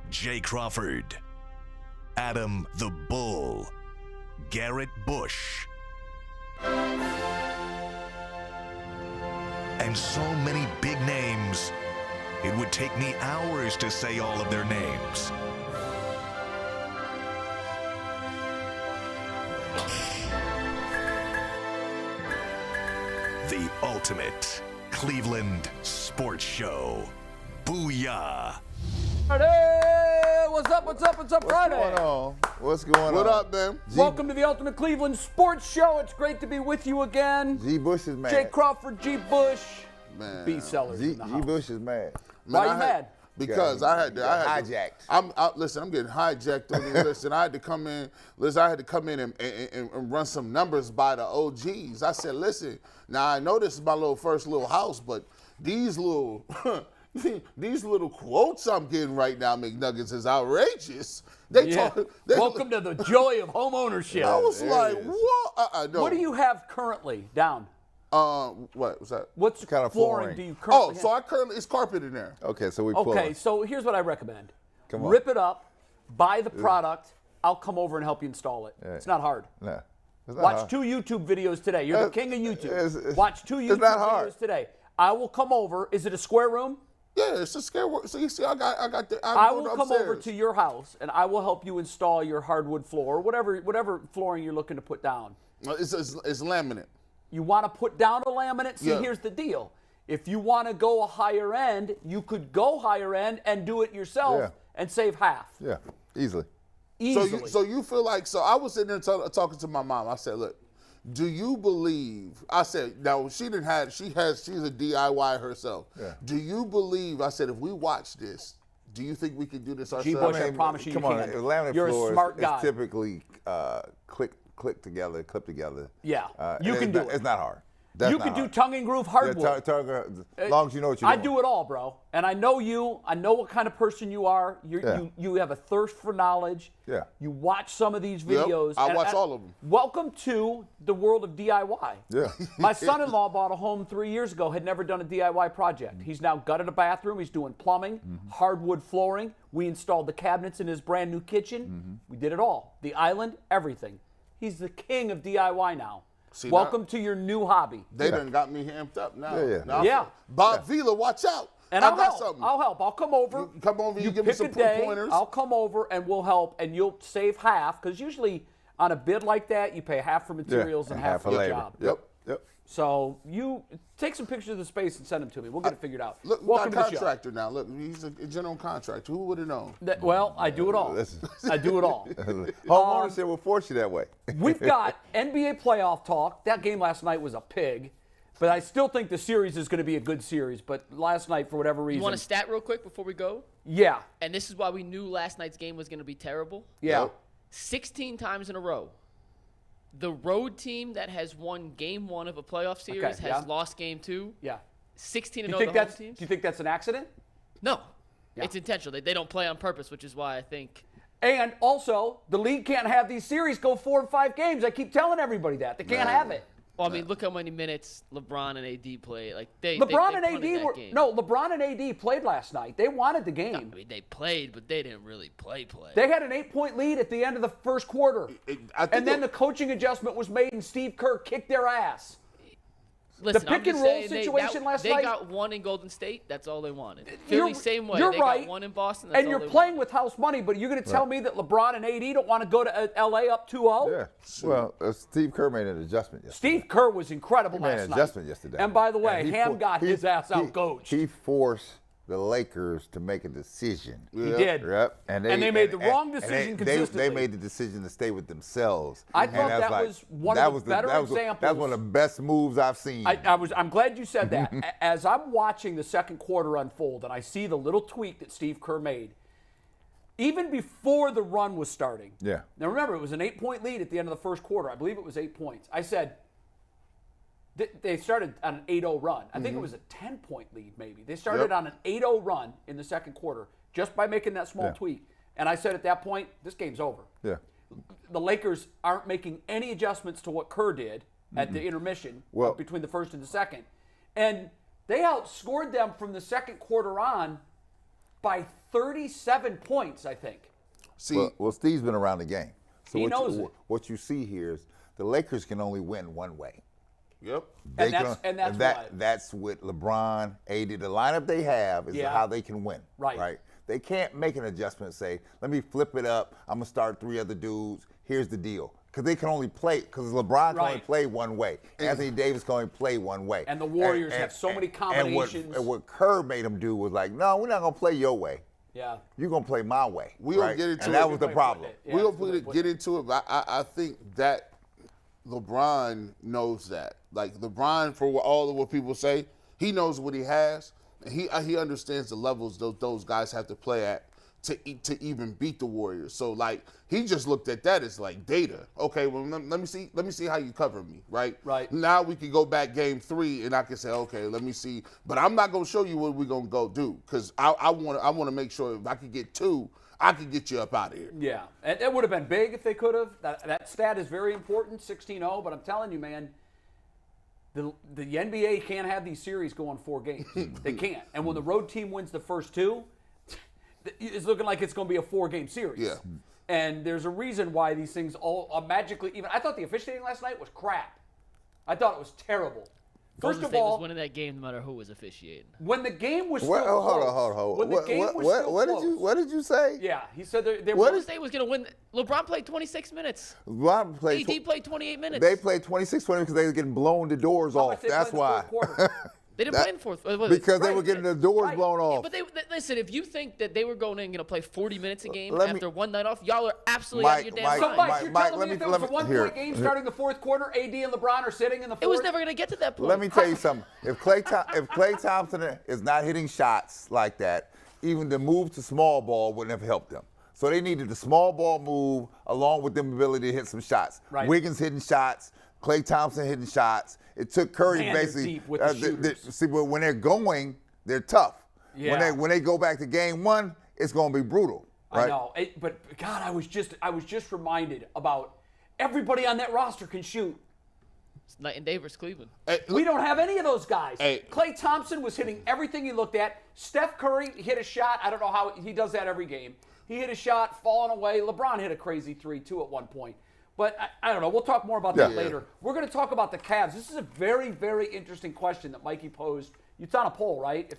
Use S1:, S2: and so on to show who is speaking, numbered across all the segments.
S1: Jay Crawford, Adam the Bull, Garrett Bush, and so many big names, it would take me hours to say all of their names. The ultimate Cleveland sports show. Booyah!
S2: Hey, what's up, Friday?
S3: What's going on? What's going on?
S4: What up, man?
S2: Welcome to the Ultimate Cleveland Sports Show. It's great to be with you again.
S3: G. Bush is mad.
S2: Jay Crawford, G. Bush,
S4: Man.
S2: B. Sellers in
S3: G.
S2: the house.
S3: Bush is mad.
S2: Why are you mad?
S4: Because I had
S3: hijacked.
S4: I'm getting hijacked on this. Listen, I had to come in. Listen, I had to come in and run some numbers by the OGs. I said, listen, now I know this is my first little house, but these little these little quotes I'm getting right now, McNuggets, is outrageous.
S2: Welcome to the joy of home ownership.
S4: I was like, what? No.
S2: What do you have currently down?
S4: What's that?
S2: What's
S3: kind of
S2: flooring
S3: flooring?
S2: do you currently have?
S4: So I currently it's carpet in there.
S3: Okay, so we pull
S2: Okay,
S3: it.
S2: so here's what I recommend.
S3: Come on.
S2: Rip it up, buy the product. I'll come over and help you install it.
S3: Yeah.
S2: It's not hard.
S3: No, it's not
S2: Watch
S3: hard.
S2: 2 YouTube videos today. You're the king of YouTube. Watch 2
S3: it's
S2: YouTube
S3: not hard.
S2: videos today. I will come over. Is it a square room?
S4: Yeah, it's a scare work. So you see, I got the.
S2: I will come over to your house and I will help you install your hardwood floor, or whatever flooring you're looking to put down.
S4: It's laminate.
S2: You want to put down a laminate? See,
S4: Yeah.
S2: here's the deal. If you want to go a higher end, you could go higher end and do it yourself
S3: Yeah.
S2: and save half.
S3: Yeah, easily.
S2: Easily.
S4: So you feel like, so I was sitting there talking to my mom. I said, look, do you believe, I said, now she's a DIY herself.
S3: Yeah.
S4: Do you believe, I said, if we watch this, do you think we could do this
S2: G.
S4: ourselves?
S2: Bush, I promise you,
S3: Come
S2: you
S3: on,
S2: can.
S3: laminate
S2: You're
S3: floors
S2: a smart
S3: is
S2: guy.
S3: typically clip together.
S2: Yeah, you can do it.
S3: It's not hard. That's
S2: You
S3: not
S2: can do
S3: hard.
S2: tongue and groove hardwood.
S3: As long as you know what you're
S2: I
S3: doing.
S2: do it all, bro. And I know you. I know what kind of person you are. You have a thirst for knowledge.
S3: Yeah.
S2: You watch some of these videos.
S4: I
S2: and
S4: watch all of them.
S2: Welcome to the world of DIY.
S3: Yeah.
S2: My son-in-law bought a home 3 years ago, had never done a DIY project. He's now gutted a bathroom. He's doing plumbing, hardwood flooring. We installed the cabinets in his brand new kitchen. We did it all. The island, everything. He's the king of DIY now.
S4: See,
S2: Welcome to your new hobby.
S4: They done got me amped up now.
S3: Yeah.
S4: Now
S2: Yeah.
S4: Bob Vila, watch out.
S2: And
S4: I
S2: I'll
S4: got
S2: help.
S4: something.
S2: I'll help. I'll come over.
S4: You come over, you give me
S2: pick
S4: some
S2: a day,
S4: pointers.
S2: I'll come over and we'll help, and you'll save half, because usually on a bid like that, you pay half for materials and half for the
S3: labor.
S2: job.
S3: Yep.
S2: So you take some pictures of the space and send them to me. We'll get it figured out.
S4: Look, we
S2: Welcome
S4: got a
S2: to the show.
S4: contractor now. Look, he's a general contractor. Who would have known?
S2: Well, I do it all. I do it all.
S3: Home ownership will force you that way.
S2: We've got NBA playoff talk. That game last night was a pig, but I still think the series is going to be a good series. But last night, for whatever reason,
S5: You want a stat real quick before we go?
S2: yeah,
S5: And this is why we knew last night's game was going to be terrible.
S2: yeah.
S4: Yep.
S5: 16 times in a row, the road team that has won game 1 of a playoff series has
S2: yeah.
S5: lost game 2.
S2: Yeah.
S5: 16
S2: Do
S5: and
S2: you
S5: 0
S2: think
S5: the home
S2: that's? Do
S5: teams.
S2: you think that's an accident?
S5: No,
S2: Yeah.
S5: it's intentional. They don't play on purpose, which is why I think.
S2: And also, the league can't have these series go 4 and 5 games. I keep telling everybody that they can't have it.
S5: Well, I mean, look how many minutes LeBron and AD played. Like they
S2: LeBron
S5: they
S2: and
S5: punted
S2: AD
S5: that
S2: were
S5: game.
S2: LeBron and AD played last night. They wanted the game.
S5: I mean, they played, but they didn't really play.
S2: They had an 8-point lead at the end of the first quarter,
S4: I think
S2: and then the coaching adjustment was made, and Steve Kerr kicked their ass.
S5: Listen,
S2: pick
S5: I'm just
S2: and roll
S5: saying
S2: situation last
S5: they
S2: night-
S5: got one in Golden State. That's all they wanted. Philly, same way.
S2: You're
S5: They
S2: right.
S5: got one in Boston. That's
S2: And
S5: all
S2: you're
S5: they
S2: playing
S5: wanted.
S2: with house money, but you're going to tell me that LeBron and AD don't want to go to LA up 2-0?
S3: Yeah. Well, Steve Kerr made an adjustment yesterday.
S2: Steve Kerr was incredible
S3: He made
S2: last
S3: an
S2: night.
S3: adjustment yesterday.
S2: And by the way,
S3: he
S2: Ham
S3: for-
S2: got
S3: he-
S2: his ass
S3: he-
S2: out coached.
S3: He forced the Lakers to make a decision.
S2: He did.
S3: Yep.
S2: And they made the wrong decision
S3: they
S2: consistently.
S3: made the decision to stay with themselves.
S2: I
S3: And
S2: thought
S3: that's
S2: that was one of the better examples.
S3: That was one of the best moves I've seen.
S2: I'm glad you said that. As I'm watching the second quarter unfold and I see the little tweak that Steve Kerr made, even before the run was starting.
S3: Yeah.
S2: Now remember, it was an 8-point lead at the end of the first quarter. I believe it was 8 points. I said, they started on an 8-0 run. I think it was a 10-point lead maybe. They started on an 8-0 run in the second quarter just by making that small tweak. And I said at that point, this game's over.
S3: Yeah.
S2: The Lakers aren't making any adjustments to what Kerr did at the intermission between the first and the second. And they outscored them from the second quarter on by 37 points, I think.
S4: See,
S3: Well, Steve's been around the game. So
S2: He
S3: what
S2: knows
S3: you,
S2: it.
S3: what you see here is the Lakers can only win one way.
S4: yep.
S2: And that's why.
S3: That's with LeBron, AD. The lineup they have is
S2: Yeah.
S3: how they can win.
S2: Right.
S3: They can't make an adjustment and say, let me flip it up. I'm going to start 3 other dudes. Here's the deal. Because they can only play, because LeBron can only
S2: Right.
S3: play one way. Anthony Davis can only play one way.
S2: And the Warriors have so many combinations.
S3: And what Kerr made them do was like, no, we're not going to play your way.
S2: Yeah.
S3: You're going to play my way.
S4: We gonna get into
S3: and
S4: it.
S3: that was the problem.
S2: Yeah,
S4: We'll
S2: that's what
S4: get into it, but I think that LeBron knows that. Like LeBron, for all of what people say, he knows what he has, and he understands the levels those guys have to play at to even beat the Warriors. So like he just looked at that as like data. Okay, well let me see how you cover me, right?
S2: Right.
S4: Now we can go back game 3 and I can say, okay, let me see. But I'm not gonna show you what we're gonna go do because I want to make sure if I could get 2, I could get you up out of here.
S2: Yeah, and it would have been big if they could have. That stat is very important, 16-0. But I'm telling you, man, the NBA can't have these series going 4 games. They can't. And when the road team wins the first 2, it's looking like it's going to be a 4-game series.
S4: Yeah.
S2: And there's a reason why these things all magically. Even I thought the officiating last night was crap. I thought it was terrible. First
S5: Golden
S2: of
S5: State was
S2: all,
S5: winning that game no matter who was officiating.
S2: when the game was still
S3: What, oh,
S2: close.
S3: hold on.
S2: When the game was still close.
S3: What did you say?
S2: Yeah, he said they were.
S5: Golden State was going to win. LeBron played 26 minutes.
S3: LeBron played
S5: AD played 28 minutes.
S3: They played 26-20 because they were getting blown the doors
S2: How much
S3: off.
S2: they
S3: That's
S2: played in the
S3: why.
S2: fourth quarter?
S5: They didn't play in fourth.
S3: Because they were getting the doors
S2: Right.
S3: blown off.
S5: But listen, if you think that they were going in and going to play 40 minutes a game
S3: Let me-
S5: after one night off, y'all are absolutely out of your damn
S3: Mike,
S2: So,
S5: mind.
S2: Mike, you're
S3: Mike,
S2: telling
S3: let
S2: me if
S3: me-
S2: there was a
S3: let me-
S2: one-point
S3: here.
S2: game starting the fourth quarter, AD and LeBron are sitting in the fourth?
S5: It was never going to get to that point.
S3: Let me tell you something. If Klay Thompson is not hitting shots like that, even the move to small ball wouldn't have helped them. So they needed the small ball move along with them ability to hit some shots.
S2: Right.
S3: Wiggins hitting shots, Klay Thompson hitting shots. It took Curry
S2: Man, they're
S3: basically.
S2: deep with the shooters.
S3: See, but when they're going, they're tough.
S2: Yeah.
S3: When they go back to game 1, it's going to be brutal. Right?
S2: I know, but God, I was just reminded about everybody on that roster can shoot.
S5: It's night and day versus Cleveland.
S4: Hey,
S2: We don't have any of those guys.
S4: Hey.
S2: Klay Thompson was hitting everything he looked at. Steph Curry hit a shot. I don't know how he does that every game. He hit a shot, falling away. LeBron hit a crazy 3 too at one point. But I don't know. We'll talk more about that
S3: Yeah.
S2: later. We're going to talk about the Cavs. This is a very, very interesting question that Mikey posed. It's on a poll, right?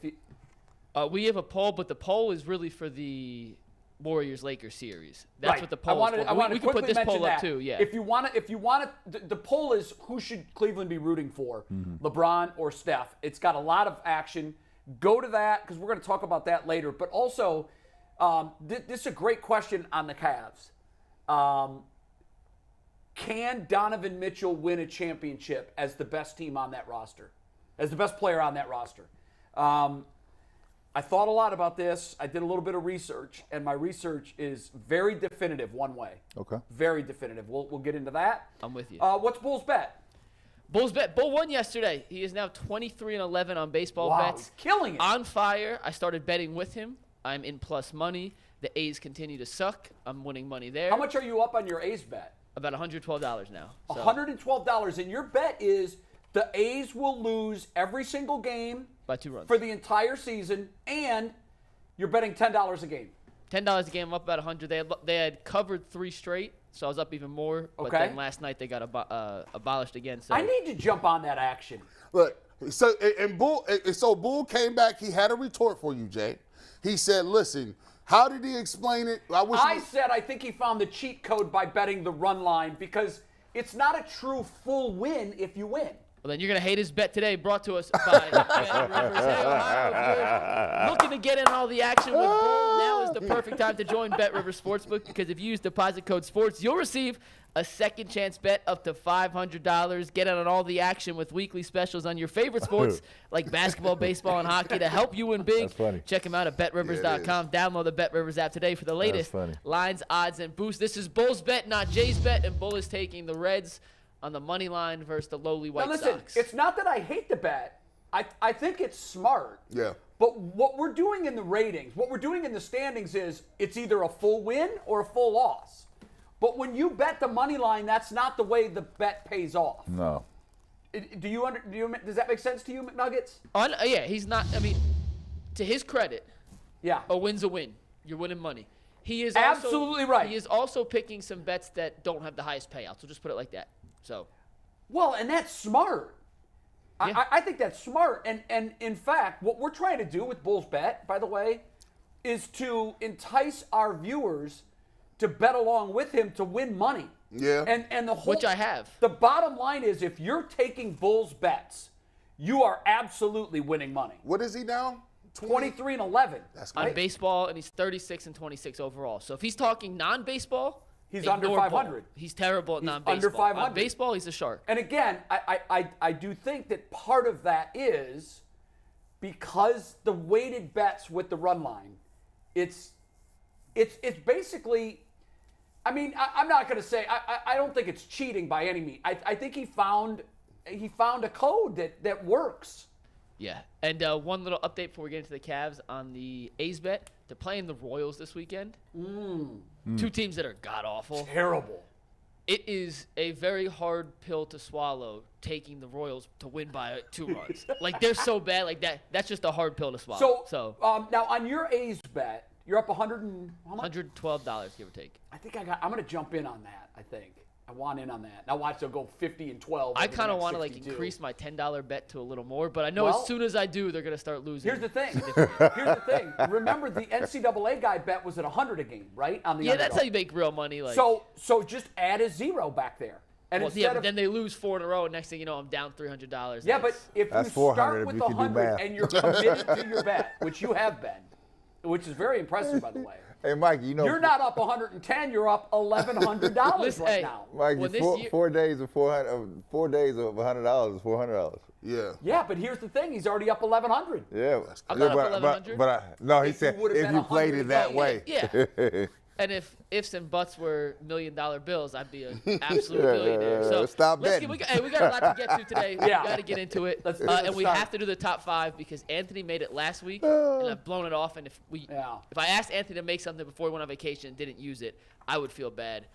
S5: We have a poll, but the poll is really for the Warriors-Lakers series. That's
S2: Right.
S5: what the poll is for.
S2: wanted
S5: We
S2: to
S5: can put
S2: quickly
S5: this poll
S2: mention
S5: up
S2: that.
S5: too. Yeah.
S2: If you want to, the poll is who should Cleveland be rooting for, LeBron or Steph? It's got a lot of action. Go to that because we're going to talk about that later. But also, this is a great question on the Cavs. Can Donovan Mitchell win a championship as the best team on that roster, as the best player on that roster? I thought a lot about this. I did a little bit of research, and my research is very definitive one way.
S3: Okay.
S2: Very definitive. We'll get into that.
S5: I'm with you.
S2: What's Bull's bet?
S5: Bull won yesterday. He is now 23-11 on baseball
S2: Wow,
S5: bets.
S2: he's killing it.
S5: On fire. I started betting with him. I'm in plus money. The A's continue to suck. I'm winning money there.
S2: How much are you up on your A's bet?
S5: About $112 now. So
S2: $112, and your bet is the A's will lose every single game
S5: by 2 runs.
S2: for the entire season, and you're betting $10 a game.
S5: $10 a game, I'm up about 100. They had covered 3 straight, so I was up even more. But
S2: Okay.
S5: then last night they got abolished again. So
S2: I need to jump on that action.
S4: Look, so Bull came back. He had a retort for you, Jay. He said, "Listen, how did he explain it?
S2: I said I think he found the cheat code by betting the run line because it's not a true full win if you win.
S5: Well, then you're going to hate his bet today, brought to us by Bet Rivers. Hey, Ohio, if you're looking to get in all the action with Bull, now is the perfect time to join Bet Rivers Sportsbook because if you use deposit code SPORTS, you'll receive a second chance bet up to $500. Get in on all the action with weekly specials on your favorite sports like basketball, baseball, and hockey to help you win big.
S3: That's funny.
S5: Check them out at BetRivers.com. Download the Bet Rivers app today for the latest
S3: funny.
S5: lines, odds, and boosts. This is Bull's bet, not Jay's bet, and Bull is taking the Reds on the money line versus the lowly White
S2: Now listen,
S5: Sox.
S2: it's not that I hate the bet. I think it's smart.
S4: Yeah.
S2: But what we're doing in the ratings, what we're doing in the standings is it's either a full win or a full loss. But when you bet the money line, that's not the way the bet pays off.
S3: No.
S2: Does that make sense to you, McNuggets?
S5: Yeah, he's not. I mean, to his credit,
S2: Yeah.
S5: A win's a win. You're winning money. He is
S2: Absolutely right.
S5: He is also picking some bets that don't have the highest payouts. So just put it like that. So.
S2: Well, and that's smart.
S5: Yeah.
S2: I think that's smart. And in fact, what we're trying to do with Bulls Bet, by the way, is to entice our viewers to bet along with him to win money.
S4: Yeah.
S2: And the whole,
S5: Which I have.
S2: The bottom line is, if you're taking Bulls bets, you are absolutely winning money.
S4: What is he now?
S2: 23-11.
S4: That's
S5: On
S4: great.
S5: baseball, and he's 36-26 overall. So if he's talking non-baseball,
S2: He's under
S5: ignore
S2: 500.
S5: Bull. He's terrible at
S2: He's
S5: non-baseball.
S2: under 500.
S5: On baseball, he's a shark.
S2: And again, I do think that part of that is because the weighted bets with the run line, it's basically, I mean, I'm not going to say, I don't think it's cheating by any means. I think he found a code that works.
S5: Yeah. And one little update before we get into the Cavs on the A's bet. They're playing the Royals this weekend. Two teams that are god-awful.
S2: Terrible.
S5: It is a very hard pill to swallow taking the Royals to win by 2 runs. Like, they're so bad. Like, that's just a hard pill to swallow.
S2: So now on your A's bet, you're up 100 and how much?
S5: $112, give or take.
S2: I think I'm going to jump in on that, I think. I want in on that. Now watch, they'll go 50-12.
S5: I kind of want to, like, increase my $10 bet to a little more, but I know as soon as I do, they're going to start losing.
S2: Here's the thing. Remember, the NCAA guy bet was at 100 a game, right? On the
S5: Yeah,
S2: underdog.
S5: that's how you make real money. Like,
S2: So just add a zero back there. And
S5: well,
S2: instead
S5: yeah,
S2: of,
S5: but then they lose 4 in a row, and next thing you know, I'm down $300.
S2: yeah, but if
S3: That's
S2: you
S3: 400
S2: start
S3: if
S2: with
S3: you can do
S2: 100
S3: math.
S2: and you're committed to your bet, which you have been, which is very impressive, by the way.
S3: Hey, Mike, you know.
S2: You're not up 110. You're up $1,100
S5: Listen,
S2: right
S5: hey,
S2: now.
S3: Mike,
S5: Well, this year-
S3: 4 days of 400, 4 days of $100 is $400.
S4: Yeah.
S2: Yeah, but here's the thing. He's already up 1,100.
S3: Yeah.
S5: I'm not up 1100.
S3: No, he
S2: If you
S3: said
S2: would've
S3: if
S2: been
S3: you played
S2: 100,
S3: it that
S2: oh,
S3: way.
S5: Yeah. And if ifs and buts were $1 million bills, I'd be an absolute billionaire. So
S3: Stop
S5: let's
S3: betting.
S5: we got a lot to get to today.
S2: Yeah.
S5: We got to get into it.
S2: Let's
S5: And we
S2: start.
S5: have to do the top 5 because Anthony made it last week, and I've blown it off. And if I asked Anthony to make something before he went on vacation and didn't use it, I would feel bad.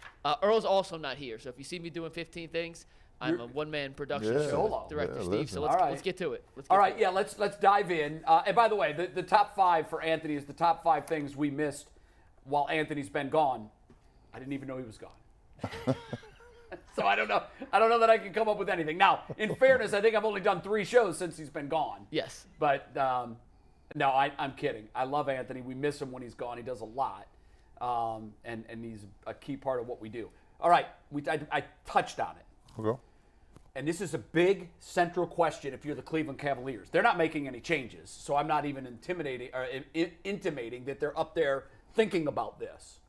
S5: Earl's also not here, so if you see me doing 15 things, I'm a one-man production
S3: Yeah.
S5: show
S2: Solo.
S5: director,
S3: Yeah,
S5: Steve.
S3: listen.
S5: So
S2: All right.
S5: let's get to it.
S2: All right, yeah, let's dive in. And by the way, the top 5 for Anthony is the top 5 things we missed while Anthony's been gone. I didn't even know he was gone. So I don't know that I can come up with anything. Now, in fairness, I think I've only done 3 shows since he's been gone.
S5: Yes.
S2: But no, I'm kidding. I love Anthony. We miss him when he's gone. He does a lot, and he's a key part of what we do. All right, I touched on it.
S3: Okay.
S2: And this is a big central question if you're the Cleveland Cavaliers. They're not making any changes, so I'm not even intimating that they're up there thinking about this.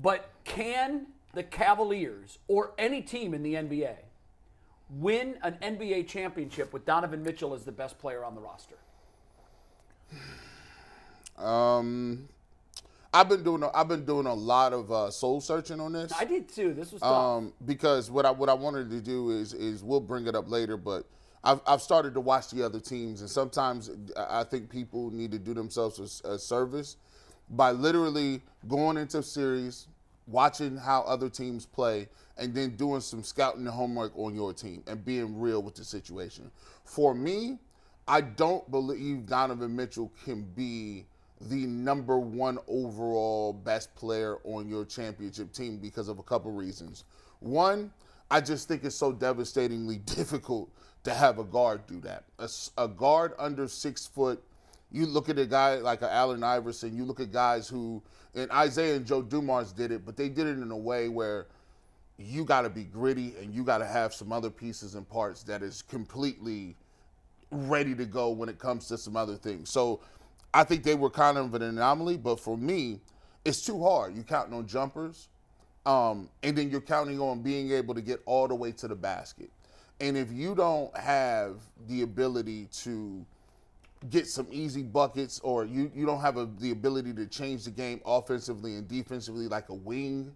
S2: But can the Cavaliers or any team in the NBA win an NBA championship with Donovan Mitchell as the best player on the roster?
S4: I've been doing a lot of soul searching on this.
S2: I did too. This was tough.
S4: Because what I wanted to do is we'll bring it up later, but I've started to watch the other teams, and sometimes I think people need to do themselves a service by literally going into a series, watching how other teams play, and then doing some scouting and homework on your team and being real with the situation. For me, I don't believe Donovan Mitchell can be the number 1 overall best player on your championship team because of a couple reasons. One, I just think it's so devastatingly difficult to have a guard do that. A guard under 6 foot, you look at a guy like Allen Iverson, you look at guys who, and Isaiah and Joe Dumars did it, but they did it in a way where you got to be gritty and you got to have some other pieces and parts that is completely ready to go when it comes to some other things. So I think they were kind of an anomaly, but for me, it's too hard. You're counting on jumpers, and then you're counting on being able to get all the way to the basket. And if you don't have the ability to get some easy buckets, or you don't have the ability to change the game offensively and defensively like a wing,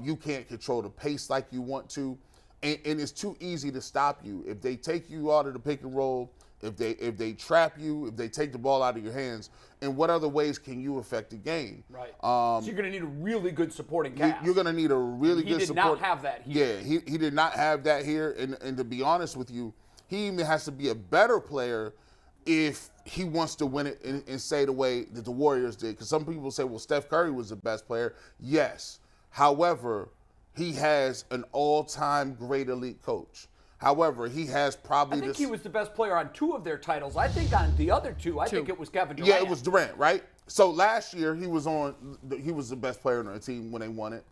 S4: you can't control the pace like you want to, and it's too easy to stop you. If they take you out of the pick and roll, if they trap you, if they take the ball out of your hands, in what other ways can you affect the game?
S2: Right. So you're going to need a really good supporting cast.
S4: You're going to need a really good support.
S2: He did not have that here.
S4: Yeah, he did not have that here. And to be honest with you, he even has to be a better player if he wants to win it and say the way that the Warriors did. Because some people say, well, Steph Curry was the best player. Yes. However, he has an all-time great elite coach. However, he has probably
S2: I think he was the best player on 2 of their titles. I think on the other 2, I think it was Kevin Durant.
S4: Yeah, it was Durant, right? So last year he was the best player on the team when they won it.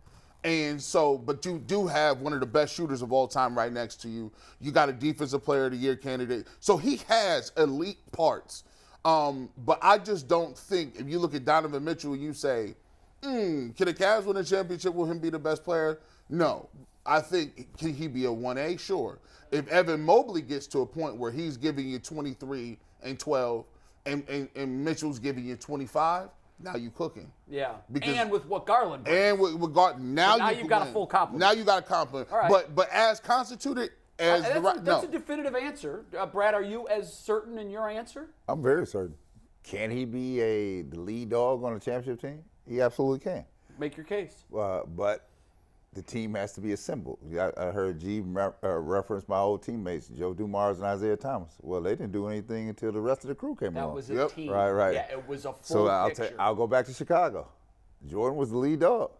S4: And so, but you do have one of the best shooters of all time right next to you. You got a defensive player of the year candidate. So he has elite parts. But I just don't think, if you look at Donovan Mitchell and you say, can the Cavs win a championship? Will him be the best player? No. I think, can he be a 1A? Sure. If Evan Mobley gets to a point where he's giving you 23 and 12 and Mitchell's giving you 25, now you cooking.
S2: Yeah.
S4: Because,
S2: and with what Garland brings.
S4: And with Garland. Now
S2: you've got a full complement.
S4: Now you got a compliment.
S2: All right.
S4: But as constituted as
S2: that's a definitive answer. Brad, are you as certain in your answer?
S3: I'm very certain. Can he be the lead dog on a championship team? He absolutely can.
S2: Make your case.
S3: But the team has to be assembled. I heard G reference my old teammates, Joe Dumars and Isaiah Thomas. Well, they didn't do anything until the rest of the crew came along.
S2: That was a team.
S3: Right.
S2: Yeah, it was a full picture.
S3: I'll go back to Chicago. Jordan was the lead dog.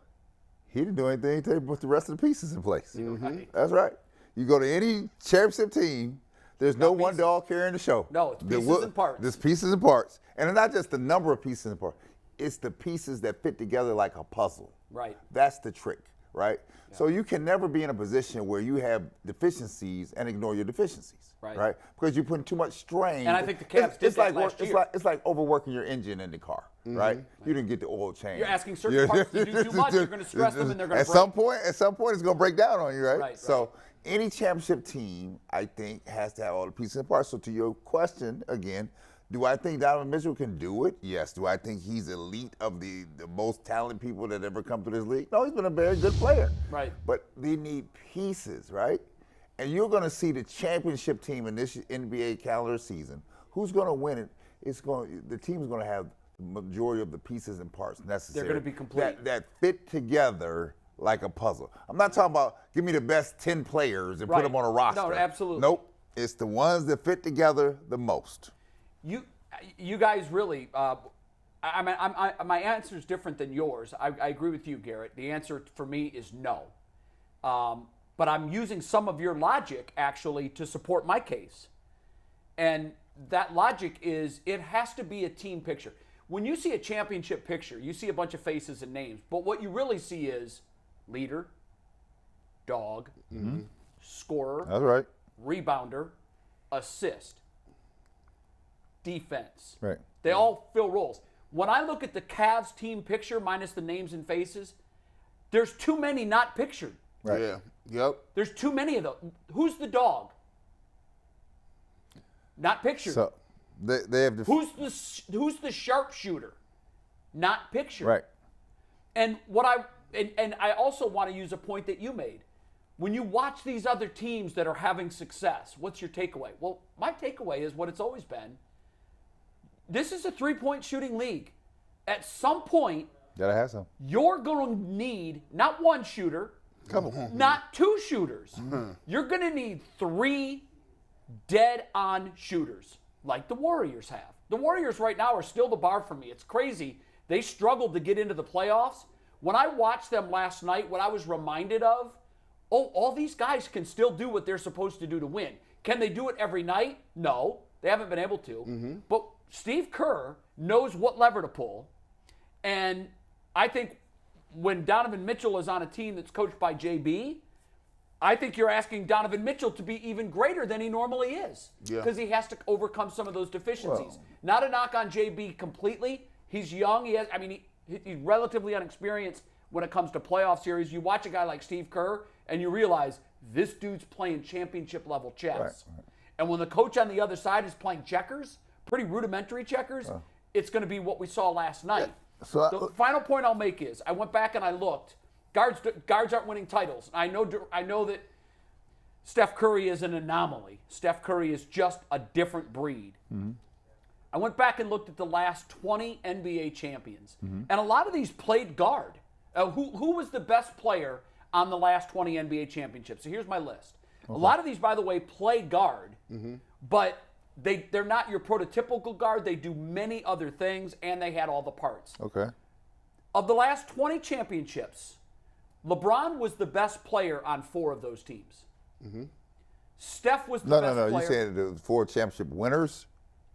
S3: He didn't do anything until he put the rest of the pieces in place.
S2: Right.
S3: That's right. You go to any championship team, there's no one dog carrying the show.
S2: No, it's pieces and parts.
S3: There's pieces and parts. And it's not just the number of pieces and parts. It's the pieces that fit together like a puzzle.
S2: Right.
S3: That's the trick, right? Yeah. So you can never be in a position where you have deficiencies and ignore your deficiencies, right? Because you're putting too much strain.
S2: And I think the Cavs did that last year.
S3: It's like overworking your engine in the car, right? You didn't get the oil change.
S2: You're asking certain parts to do too much. You're going to stress them, and they're going to break.
S3: At some point, it's going to break down on you, right?
S2: Right.
S3: So any championship team, I think, has to have all the pieces and parts. So to your question, again, do I think Donovan Mitchell can do it? Yes. Do I think he's elite of the most talented people that ever come to this league? No, he's been a very good player.
S2: Right.
S3: But they need pieces, right? And you're going to see the championship team in this NBA calendar season. Who's going to win it? The team is going to have the majority of the pieces and parts necessary.
S2: They're going to be complete.
S3: That fit together like a puzzle. I'm not talking about give me the best 10 players and put them on a roster.
S2: No, absolutely.
S3: Nope. It's the ones that fit together the most.
S2: You guys really, my answer is different than yours. I agree with you, Garrett. The answer for me is no. But I'm using some of your logic, actually, to support my case. And that logic is it has to be a team picture. When you see a championship picture, you see a bunch of faces and names. But what you really see is leader, dog, scorer,
S3: that's right,
S2: rebounder, assist, defense.
S3: Right.
S2: They all fill roles. When I look at the Cavs team picture minus the names and faces, there's too many not pictured.
S3: Right.
S4: Yeah. Yep.
S2: There's too many of them. Who's the dog? Not pictured.
S3: So they have
S2: Who's the sharpshooter? Not pictured.
S3: right.
S2: And I also want to use a point that you made. When you watch these other teams that are having success, what's your takeaway? Well, my takeaway is what it's always been. This is a three-point shooting league. At some point,
S3: Gotta have some.
S2: you're going to need not one shooter, not two shooters. You're going to need 3 dead-on shooters like the Warriors have. The Warriors right now are still the bar for me. It's crazy. They struggled to get into the playoffs. When I watched them last night, what I was reminded of, all these guys can still do what they're supposed to do to win. Can they do it every night? No, they haven't been able to. But Steve Kerr knows what lever to pull. And I think when Donovan Mitchell is on a team that's coached by JB, I think you're asking Donovan Mitchell to be even greater than he normally is. Because he has to overcome some of those deficiencies. Not a knock on JB completely. He's young. He's relatively inexperienced when it comes to playoff series. You watch a guy like Steve Kerr, and you realize this dude's playing championship-level chess. Right. And when the coach on the other side is playing checkers, pretty rudimentary checkers, it's going to be what we saw last night.
S3: Yeah. So
S2: the final point I'll make is I went back and I looked. Guards aren't winning titles. I know that Steph Curry is an anomaly. Steph Curry is just a different breed. I went back and looked at the last 20 NBA champions. And a lot of these played guard. Who was the best player on the last 20 NBA championships? So here's my list. A lot of these, by the way, play guard, but they're not your prototypical guard. They do many other things, and they had all the parts.
S3: Okay.
S2: Of the last 20 championships, LeBron was the best player on 4 of those teams. Mm-hmm. Steph was the best player.
S3: No. You said the 4 championship winners?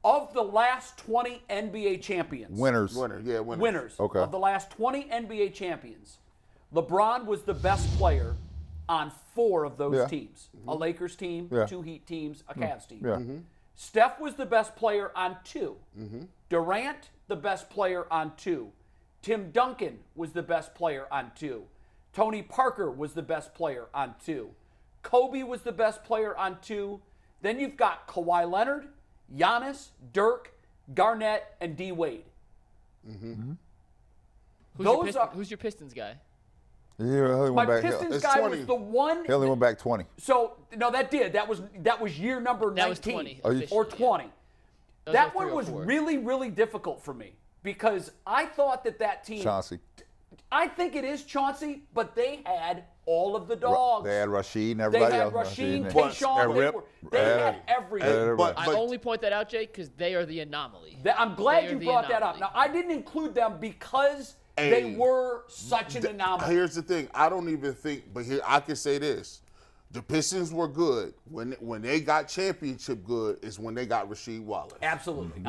S2: Of the last 20 NBA champions.
S3: Winners.
S2: Winners.
S3: Okay.
S2: Of the last 20 NBA champions, LeBron was the best player on 4 of those teams. Mm-hmm. A Lakers team, 2 Heat teams, a Cavs team.
S3: Yeah. Mm-hmm.
S2: Steph was the best player on 2.
S3: Mm-hmm.
S2: Durant, the best player on 2. Tim Duncan was the best player on 2. Tony Parker was the best player on 2. Kobe was the best player on 2. Then you've got Kawhi Leonard, Giannis, Dirk, Garnett, and D. Wade.
S3: Mm-hmm.
S5: Who's your Pistons guy?
S2: My Pistons guy was the one.
S3: He only went back 20.
S2: So no, that did. That was year number 19
S5: that was 20,
S2: or 20.
S5: Yeah.
S2: That one was really, really difficult for me because I thought that team.
S3: Chauncey.
S2: I think it is Chauncey, but they had all of the dogs.
S3: They had Rasheed and everybody
S2: They had
S3: else.
S2: Rasheed, Tayshaun. They had everything.
S4: But
S5: I only point that out, Jake, because they are the anomaly.
S2: I'm glad
S5: They
S2: you
S5: are the
S2: brought that up.
S5: anomaly.
S2: Now, I didn't include them because they were such an anomaly.
S4: Here's the thing. I don't even think, but here I can say this. The Pistons were good. When they got championship good is when they got Rasheed Wallace.
S2: Absolutely.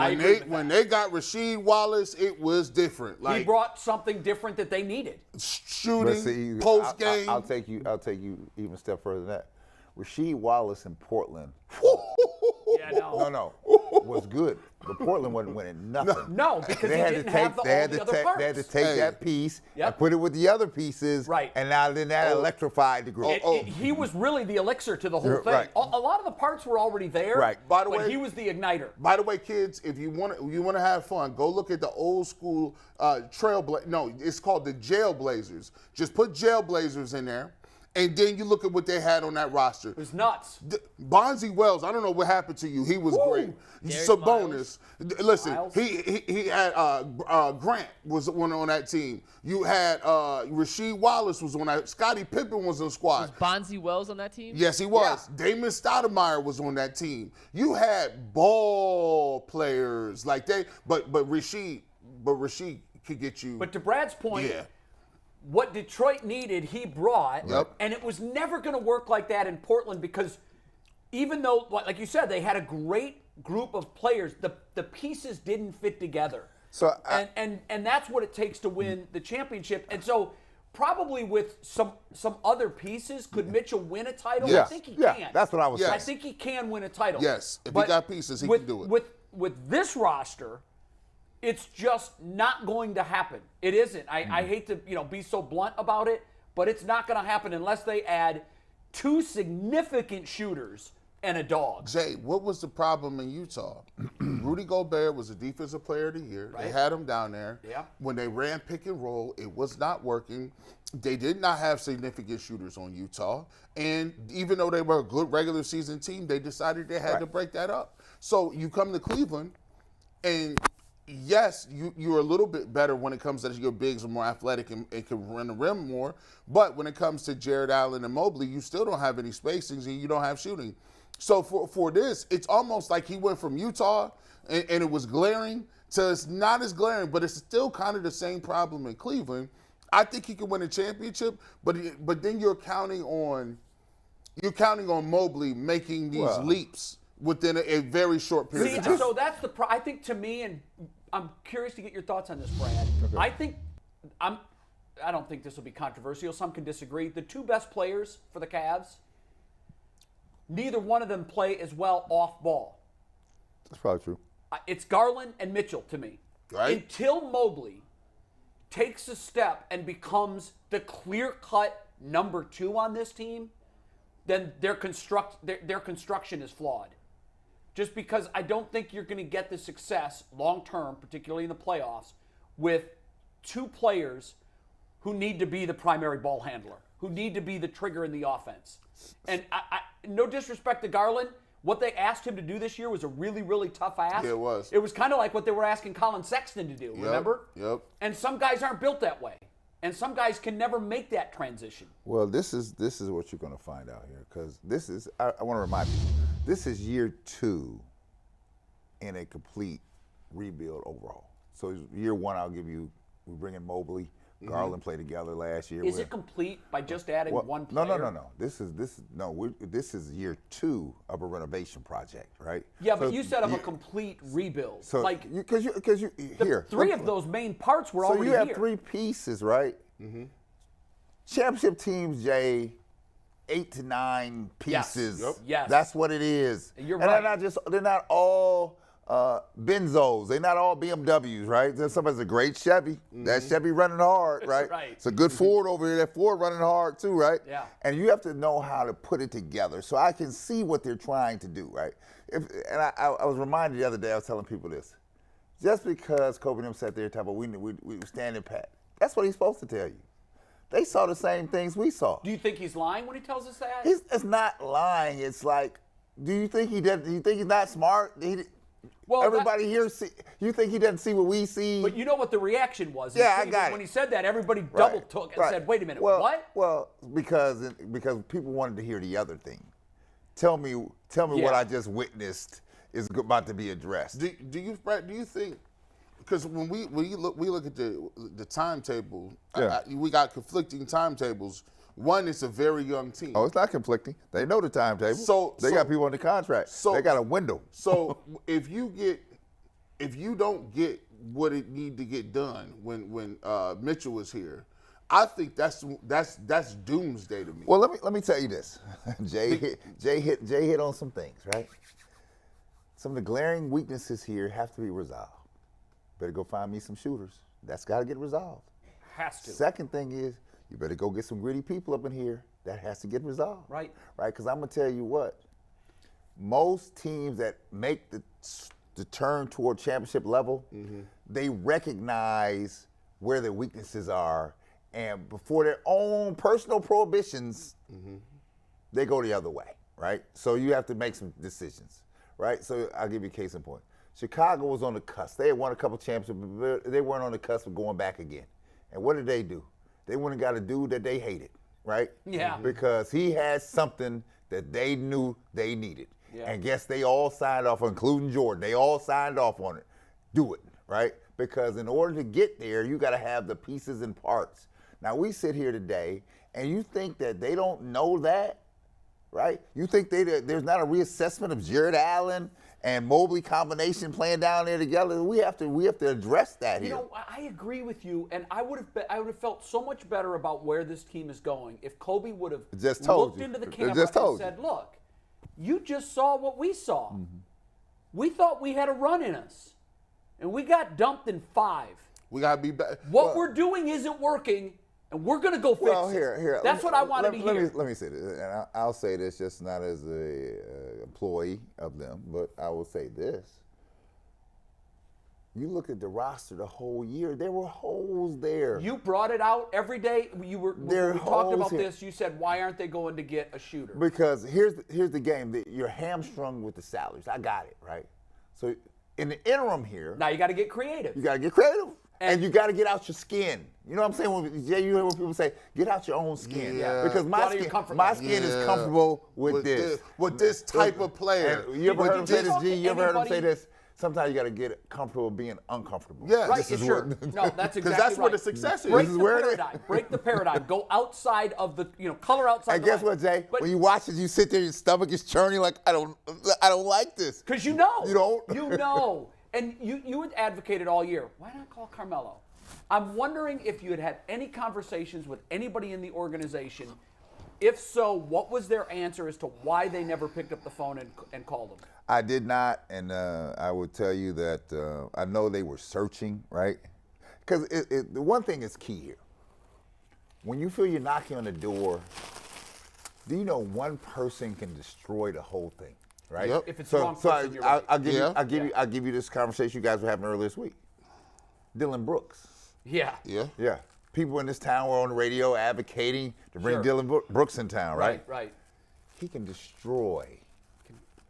S4: When they got Rasheed Wallace, it was different. Like
S2: he brought something different that they needed.
S4: Shooting, post game.
S3: I'll take you even a step further than that. Rasheed Wallace in Portland.
S2: Yeah, no.
S3: Was good. But Portland wasn't winning nothing.
S2: No, because they didn't have all the other parts.
S3: They had to take that piece
S2: Yep.
S3: and put it with the other pieces.
S2: Right.
S3: And now then that electrified the group.
S2: He was really the elixir to the whole thing.
S3: Right.
S2: A lot of the parts were already there.
S3: Right.
S4: By the
S2: but
S4: way-
S2: he was the igniter.
S4: By the way, kids, if you want to have fun, go look at the old school it's called the Jailblazers. Just put Jailblazers in there, and then you look at what they had on that roster.
S2: It was nuts.
S4: Bonzi Wells, I don't know what happened to you. He was great. Sabonis. Listen,
S2: Miles.
S4: he had Grant was one on that team. You had Rasheed Wallace was on that. Scottie Pippen was on the squad.
S5: Was Bonzi Wells on that team?
S4: Yes, he was.
S2: Yeah.
S4: Damon Stoudemire was on that team. You had ball players like but Rasheed could get you.
S2: But to Brad's point,
S4: yeah.
S2: what Detroit needed, he brought.
S4: Yep.
S2: And it was never going to work like that in Portland because even though, like you said, they had a great group of players, the pieces didn't fit together.
S3: So
S2: and that's what it takes to win the championship. And so probably with some other pieces, could Mitchell win a title?
S3: Yeah.
S2: I think he
S3: Yeah,
S2: can.
S3: that's what I was saying.
S2: I think he can win a title.
S4: Yes, if he
S2: But
S4: got pieces, he
S2: with,
S4: can do it.
S2: With this roster, it's just not going to happen. It isn't. I hate to be so blunt about it, but it's not going to happen unless they add 2 significant shooters and a dog.
S4: Jay, what was the problem in Utah? Rudy Gobert was a defensive player of the year.
S2: Right.
S4: They had him down there.
S2: Yeah.
S4: When they ran pick and roll, it was not working. They did not have significant shooters on Utah. And even though they were a good regular season team, they decided they had to break that up. So you come to Cleveland, and yes, you're a little bit better when it comes to your bigs are more athletic and can run the rim more. But when it comes to Jared Allen and Mobley, you still don't have any spacings and you don't have shooting. So for this, it's almost like he went from Utah and it was glaring to it's not as glaring, but it's still kind of the same problem in Cleveland. I think he can win a championship, but then you're counting on Mobley making these leaps within a very short period of time.
S2: So that's I think to me, and I'm curious to get your thoughts on this, Brad. Okay. I don't think this will be controversial. Some can disagree. The 2 best players for the Cavs, neither one of them play as well off ball.
S3: That's probably true.
S2: It's Garland and Mitchell to me.
S4: Right.
S2: Until Mobley takes a step and becomes the clear-cut number 2 on this team, then their construction is flawed. Just because I don't think you're going to get the success long-term, particularly in the playoffs, with 2 players who need to be the primary ball handler, who need to be the trigger in the offense. And I no disrespect to Garland, what they asked him to do this year was a really, really tough ask.
S4: Yeah, it was.
S2: It was kind of like what they were asking Colin Sexton to do, remember?
S4: Yep.
S2: And some guys aren't built that way. And some guys can never make that transition.
S3: Well, this is what you're going to find out here because I want to remind you, this is year 2 in a complete rebuild overall. So year one, I'll give you, we bring in Mobley. Garland played together last year.
S2: Is it complete by just adding one player?
S3: No. This is year two of a renovation project, right?
S2: Yeah, but you said of a complete rebuild.
S3: So
S2: like
S3: because you here
S2: three of those main parts were already
S3: here. So you have
S2: here.
S3: three pieces, right? Championship teams, Jay, 8 to 9 pieces.
S2: Yes.
S3: That's what it is.
S2: You're
S3: and
S2: right.
S3: they're not all Benzos. They're not all BMWs, right? There's somebody's a great Chevy. That Chevy running hard, right?
S2: Right.
S3: It's a good Ford over here. That Ford running hard too, right?
S2: Yeah.
S3: And you have to know how to put it together. So I can see what they're trying to do, right? I was reminded the other day, I was telling people this. Just because Kobe and them sat there and talked about we were standing pat, that's what he's supposed to tell you. They saw the same things we saw.
S2: Do you think he's lying when he tells us that?
S3: It's not lying. It's like, do you think he does? Do you think he's not smart?
S2: Well,
S3: everybody here see. You think he doesn't see what we see?
S2: But you know what the reaction was?
S3: Yeah, I got it.
S2: When he said that, everybody double took and said, "Wait a minute, what?"
S3: Well, because people wanted to hear the other thing. Tell me what I just witnessed is about to be addressed.
S4: Do you think? Because when we look at the timetable, we got conflicting timetables. One, it's a very young team.
S3: Oh, it's not conflicting. They know the timetable. So they got people on the contract. So they got a window.
S4: So if you don't get what it need to get done when Mitchell was here, I think that's doomsday to me.
S3: Well, let me tell you this. Jay hit on some things, right? Some of the glaring weaknesses here have to be resolved. Better go find me some shooters. That's got to get resolved.
S2: Has to.
S3: Second thing is, you better go get some gritty people up in here. That has to get resolved.
S2: Right.
S3: Right? Because I'm going to tell you what. Most teams that make the turn toward championship level, they recognize where their weaknesses are. And before their own personal prohibitions, they go the other way. Right? So you have to make some decisions. Right? So I'll give you a case in point. Chicago was on the cusp. They had won a couple championships, but they weren't on the cusp of going back again. And what did they do? They went and got a dude that they hated, right?
S2: Yeah.
S3: Because he had something that they knew they needed.
S2: Yeah.
S3: And guess they all signed off, including Jordan. They all signed off on it. Do it, right? Because in order to get there, you got to have the pieces and parts. Now, we sit here today, and you think that they don't know that, right? You think there's not a reassessment of Jared Allen and Mobley combination playing down there together? We have to address that here.
S2: You know, I agree with you, and I would have felt so much better about where this team is going if Kobe would have looked into the camera and said, "Look, you just saw what we saw. We thought we had a run in us, and we got dumped in 5.
S4: We gotta be back.
S2: What we're doing isn't working, and we're gonna go fix it."
S3: Here.
S2: That's what I wanted to hear.
S3: Let me say this, and I'll say this just not as a employee of them, but I will say this. You look at the roster the whole year, there were holes there.
S2: You brought it out every day. When we talked about this, you said, "Why aren't they going to get a shooter?"
S3: Because here's the game. You're hamstrung with the salaries. I got it, right? So in the interim here,
S2: Now you got to get creative.
S3: you got to get creative. And you got to get out your skin. You know what I'm saying? You hear when people say, get out your own skin.
S4: Yeah.
S3: Because my skin is comfortable with this.
S4: With this type of player.
S3: And you ever heard him say this, G? You ever heard him say
S2: Anybody-
S3: this? Sometimes you got to get comfortable being uncomfortable.
S4: Yeah.
S2: Right,
S3: This is
S2: sure.
S3: what-
S2: No, that's exactly
S4: Because that's
S2: right.
S4: where the success is.
S2: Break
S3: This is
S2: the
S3: where it is.
S2: paradigm. Break the paradigm. Go outside of the, color outside
S3: And
S2: the
S3: guess
S2: line.
S3: what, Jay?
S2: But
S3: When you watch it, you sit there, your stomach is churning like, I don't like this.
S2: because you know.
S3: You don't?
S2: You know. And you had advocated all year, why not call Carmelo? I'm wondering if you had had any conversations with anybody in the organization. If so, what was their answer as to why they never picked up the phone and called them?
S3: I did not, and I would tell you that I know they were searching, right? Because the one thing is key here. When you feel you're knocking on the door, do you know one person can destroy the whole thing, right?
S4: Yep.
S2: If it's the wrong person, you're right.
S3: I'll give you this conversation you guys were having earlier this week. Dylan Brooks.
S2: Yeah.
S3: Yeah. People in this town were on the radio advocating to bring Dylan Brooks in town, right?
S2: Right.
S3: He can destroy.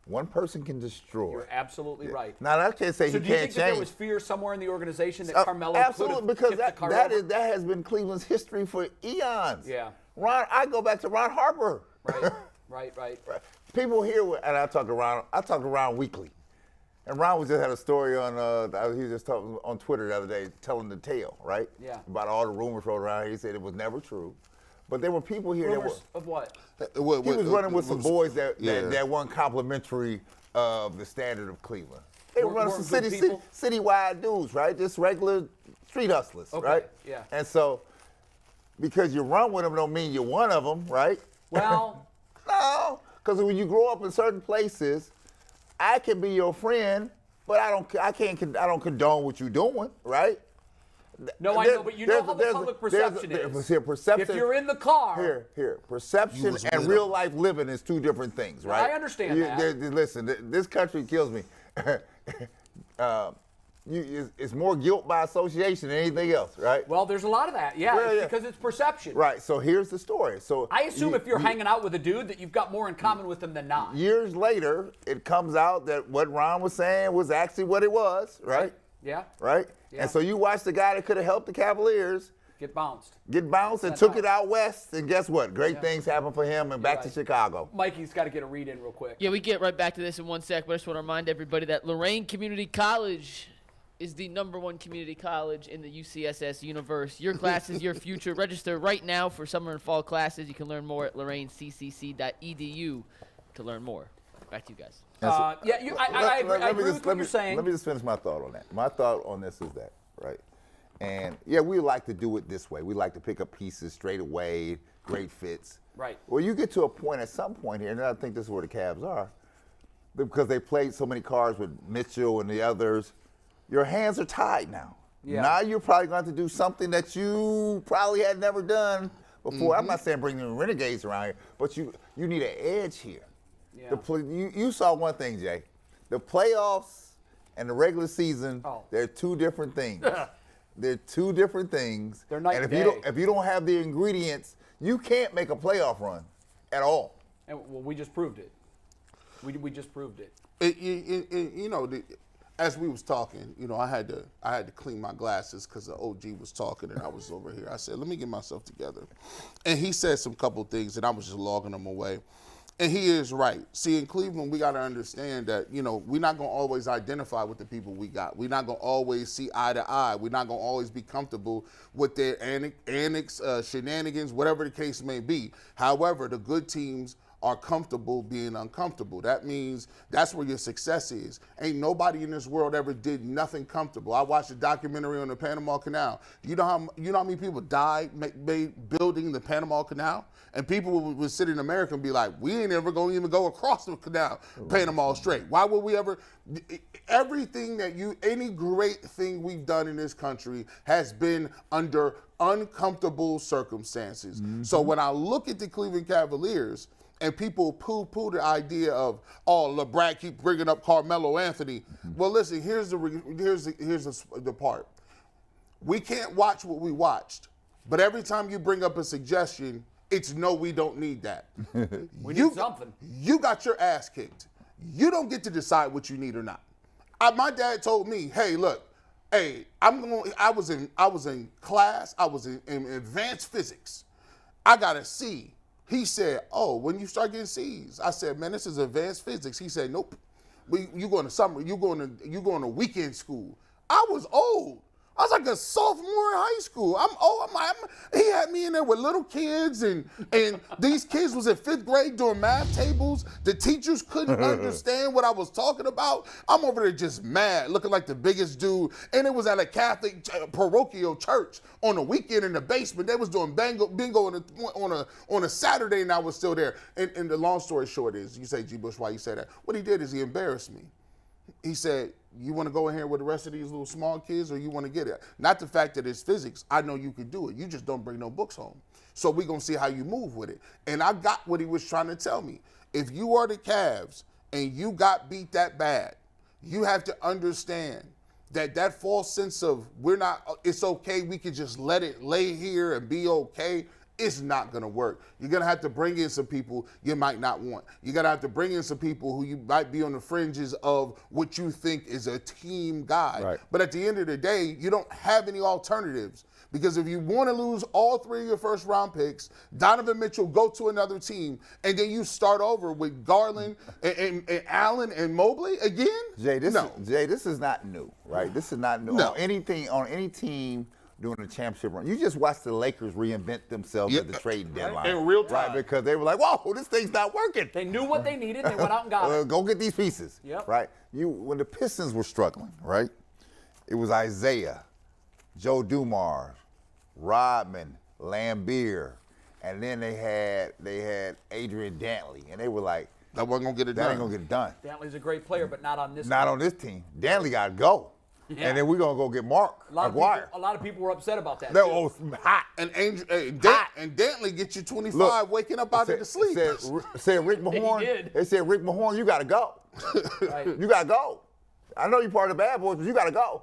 S3: One person can destroy.
S2: You're absolutely right.
S3: Now, I can't say
S2: So
S3: he
S2: do you
S3: can't
S2: think that there
S3: change.
S2: was fear somewhere in the organization that Carmelo
S3: Absolutely,
S2: could have
S3: because
S2: tipped the car
S3: that
S2: over?
S3: has been Cleveland's history for eons.
S2: Yeah.
S3: I go back to Ron Harper.
S2: Right.
S3: People here, and I talk around weekly, And Ron was just had a story on, he was just talking on Twitter the other day, telling the tale, right?
S2: Yeah.
S3: About all the rumors floating around. He said it was never true. But there were people here
S2: Rumors
S3: that were.
S2: of what?
S3: He was running with some boys that weren't complimentary of the standard of Cleveland. They were running some citywide dudes, right? Just regular street hustlers, right?
S2: Yeah.
S3: And so, because you run with them don't mean you're one of them, right?
S2: Well,
S3: no, because when you grow up in certain places, I can be your friend, but I don't condone what you're doing, right?
S2: no, I know, but you know how the public perception is.
S3: Perception.
S2: If you're in the car.
S3: Perception and real life living is two different things, right?
S2: I understand that.
S3: Listen, this country kills me. It's more guilt by association than anything else, right?
S2: Well, there's a lot of that, because it's perception.
S3: Right, so here's the story. So
S2: I assume if you're hanging out with a dude that you've got more in common with him than not.
S3: Years later, it comes out that what Ron was saying was actually what it was, right?
S2: Yeah.
S3: Right?
S2: Yeah.
S3: And so you watch the guy that could have helped the Cavaliers
S2: Get bounced
S3: and took it out west, and guess what? Great things happened for him and back to Chicago.
S2: Mikey's got to get a read in real quick.
S5: Yeah, we get right back to this in 1 sec, but I just want to remind everybody that Lorain Community College is the #1 community college in the UCSS universe. Your class is your future. Register right now for summer and fall classes. You can learn more at loraincc.edu to learn more. Back to you guys.
S2: I agree with what you're saying.
S3: Let me just finish my thought on that. My thought on this is that, right? And, yeah, we like to do it this way. We like to pick up pieces straight away, great fits.
S2: Right.
S3: Well, you get to a point at some point here, and I think this is where the Cavs are, because they played so many cards with Mitchell and the others, your hands are tied now.
S2: Yeah.
S3: Now you're probably going to do something that you probably had never done before. I'm not saying bring the renegades around here, but you need an edge here.
S2: Yeah.
S3: You saw one thing, Jay. The playoffs and the regular season, they're two different things. They're two different things.
S2: They're night and day.
S3: If you don't have the ingredients, you can't make a playoff run at all.
S2: And well, we just proved it. We just proved it.
S4: As we was talking, I had to clean my glasses because the OG was talking and I was over here. I said, let me get myself together. And he said some couple things and I was just logging them away. And he is right. See, in Cleveland, we got to understand that, we're not going to always identify with the people we got. We're not going to always see eye to eye. We're not going to always be comfortable with their antics, shenanigans, whatever the case may be. However, the good teams are comfortable being uncomfortable. That means that's where your success is. Ain't nobody in this world ever did nothing comfortable. I watched a documentary on the Panama Canal. You know how many people died building the Panama Canal? And people would sit in America and be like, we ain't ever going to even go across the canal, Panama Strait. Why would we ever? Any great thing we've done in this country has been under uncomfortable circumstances. Mm-hmm. So when I look at the Cleveland Cavaliers, and people poo-poo the idea of, LeBron keep bringing up Carmelo Anthony. Well, listen, here's the part. We can't watch what we watched, but every time you bring up a suggestion, it's no, we don't need that.
S2: We need something.
S4: You got your ass kicked. You don't get to decide what you need or not. My dad told me, hey, look, I was in class. I was in advanced physics. I got a C. He said, when you start getting C's. I said, man, this is advanced physics. He said, nope. You going to summer, you going to weekend school. I was old. I was like a sophomore in high school. I'm old. He had me in there with little kids, and these kids was in 5th grade doing math tables. The teachers couldn't understand what I was talking about. I'm over there just mad, looking like the biggest dude. And it was at a Catholic parochial church on a weekend in the basement. They was doing bingo on a Saturday, and I was still there. And the long story short is, you say, G. Bush, why you say that? What he did is he embarrassed me. He said, you want to go in here with the rest of these little small kids, or you want to get it? Not the fact that it's physics. I know you could do it. You just don't bring no books home. So we're going to see how you move with it. And I got what he was trying to tell me. If you are the Cavs and you got beat that bad, you have to understand that false sense of it's okay, we could just let it lay here and be okay. it's not going to work. You're going to have to bring in some people you might not want. You're going to have to bring in some people who you might be on the fringes of what you think is a team guy.
S3: Right.
S4: But at the end of the day, you don't have any alternatives. Because if you want to lose all 3 of your first-round picks, Donovan Mitchell go to another team, and then you start over with Garland and Allen and Mobley again?
S3: Jay, this is not new, right? This is not new.
S4: No.
S3: On any team during the championship run. You just watched the Lakers reinvent themselves at the trading deadline.
S4: In real time.
S3: Right, because they were like, whoa, this thing's not working.
S2: They knew what they needed. They went out and got it.
S3: Go get these pieces.
S2: Yep.
S3: Right? When the Pistons were struggling, right, it was Isaiah, Joe Dumars, Rodman, Lambeer, and then they had Adrian Dantley, and they were like,
S4: That wasn't going to get it done.
S3: that ain't gonna get it done.
S2: Dantley's a great player, but not on this
S3: Not
S2: team.
S3: on this team. Dantley got to go.
S2: Yeah.
S3: And then we're going to go get Mark
S2: A lot
S3: McGuire.
S2: of people were upset about that.
S3: They're
S2: too.
S3: hot.
S4: And Dantley get you 25 waking up out of the sleep.
S3: Said Rick Mahorn.
S2: did.
S3: They said, Rick Mahorn, you got to go.
S2: Right.
S3: You got to go. I know you're part of the Bad Boys, but you got to go.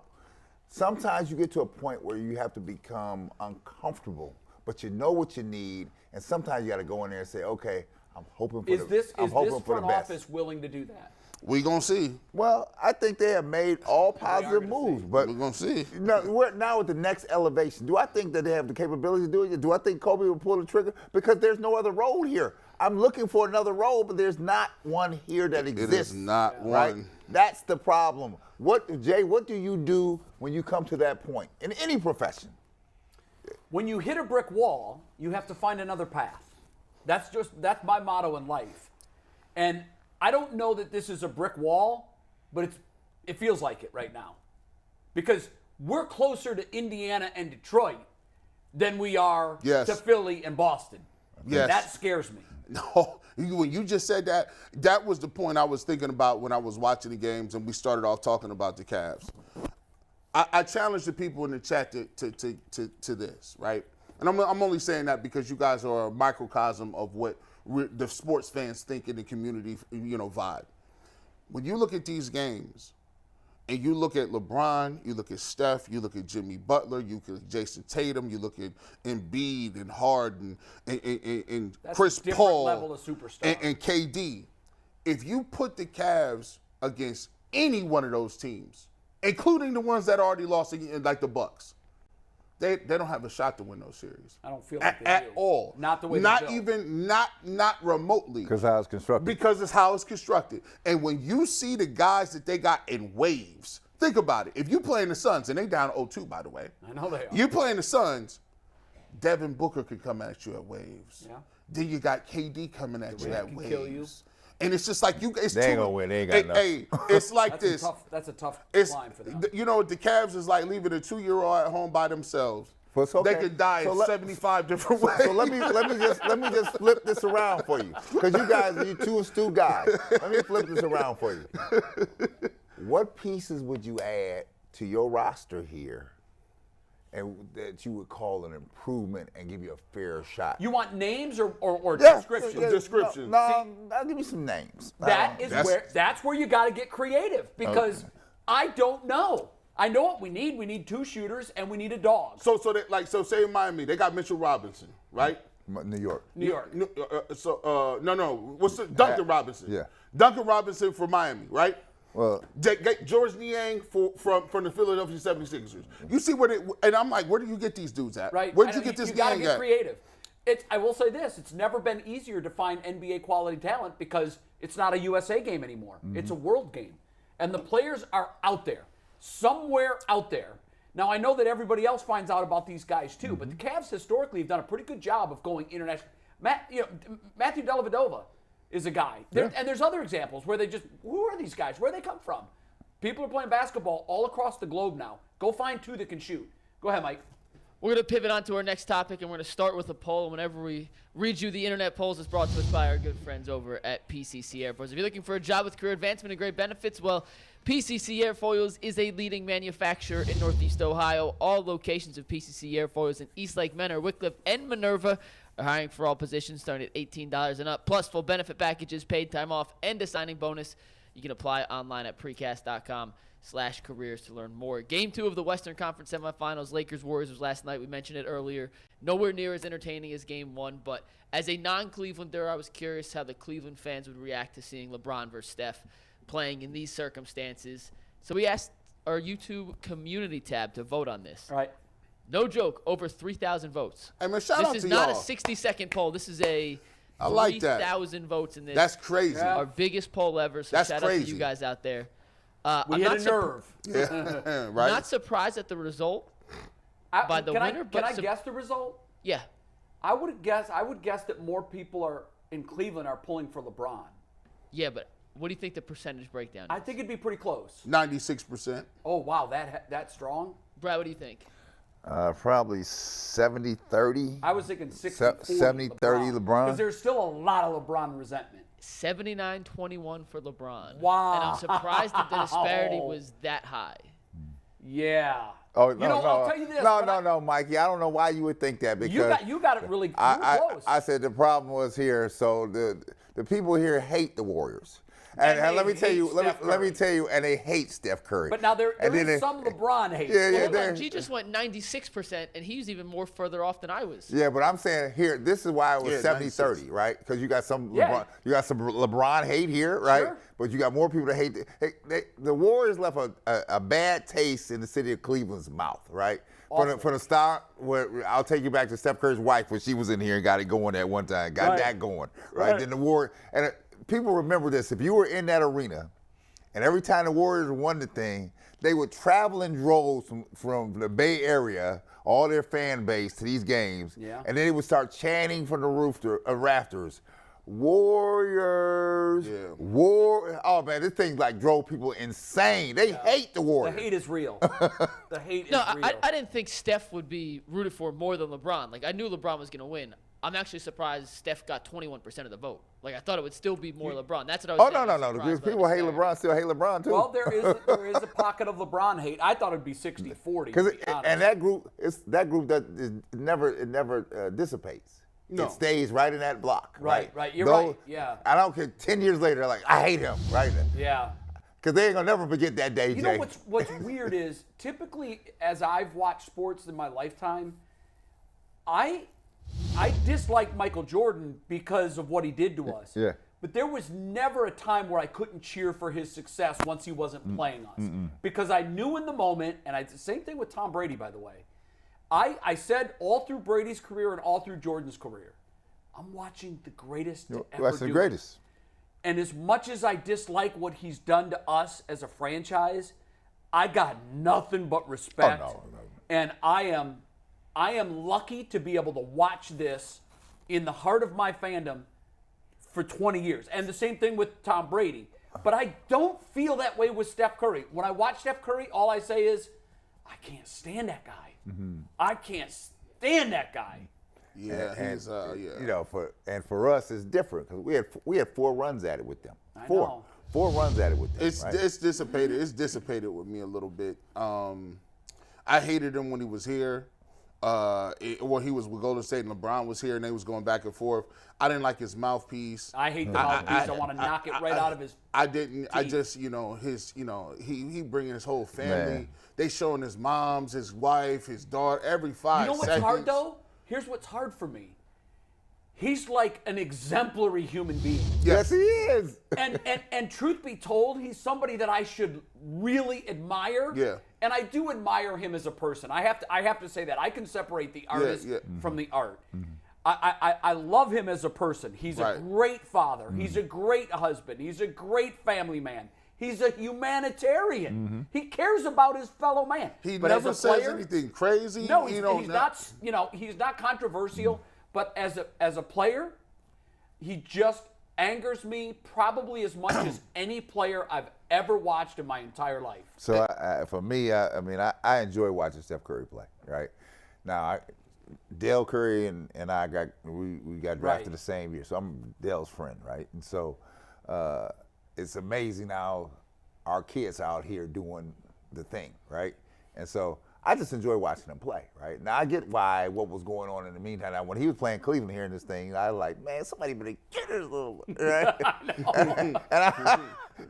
S3: Sometimes you get to a point where you have to become uncomfortable, but you know what you need, and sometimes you got to go in there and say, okay, I'm hoping for
S2: Is this
S3: for the
S2: front
S3: best.
S2: office willing to do that?
S4: We going to see.
S3: Well, I think they have made all positive
S2: gonna
S3: moves,
S2: see.
S3: but
S4: We're going to see.
S3: we're now at the next elevation. Do I think that they have the capability to do it? Do I think Kobe will pull the trigger? Because there's no other role here. I'm looking for another role, but there's not one here that exists.
S4: It is not
S3: right?
S4: one.
S3: That's the problem. Jay, what do you do when you come to that point in any profession?
S2: When you hit a brick wall, you have to find another path. That's my motto in life. And I don't know that this is a brick wall, but it feels like it right now. Because we're closer to Indiana and Detroit than we are
S4: Yes.
S2: to Philly and Boston.
S4: Yes.
S2: That scares me.
S4: No, when you just said that, that was the point I was thinking about when I was watching the games and we started off talking about the Cavs. I challenge the people in the chat to this, right? And I'm only saying that because you guys are a microcosm of what the sports fans think in the community, vibe. When you look at these games and you look at LeBron, you look at Steph, you look at Jimmy Butler, you look at Jason Tatum, you look at Embiid and Harden and
S2: That's
S4: Chris
S2: a different
S4: Paul
S2: level of superstar.
S4: and KD. If you put the Cavs against any one of those teams, including the ones that already lost, like the Bucks, they don't have a shot to win those series.
S2: I don't feel like they
S4: at
S2: do.
S4: all.
S2: Not the way
S4: Not
S2: they built.
S4: even not remotely.
S3: Because how it's constructed.
S4: Because it's how it's constructed. And when you see the guys that they got in waves, think about it. If you playing the Suns, and they down 0-2, by the way.
S2: I know they are.
S4: You playing the Suns, Devin Booker could come at you at waves.
S2: Yeah.
S4: Then you got KD coming at you at
S2: can
S4: waves.
S2: kill you.
S4: And it's just like it's
S3: They ain't
S4: too-
S3: gonna win. They ain't got enough.
S4: Hey, it's like
S2: That's
S4: this.
S2: a tough
S4: It's
S2: climb for them.
S4: the Cavs is like leaving a 2-year-old at home by themselves.
S3: Well, it's okay.
S4: They could die
S3: So
S4: in
S3: let-
S4: 75 different ways.
S3: So let me just flip this around for you, because you guys are two astute guys. Let me flip this around for you. What pieces would you add to your roster here, and that you would call an improvement and give you a fair shot?
S2: You want names or
S3: Yeah,
S2: descriptions?
S3: yeah,
S4: Descriptions.
S3: No, I'll give you some names.
S2: That's where you got to get creative, because I don't know. I know what we need. We need 2 shooters and we need a dog.
S4: So say in Miami, they got Mitchell Robinson, right?
S3: New York.
S2: New York.
S4: What's the Duncan Robinson?
S3: Yeah.
S4: Duncan Robinson for Miami, right?
S3: Well,
S4: George Niang from the Philadelphia 76ers. You see and I'm like, where do you get these dudes at?
S2: Right.
S4: Where did you get this
S2: You got to
S4: gang
S2: get
S4: at?
S2: creative. I will say this: it's never been easier to find NBA quality talent because it's not a USA game anymore.
S4: Mm-hmm.
S2: It's a world game, and the players are out there, somewhere out there. Now I know that everybody else finds out about these guys too, but the Cavs historically have done a pretty good job of going international. Matthew Dellavedova is a guy, and there's other examples where who are these guys? Where do they come from? People are playing basketball all across the globe now. Go find 2 that can shoot. Go ahead, Mike.
S5: We're going to pivot on to our next topic, and we're going to start with a poll. Whenever we read you the internet polls, it's brought to us by our good friends over at PCC Airfoils. If you're looking for a job with career advancement and great benefits, well, PCC Airfoils is a leading manufacturer in Northeast Ohio. All locations of PCC Airfoils in Eastlake, Menor, Wickliffe, and Minerva are hiring for all positions starting at $18 and up, plus full benefit packages, paid time off, and a signing bonus. You can apply online at precast.com. YouTube.com/careers to learn more. Game 2 of the Western Conference semifinals, Lakers-Warriors, was last night. We mentioned it earlier. Nowhere near as entertaining as Game 1, but as a non-Clevelander, I was curious how the Cleveland fans would react to seeing LeBron versus Steph playing in these circumstances. So we asked our YouTube community tab to vote on this.
S2: All right.
S5: No joke, over 3,000 votes.
S4: Hey, man, shout out to y'all.
S5: This is not a 60-second poll. This is a
S4: I like that.
S5: 3,000 votes in this.
S4: That's crazy.
S2: Yeah.
S5: Our biggest poll ever, so
S4: That's
S5: shout out
S4: crazy.
S5: to you guys out there.
S2: We
S5: I'm
S2: hit
S5: not
S2: a nerve.
S4: Yeah, right.
S5: Not surprised at the result by the winner,
S2: Can
S5: but
S2: I guess the result?
S5: yeah.
S2: I would guess that more people are in Cleveland are pulling for LeBron.
S5: Yeah, but what do you think the percentage breakdown is?
S2: I think it'd be pretty close.
S4: 96%.
S2: Oh wow, that strong.
S5: Brad, what do you think?
S3: Probably 70-30.
S2: I was thinking 60-40
S3: 70-30 LeBron.
S2: Because there's still a lot of LeBron resentment.
S5: 79-21 for LeBron.
S2: Wow.
S5: And I'm surprised that the disparity was that high.
S2: Yeah.
S3: Oh,
S2: You know, I'll tell you this, but
S3: No, Mikey. I don't know why you would think that because
S2: You got it really close.
S3: I said the problem was here. So the people here hate the Warriors, and
S2: they
S3: let me tell
S2: hate
S3: you,
S2: Steph
S3: let me
S2: Curry.
S3: tell you, and they hate Steph Curry.
S2: But now there
S3: And then
S2: is some LeBron hate.
S3: Yeah, yeah,
S5: Hold
S3: there-
S5: on, G just went 96%, and he was even more further off than I was.
S3: Yeah, but I'm saying here, this is why it was
S4: Yeah,
S3: 70-30, right? Because you got some
S2: Yeah.
S3: LeBron, you got some LeBron hate here, right?
S2: Sure.
S3: But you got more people that hate. The Warriors left a bad taste in the city of Cleveland's mouth, right?
S2: Awesome.
S3: For the start, I'll take you back to Steph Curry's wife when she was in here and got it going at one time, got
S2: Right.
S3: that going, right?
S2: Right.
S3: Then the Warriors, and people remember this. If you were in that arena, and every time the Warriors won the thing, they would travel in droves from the Bay Area, all their fan base, to these games.
S2: Yeah.
S3: And then they would start chanting from the rafters, Warriors,
S4: Yeah.
S3: Oh, man, this thing like drove people insane. They hate the
S2: The
S3: Warriors.
S2: hate is real. The hate
S5: No,
S2: is real.
S5: I didn't think Steph would be rooted for more than LeBron. Like, I knew LeBron was going to win. I'm actually surprised Steph got 21% of the vote. Like, I thought it would still be more LeBron. That's what I was
S3: Oh,
S5: saying.
S3: no.
S5: I'm
S3: The
S5: surprised by
S3: people hate
S5: disparity.
S3: LeBron, still hate LeBron, too.
S2: Well, there is a pocket of LeBron hate. I thought it'd be 60-40. to be honest.
S3: And that group never dissipates.
S4: No.
S3: It stays right in that block.
S2: Right. You're right. Yeah.
S3: I don't care. 10 years later, they're like, I hate him, right?
S2: Yeah.
S3: Because they ain't gonna never forget that day,
S2: You
S3: Jay.
S2: know what's weird is typically as I've watched sports in my lifetime, I dislike Michael Jordan because of what he did to us.
S3: Yeah.
S2: But there was never a time where I couldn't cheer for his success once he wasn't playing us. Because I knew in the moment, and the same thing with Tom Brady, by the way. I said all through Brady's career and all through Jordan's career, I'm watching the greatest to ever
S3: That's
S2: do
S3: the
S2: it.
S3: greatest.
S2: And as much as I dislike what he's done to us as a franchise, I got nothing but respect.
S3: Oh, no.
S2: And I am lucky to be able to watch this in the heart of my fandom for 20 years. And the same thing with Tom Brady. But I don't feel that way with Steph Curry. When I watch Steph Curry, all I say is, I can't stand that guy. I can't stand that guy.
S4: Yeah, he's yeah.
S3: You know, for us, it's different because we had 4 runs at it with them.
S2: I
S3: Four.
S2: know.
S3: 4 runs at it with them. Right?
S4: It's dissipated. It's dissipated with me a little bit. I hated him when he was here. When he was with Golden State and LeBron was here and they was going back and forth. I didn't like his mouthpiece.
S2: I hate the mouthpiece. I want to knock it right out of his.
S4: I didn't. I
S2: teeth.
S4: just, he bringing his whole family.
S3: Man.
S4: They showing his moms, his wife, his daughter every 5
S2: You know what's
S4: seconds.
S2: hard though? Here's what's hard for me. He's like an exemplary human being.
S3: Yes, he is.
S2: And truth be told, he's somebody that I should really admire.
S4: Yeah.
S2: And I do admire him as a person. I have to say that. I can separate the artist
S4: yeah.
S2: from the art. I love him as a person. He's a
S4: Right.
S2: great father. He's a great husband. He's a great family man. He's a humanitarian. He cares about his fellow man.
S4: He
S2: But
S4: never
S2: as a
S4: says
S2: player,
S4: anything crazy.
S2: no,
S4: He
S2: he's
S4: don't-
S2: not. He's not controversial. But as a player, he just angers me probably as much as any player I've ever watched in my entire life.
S3: So for me, I enjoy watching Steph Curry play. Right now, Dale Curry and I got drafted
S2: Right.
S3: the same year, so I'm Dale's friend, right? And so it's amazing how our kids out here doing the thing, right? And so I just enjoy watching him play, right? Now I get what was going on in the meantime. Now, when he was playing Cleveland here in this thing, I was like, man, somebody better get this little, right?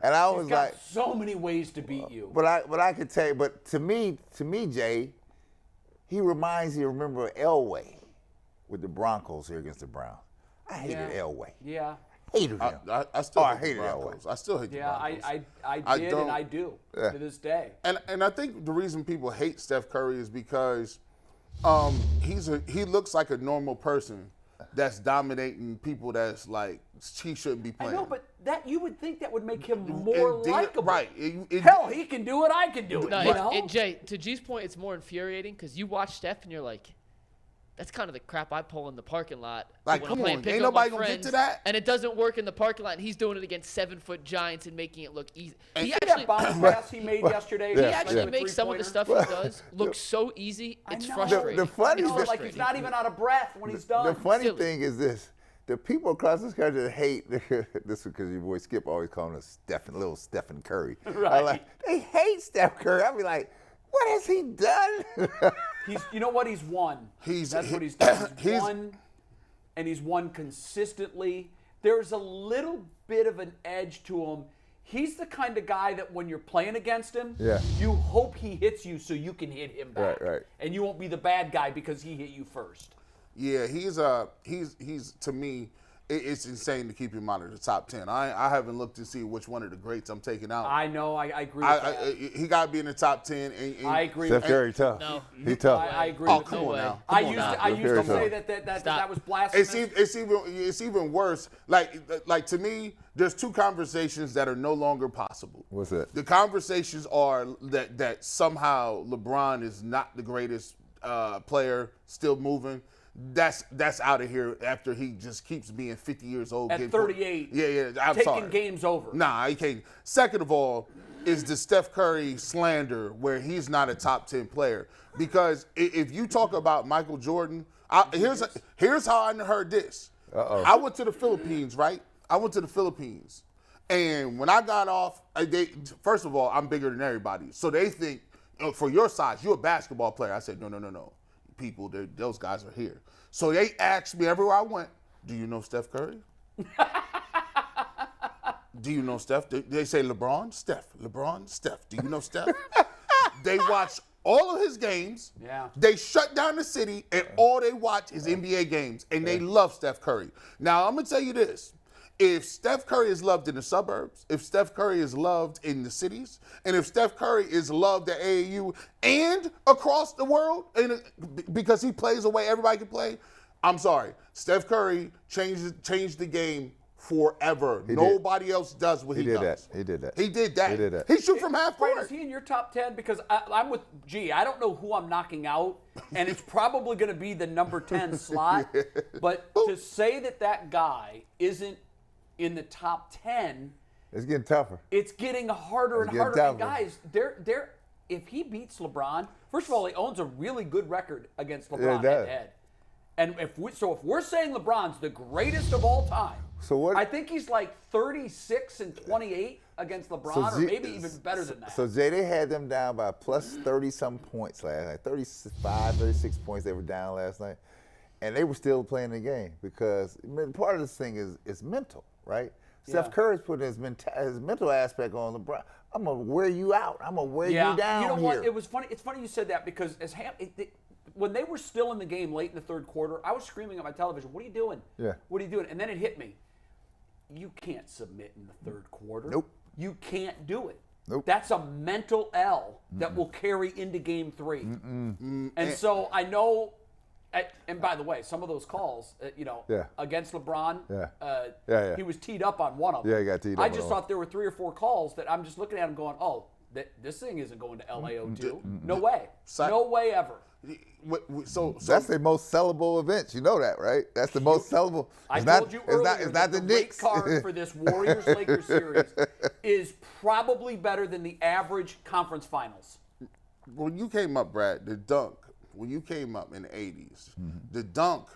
S3: And I was
S2: He's got
S3: like,
S2: so many ways to beat you.
S3: but I could tell you, but to me, Jay, he reminds you, remember Elway with the Broncos here against the Browns. I hated Elway.
S2: Yeah.
S3: Hated him.
S4: I still hate
S3: hated
S4: the Broncos.
S3: Elway.
S4: I still hate the Broncos.
S2: I did and I do to this day.
S4: And I think the reason people hate Steph Curry is because he looks like a normal person that's dominating people that's like he shouldn't be playing.
S2: I know, but that you would think that would make him more likable.
S4: Right.
S2: Hell, he can do it. I can do it.
S5: No,
S2: you know?
S5: Jay, to G's point, it's more infuriating because you watch Steph and you're like, that's kind of the crap I pull in the parking lot.
S4: Like,
S5: when
S4: come
S5: I'm playing
S4: on,
S5: pickup
S4: ain't nobody
S5: with
S4: gonna get
S5: friends,
S4: to that.
S5: And it doesn't work in the parking lot, and he's doing it against 7-foot giants and making it look easy. He
S2: that
S5: actually,
S2: bounce pass he made yesterday.
S5: he
S3: Yeah,
S5: actually
S3: yeah.
S5: makes some of the stuff he does look so easy. It's
S2: know.
S5: frustrating.
S3: The funny
S5: It's
S3: thing-
S2: Like
S5: frustrating.
S2: he's not even out of breath when he's done.
S3: The funny
S5: Silly.
S3: thing is this: the people across this country that hate this because your boy Skip always calling us little Stephen Curry.
S2: Right.
S3: They hate Steph Curry. I'll be like, what has he done?
S2: You know what? He's won. That's what he's done. He's won, and he's won consistently. There's a little bit of an edge to him. He's the kind of guy that when you're playing against him, you hope he hits you so you can hit him back.
S3: Right.
S2: And you won't be the bad guy because he hit you first.
S4: Yeah, he's to me, it's insane to keep him out of the top 10. I haven't looked to see which one of the greats I'm taking out.
S2: I know. I agree with that.
S4: He got to be in the top 10. And
S2: I agree
S3: Steph
S2: with
S3: Curry tough.
S5: No.
S3: He tough.
S2: I agree
S4: Oh,
S2: with
S4: come
S2: you.
S4: on now.
S2: I
S4: Come on
S2: used
S4: now.
S2: to
S3: Very
S2: say
S3: tough.
S2: that was blasphemous.
S4: It's even worse. Like to me, there's two conversations that are no longer possible.
S3: What's that?
S4: The conversations are that somehow LeBron is not the greatest player still moving. That's out of here after he just keeps being 50 years old.
S2: At 38.
S4: I'm
S2: taking
S4: sorry.
S2: games over.
S4: Nah, he can't. Second of all, is the Steph Curry slander where he's not a top 10 player. Because if you talk about Michael Jordan, here's how I heard this. I went to the Philippines, right? I went to the Philippines. And when I got off, first of all, I'm bigger than everybody. So they think, for your size, you're a basketball player. I said, no. People, those guys are here. So they asked me everywhere I went, do you know Steph Curry? Do you know Steph? They say LeBron, Steph. LeBron, Steph. Do you know Steph? They watch all of his games.
S2: Yeah.
S4: They shut down the city, and all they watch is NBA games, and they love Steph Curry. Now, I'm going to tell you this. If Steph Curry is loved in the suburbs, if Steph Curry is loved in the cities, and if Steph Curry is loved at AAU and across the world, because he plays the way everybody can play, I'm sorry. Steph Curry changed the game forever. Nobody else does what he does.
S3: He did that.
S4: He did that.
S3: He did that.
S4: He shoot from half
S2: Brad,
S4: court.
S2: is he in your top 10? Because I'm with G. I don't know who I'm knocking out, and it's probably going to be the number 10 slot. But to say that guy isn't in the top 10,
S3: It's getting tougher.
S2: it's getting harder and
S3: It's
S2: harder.
S3: getting
S2: And
S3: tougher.
S2: guys, if he beats LeBron, first of all, he owns a really good record against LeBron
S3: Yeah, he does.
S2: head-to-head. And if we're saying LeBron's the greatest of all time,
S3: So what?
S2: I think he's like 36-28 against LeBron, or maybe even better than that.
S3: So, Jay, they had them down by plus 30-some points last night. 35, 36 points they were down last night. And they were still playing the game because part of this thing is mental, right? Steph Curry's putting his mental aspect on LeBron. I'm going to wear you out. I'm going to wear you down
S2: You know
S3: here.
S2: what? It was funny. It's funny you said that because when they were still in the game late in the third quarter, I was screaming at my television, "What are you doing?
S3: Yeah.
S2: What are you doing?" And then it hit me. You can't submit in the third quarter.
S3: Nope.
S2: You can't do it.
S3: Nope.
S2: That's a mental L that will carry into game 3. And so I know. And by the way, some of those calls, against LeBron, he was teed up on one of them.
S3: Yeah, he got teed up
S2: I
S3: on
S2: just
S3: one.
S2: thought there were 3 or 4 calls that I'm just looking at him going, oh, this thing isn't going to LAO2. No way. No way ever.
S4: So
S3: That's the most sellable event. You know that, right? That's the most sellable.
S2: I
S3: It's
S2: told
S3: not,
S2: you
S3: it's
S2: earlier
S3: not, it's not
S2: that
S3: the
S2: rate
S3: Knicks.
S2: card for this Warriors-Lakers series is probably better than the average conference finals.
S4: when you came up, Brad, the dunk, when you came up in the 80s, the dunk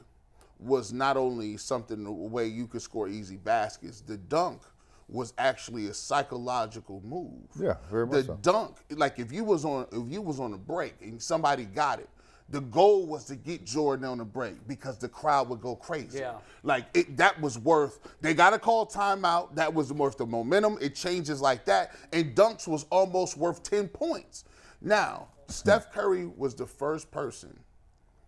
S4: was not only something the way you could score easy baskets, the dunk was actually a psychological move.
S3: Yeah, very much
S4: The
S3: so.
S4: dunk, like if you was on a break and somebody got it, the goal was to get Jordan on the break because the crowd would go crazy.
S2: Yeah.
S4: Like, that was worth, they got to call timeout. That was worth the momentum. It changes like that. And dunks was almost worth 10 points. Now, Steph Curry was the first person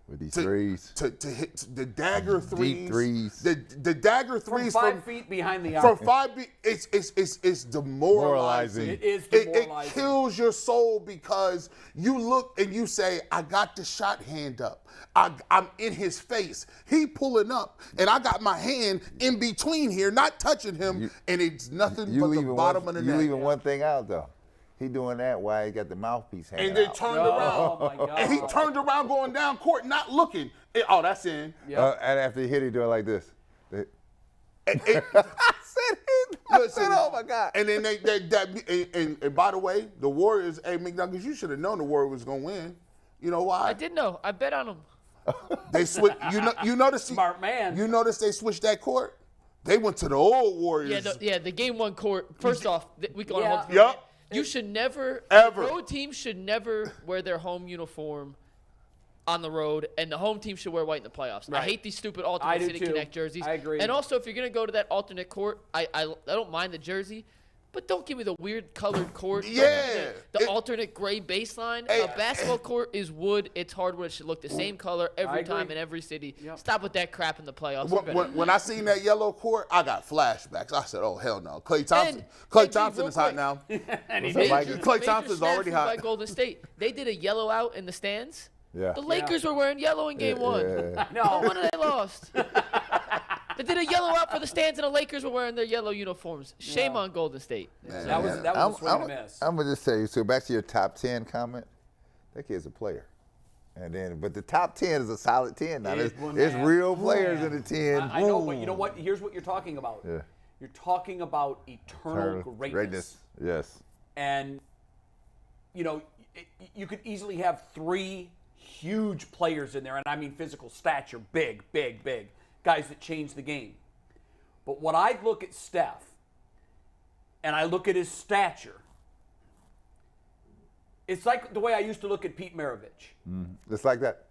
S3: with these threes.
S4: To hit the dagger threes.
S3: Deep threes.
S4: The dagger threes
S2: from 5 feet behind the arc.
S4: From 5 feet, it's demoralizing.
S2: It is demoralizing.
S4: It kills your soul because you look and you say, I got the shot hand up. I'm in his face. He pulling up, and I got my hand in between here, not touching him, and it's nothing but the bottom of the net.
S3: You leaving one thing out, though. He doing that while he got the mouthpiece hanging
S4: and they
S3: out.
S4: turned around.
S2: Oh, my God.
S4: And he turned around going down court, not looking. Oh, that's in.
S2: Yeah.
S3: And after he hit, he doing like this.
S4: I
S3: said, oh my God.
S4: And then and by the way, the Warriors, hey, McNuggets, you should have known the Warriors was going to win. You know why?
S5: I did know. I bet on them.
S4: They switched. You notice
S2: Smart man.
S4: You notice they switched that court. They went to the old Warriors.
S5: The game one court. First off, we can hold it.
S4: Yep.
S5: You should never.
S4: Ever.
S5: The road team should never wear their home uniform on the road, and the home team should wear white in the playoffs.
S2: Right.
S5: I hate these stupid
S2: I
S5: alternate
S2: do
S5: City
S2: too.
S5: Connect jerseys.
S2: I agree.
S5: And also, if you're gonna go to that alternate court, I don't mind the jersey, but don't give me the weird colored court.
S4: Yeah.
S5: The alternate gray baseline.
S4: Hey,
S5: A basketball court is wood. It's hardwood. It should look the same color every
S2: agree.
S5: time in every city.
S2: Yep.
S5: Stop with that crap in the playoffs.
S4: When I seen that yellow court, I got flashbacks. I said, "Oh hell no!" Klay Thompson.
S5: And-
S4: Klay
S5: and
S4: Thompson
S5: real
S4: is hot
S5: quick.
S4: now.
S5: Major
S4: Klay Thompson's already
S5: snafu
S4: hot.
S5: By Golden State. They did a yellow out in the stands.
S3: Yeah.
S5: The Lakers were wearing yellow in game one.
S3: Yeah.
S5: No wonder they lost. They did a yellow out for the stands, and the Lakers were wearing their yellow uniforms. Shame on Golden State.
S2: That was a swing and a miss.
S3: I'm gonna just tell you. So back to your top 10 comment. That kid's a player, but the top 10 is a solid 10. Now there's real players in the 10.
S2: I know, but you know what? Here's what you're talking about.
S3: Yeah.
S2: You're talking about eternal greatness.
S3: Yes.
S2: And, you could easily have 3 huge players in there, and I mean physical stature, big, guys that change the game. But when I look at Steph, and I look at his stature, it's like the way I used to look at Pete Maravich.
S3: Just like that.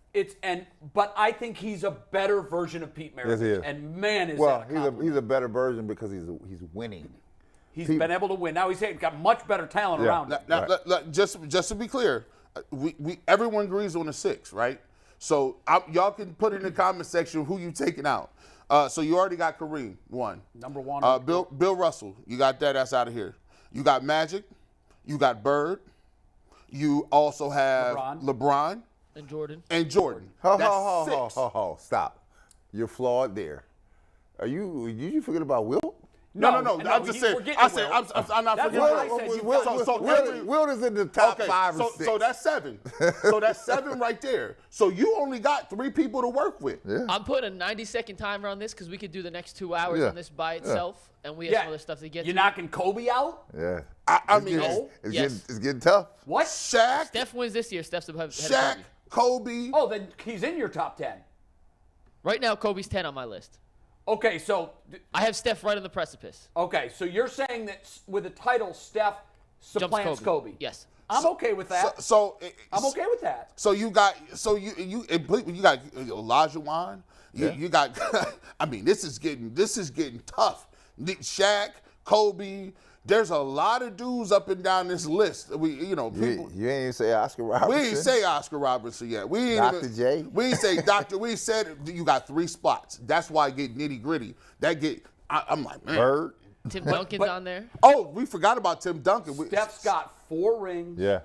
S2: But I think he's a better version of Pete Maravich.
S3: Yes, he is.
S2: And man, is
S3: Well,
S2: that a compliment.
S3: he's a better version because he's winning.
S2: He's been able to win. Now he's got much better talent around him.
S4: Now, just to be clear, everyone agrees on the 6, right? So y'all can put in the comment section who you taking out. So you already got Kareem, 1.
S2: Number 1.
S4: Bill Russell, you got that. That's out of here. You got Magic. You got Bird. You also have LeBron
S5: And Jordan.
S3: Ho, stop. You're flawed there. Did you forget about Wilt?
S4: No. I'm just saying. I'm not
S2: That's
S4: forgetting.
S2: what I said.
S3: Wilt is in the top 5 or 6.
S4: So that's 7. So that's 7 right there. So you only got 3 people to work with.
S3: Yeah.
S5: I'm putting a 90-second timer on this because we could do the next 2 hours
S3: Yeah.
S5: on this by itself, and we have some other stuff to get
S2: You're
S5: to.
S2: knocking Kobe out?
S3: Yeah.
S4: I mean,
S3: It's getting tough.
S2: What?
S4: Shaq,
S5: Steph wins this year. Steph's ahead of
S4: Shaq,
S5: Kobe.
S4: Kobe.
S2: Oh, then he's in your top 10.
S5: Right now, Kobe's 10 on my list.
S2: Okay, so
S5: I have Steph right on the precipice.
S2: so you're saying that with the title, Steph supplants Kobe.
S5: Yes.
S2: I'm okay with that. I'm okay with that.
S4: So you got Olajuwon. You got. I mean, this is getting tough. Shaq, Kobe. There's a lot of dudes up and down this list. People.
S3: You ain't even say Oscar Robertson.
S4: We ain't say Oscar Robertson yet. We ain't
S3: Dr. J.
S4: We ain't say Dr. We said you got 3 spots. That's why I get nitty gritty. I'm like, man.
S3: Bird.
S5: Tim Duncan's on there.
S4: Oh, we forgot about Tim Duncan.
S2: Steph's got 4 rings.
S3: Yeah.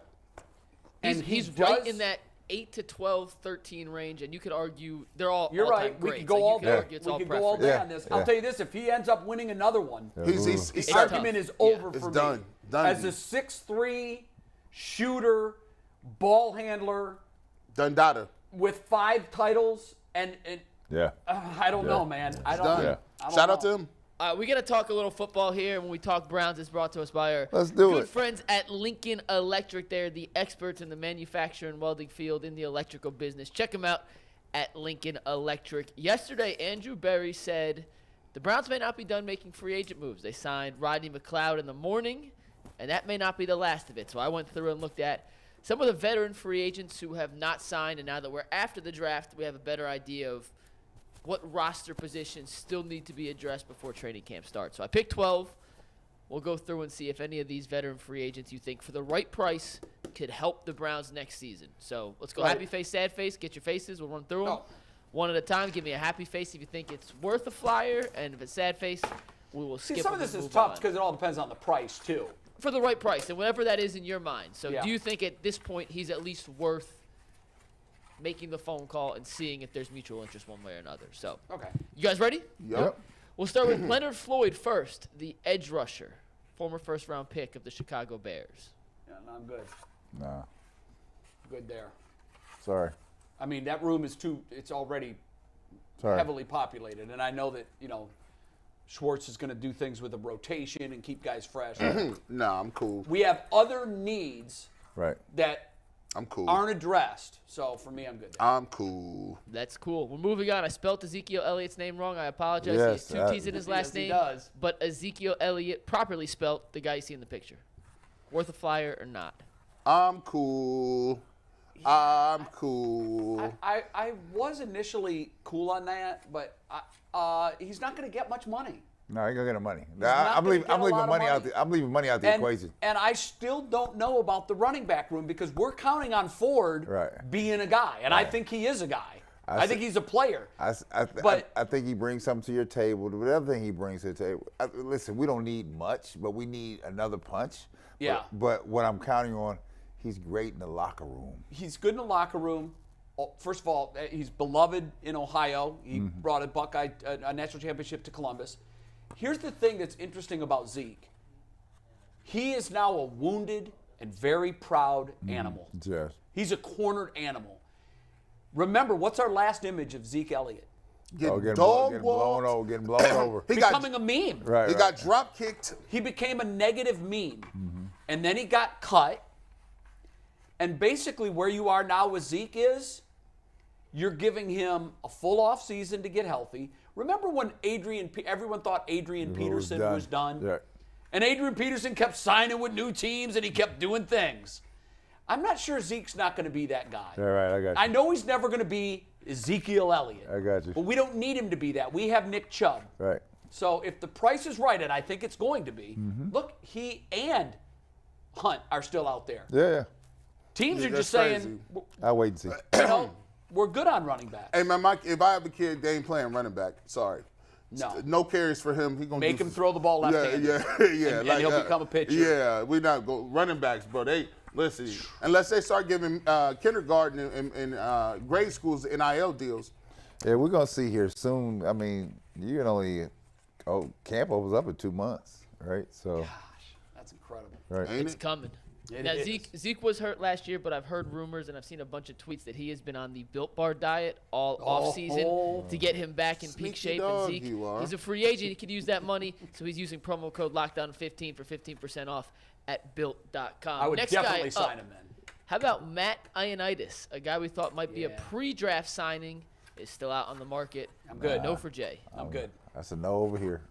S2: And
S5: He's right in that 8 to 12, 13 range, and you could argue they're all
S2: You're
S5: all-time
S2: right. We
S5: greats.
S2: could go all day.
S5: It's
S2: We
S5: all
S2: could go all day
S5: preference.
S2: on this.
S3: Yeah.
S2: I'll tell you this: if he ends up winning another one,
S4: He's
S2: the
S5: tough.
S2: argument is over
S4: It's
S2: for
S4: done.
S2: me.
S4: Done.
S2: As a 6'3" shooter, ball handler
S4: Dundada.
S2: with 5 titles, and
S3: Yeah.
S2: I don't know, man. I don't.
S4: Done.
S3: Yeah.
S2: I don't
S4: Shout out
S2: know.
S4: to him.
S5: We got to talk a little football here. When we talk Browns, it's brought to us by our
S3: Let's do
S5: good
S3: it.
S5: friends at Lincoln Electric. They're the experts in the manufacturing and welding field in the electrical business. Check them out at Lincoln Electric. Yesterday, Andrew Berry said the Browns may not be done making free agent moves. They signed Rodney McLeod in the morning, and that may not be the last of it. So I went through and looked at some of the veteran free agents who have not signed, and now that we're after the draft, we have a better idea of what roster positions still need to be addressed before training camp starts. So I picked 12. We'll go through and see if any of these veteran free agents you think for the right price could help the Browns next season. So let's go happy face, sad face. Get your faces. We'll run through them. One at a time. Give me a happy face if you think it's worth a flyer, and if it's sad face, we will skip.
S2: See, some of this is tough because it all depends on the price too.
S5: For the right price, and whatever that is in your mind. So do you think at this point he's at least worth making the phone call and seeing if there's mutual interest one way or another? So,
S2: okay,
S5: you guys ready?
S4: Yep.
S5: We'll start with Leonard Floyd first, the edge rusher, former first-round pick of the Chicago Bears.
S2: Yeah, no, I'm good.
S3: Nah.
S2: Good there.
S3: Sorry.
S2: I mean, that room is it's already heavily populated, and I know that, Schwartz is going to do things with a rotation and keep guys fresh.
S4: Nah, I'm cool.
S2: We have other needs that
S4: I'm cool.
S2: aren't addressed. So for me, I'm good.
S4: I'm cool.
S5: That's cool. We're moving on. I spelled Ezekiel Elliott's name wrong. I apologize.
S3: Yes,
S5: he has 2 T's in his last name.
S2: He does.
S5: But Ezekiel Elliott, properly spelled, the guy you see in the picture. Worth a flyer or not?
S4: I'm cool. I'm cool.
S2: I was initially cool on that, but he's not going to get much money.
S3: No, he gonna get the money.
S2: not
S3: I'm
S2: gonna
S3: leaving
S2: get a lot of
S3: money out.
S2: money.
S3: I'm leaving money out the equation.
S2: And I still don't know about the running back room because we're counting on Ford being a guy, and I think he is a guy. I think he's a player.
S3: I think he brings something to your table. The other thing he brings to the table. Listen, we don't need much, but we need another punch.
S2: Yeah.
S3: But what I'm counting on, he's great in the locker room.
S2: He's good in the locker room. First of all, he's beloved in Ohio. He brought a Buckeye a national championship to Columbus. Here's the thing that's interesting about Zeke. He is now a wounded and very proud animal.
S3: Yes.
S2: He's a cornered animal. Remember, what's our last image of Zeke Elliott?
S3: Getting blown over.
S2: Becoming a meme.
S3: Right.
S4: He got drop kicked.
S2: He became a negative meme. And then he got cut. And basically where you are now with Zeke is you're giving him a full off season to get healthy. Remember when everyone thought Adrian Peterson was done?
S3: Yeah.
S2: And Adrian Peterson kept signing with new teams and he kept doing things. I'm not sure Zeke's not going to be that guy.
S3: Yeah, right, I got you.
S2: I know he's never going to be Ezekiel Elliott.
S3: I got you.
S2: But we don't need him to be that. We have Nick Chubb.
S3: Right.
S2: So if the price is right, and I think it's going to be, look, he and Hunt are still out there.
S3: Yeah.
S2: Teams are just
S4: that's
S2: saying,
S3: I'll wait and see.
S2: we're good on running back.
S4: Hey, man, if I have a kid, they ain't playing running back. Sorry. No carries for him. He gonna
S2: Make him throw the ball left-handed.
S4: Yeah.
S2: And he'll become a pitcher.
S4: Yeah, we not go running backs, bro. Listen, unless they start giving kindergarten and grade schools NIL deals.
S3: Yeah, we're gonna see here soon. I mean, you can only camp opens up in 2 months, right? So.
S2: Gosh, that's incredible.
S3: Right.
S5: It's coming. Now, Zeke was hurt last year, but I've heard rumors and I've seen a bunch of tweets that he has been on the Built Bar diet all offseason to get him back in peak shape. And Zeke, he's a free agent. He could use that money, so he's using promo code LOCKDOWN15 for 15% off at Built.com.
S2: I would definitely sign him then.
S5: How about Matt Ioannidis, a guy we thought might be a pre-draft signing, is still out on the market.
S2: I'm good.
S5: No for Jay.
S2: I'm good.
S3: That's a no over here.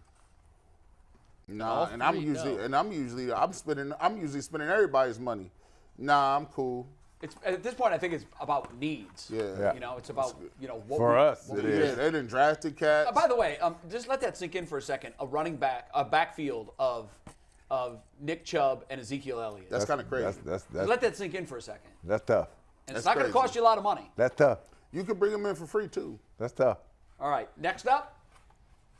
S4: Nah, and I'm usually spending everybody's money. Nah, I'm cool.
S2: It's at this point I think it's about needs.
S4: Yeah.
S2: It's about what
S3: For us,
S2: what
S3: it
S2: we
S3: is.
S4: Yeah, they didn't drafted cats.
S2: By the way, just let that sink in for a second. A running back, a backfield of Nick Chubb and Ezekiel Elliott.
S4: That's kind of crazy.
S2: Let that sink in for a second.
S3: That's tough.
S2: And it's not going to cost you a lot of money.
S3: That's tough.
S4: You can bring them in for free too.
S3: That's tough.
S2: All right, next up.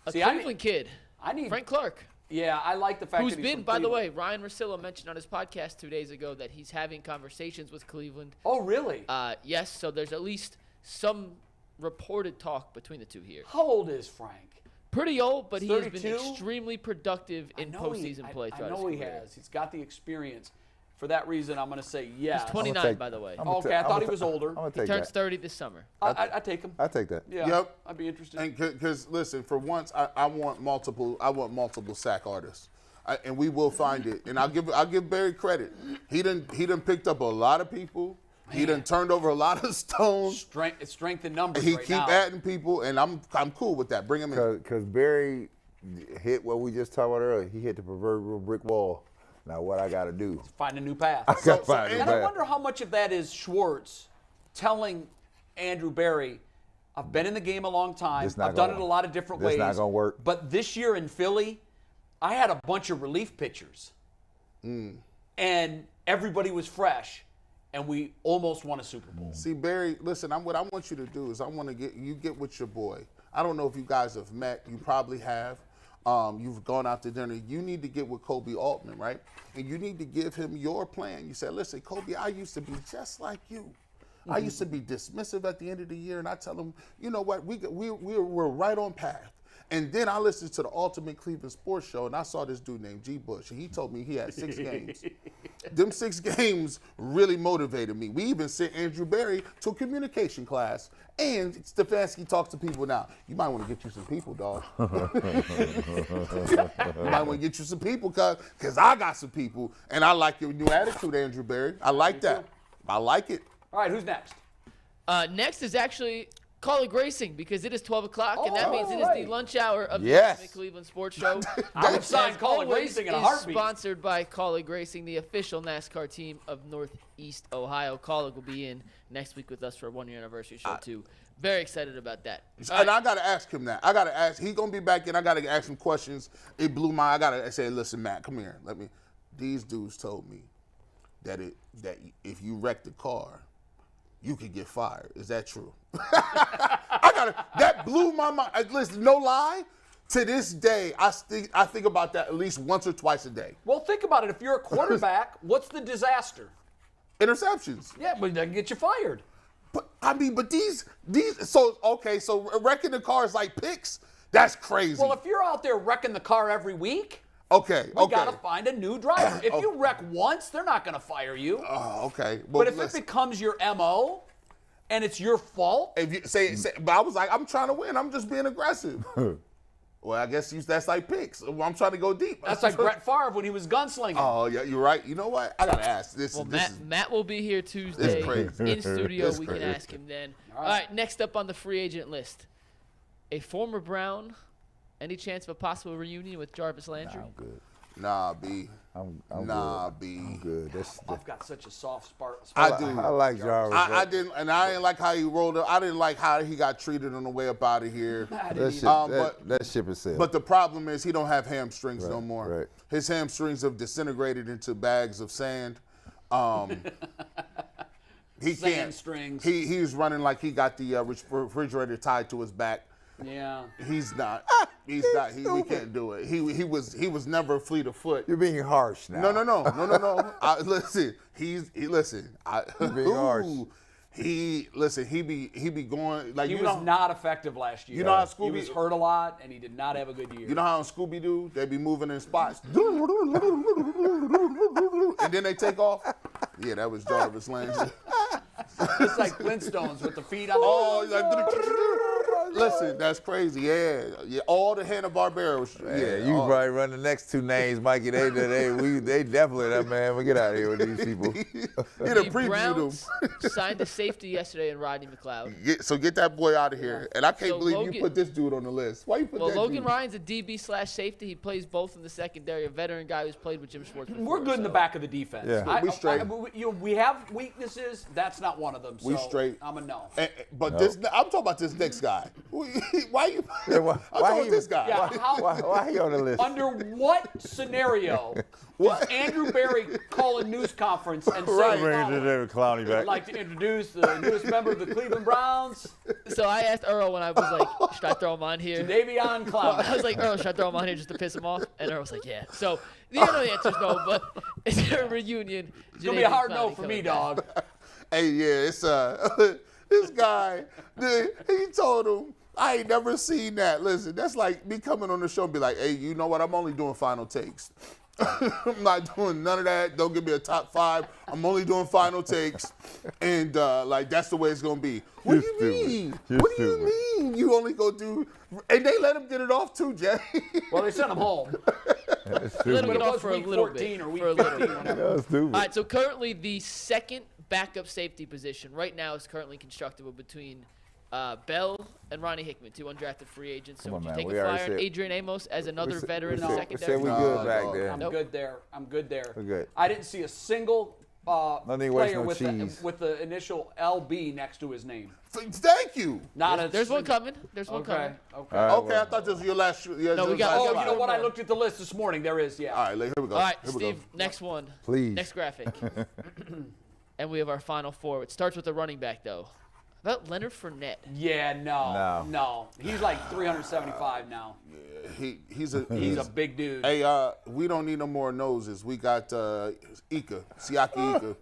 S5: A Cleveland kid.
S2: I need
S5: Frank Clark.
S2: Yeah, I like the fact
S5: Who's
S2: that he's
S5: been,
S2: from
S5: by the
S2: Cleveland.
S5: way, Ryan Russillo mentioned on his podcast 2 days ago that he's having conversations with Cleveland.
S2: Oh, really?
S5: Yes, so there's at least some reported talk between the two here.
S2: How old is Frank?
S5: Pretty old, but he has been
S2: 32?
S5: extremely productive in postseason play throughout his
S2: I know he
S5: career.
S2: has. He's got the experience. For that reason, I'm going to say yes.
S5: He's 29, by the way.
S2: Okay, I thought he was older.
S3: I'm gonna
S5: He
S3: take
S5: turns
S3: that.
S5: 30 this summer.
S2: I take him.
S3: I take that.
S2: Yeah.
S4: Yep.
S2: I'd be interested.
S4: And because listen, for once, I want multiple sack artists, and we will find it. And I'll give Barry credit. He done picked up a lot of people. He done turned over a lot of stones.
S2: Strength in numbers
S4: He
S2: right
S4: keep
S2: now.
S4: adding people, and I'm cool with that. Bring him in.
S3: Because Barry hit what we just talked about earlier. He hit the proverbial brick wall. Now what I got to do?
S2: Find a new path.
S3: I got to find a new
S2: And I
S3: path.
S2: wonder how much of that is Schwartz telling Andrew Berry, I've been in the game a long time.
S3: This not
S2: I've done
S3: gonna-
S2: it a lot of different
S3: this
S2: ways.
S3: not gonna work.
S2: But this year in Philly, I had a bunch of relief pitchers. And everybody was fresh. And we almost won a Super Bowl.
S4: See, Barry, listen, what I want you to do is I want to get with your boy. I don't know if you guys have met. You probably have. You've gone out to dinner. You need to get with Kobe Altman, right? And you need to give him your plan. You said, listen, Kobe, I used to be just like you. I used to be dismissive at the end of the year, and I tell him, you know what, we're right on path. And then I listened to the Ultimate Cleveland Sports Show, and I saw this dude named G. Bush, and he told me he had 6 games. Them 6 games really motivated me. We even sent Andrew Berry to a communication class, and Stefanski talks to people now. You might want to get you some people, dog. You might want to get you some people, because I got some people, and I like your new attitude, Andrew Berry. I like that. I like it.
S2: All right, who's next?
S5: Next is actually colleague racing, because it is 12 o'clock, and that means it is the lunch hour of the
S3: Yes.
S5: Ultimate Cleveland Sports Show.
S2: I would sign
S5: As
S2: colleague
S5: always,
S2: racing in a
S5: is
S2: heartbeat.
S5: sponsored by Colleague Racing, the official NASCAR team of Northeast Ohio. Colleague will be in next week with us for a 1-year anniversary show, too. Very excited about that.
S4: And I got to ask him that. I got to ask. He's going to be back in. I got to ask him questions. It blew my. I got to say, listen, Matt, come here. These dudes told me that if you wreck the car, you could get fired. Is that true? That blew my mind. Listen, no lie. To this day, I think about that at least once or twice a day.
S2: Well, think about it. If you're a quarterback, what's the disaster?
S4: Interceptions.
S2: Yeah, but they can get you fired.
S4: But these. So wrecking the car is like picks. That's crazy.
S2: Well, if you're out there wrecking the car every week,
S4: okay.
S2: we got to find a new driver. If you wreck once, they're not going to fire you.
S4: Okay. Well,
S2: But if it becomes your MO and it's your fault,
S4: if you say, but I was like, I'm trying to win. I'm just being aggressive. Well, I guess that's like picks. I'm trying to go deep.
S2: that's like Brett Favre when he was gunslinging.
S4: Oh yeah, you're right. You know what? I gotta ask. This is
S5: Matt will be here Tuesday
S4: crazy.
S5: in studio.
S4: It's
S5: We can
S4: crazy.
S5: ask him then. All right, next up on the free agent list, a former Brown. Any chance of a possible reunion with Jarvis Landry?
S3: I'm good.
S4: Nah, B.
S3: I'm
S4: Nah,
S3: good.
S4: B.
S3: I'm good.
S2: I've got such a soft spot.
S4: I do.
S3: I like Jarvis.
S4: I didn't like how he rolled up. I didn't like how he got treated on the way up out of here.
S3: That ship is sailed.
S4: But the problem is he don't have hamstrings no more.
S3: right.
S4: His hamstrings have disintegrated into bags of sand. He
S2: Sand
S4: can't.
S2: strings.
S4: He's running like he got the refrigerator tied to his back.
S2: Yeah.
S4: He's not. We can't do it. He was never fleet of foot.
S3: You're being harsh now.
S4: No. Listen, he
S3: being harsh.
S4: He be going like
S2: He was not effective last year.
S4: You know how
S2: He was hurt a lot, and he did not have a good year.
S4: You know how in Scooby-Doo, they be moving in spots. And then they take off? Yeah, that was Jarvis Landry.
S2: It's like Flintstones with the feet on the
S4: Listen, that's crazy. Yeah, all the Hanna-Barbera.
S3: You probably run the next 2 names, Mikey. They definitely that man. We get out of here with these people.
S5: The Browns signed a safety yesterday in Rodney McLeod.
S4: So get that boy out of here. And I can't believe you put this dude on the list. Why you put that
S5: Logan
S4: dude?
S5: Ryan's a DB/safety. He plays both in the secondary. A veteran guy who's played with Jim Schwartz before.
S2: We're good in the back of the defense.
S3: Yeah.
S4: We straight.
S2: We have weaknesses. That's not one of them. So
S4: We straight.
S2: I'm a no.
S4: But I'm talking about this next guy. Why you?
S3: Yeah,
S4: I'm talking about this guy.
S2: Yeah,
S3: Why he on the list?
S2: Under what scenario does Andrew Berry call a news conference and say,
S3: Clowney
S2: I'd like to introduce the newest member of the Cleveland Browns,
S5: So I asked Earl when I was like, should I throw him on here?
S2: Davion Clowney.
S5: I was like, Earl, should I throw him on here just to piss him off? And Earl was like, yeah. So the answer is no, but is there a reunion?
S2: It's going to be a hard no for me, dog.
S4: Hey, yeah, it's this guy. He told him, I ain't never seen that. Listen, that's like me coming on the show and be like, hey, you know what? I'm only doing final takes. I'm not doing none of that. Don't give me a top 5. I'm only doing final takes. And, that's the way it's going to be. What do you mean? What do you mean you only go do? And they let him get it off too, Jay.
S2: Well, they sent him home.
S5: Let him
S2: But
S5: get
S2: it
S5: off
S2: was
S5: for a
S2: week
S5: little
S2: 14
S5: bit.
S2: or week
S5: For a little
S2: 15,
S5: bit.
S2: whatever.
S3: That's stupid.
S5: All right, so currently the second backup safety position right now is currently constructible between Bell and Ronnie Hickman, 2 undrafted free agents. So
S3: Come on,
S5: would you
S3: man.
S5: take
S3: We
S5: a flyer
S3: already
S5: on
S3: said-
S5: Adrian Amos as another veteran in the
S3: We
S5: secondary?
S3: said we good back there.
S2: I'm
S5: Nope.
S2: good there. I'm good there.
S3: We're good.
S2: I didn't see a single
S3: Nothing waste
S2: player
S3: no
S2: with
S3: cheese.
S2: with the initial LB next to his name.
S4: Thank you.
S2: Not a
S5: There's one coming. There's one
S2: Okay.
S5: coming.
S2: Okay.
S3: All right,
S4: Okay, I thought this was your last.
S5: No, we got-
S2: Oh,
S5: we got
S2: you know
S5: one
S2: what? I
S5: more.
S2: looked at the list this morning. There is, yeah.
S4: All right, here we go.
S5: All right,
S4: Here we
S5: Steve,
S4: go.
S5: next one.
S3: Please.
S5: Next graphic. And we have our final 4. It starts with the running back, though. How about Leonard Fournette?
S2: Yeah, no. He's like 375 now.
S4: He's a
S2: big dude.
S4: Hey, we don't need no more noses. We got Ika, Siaki Ika.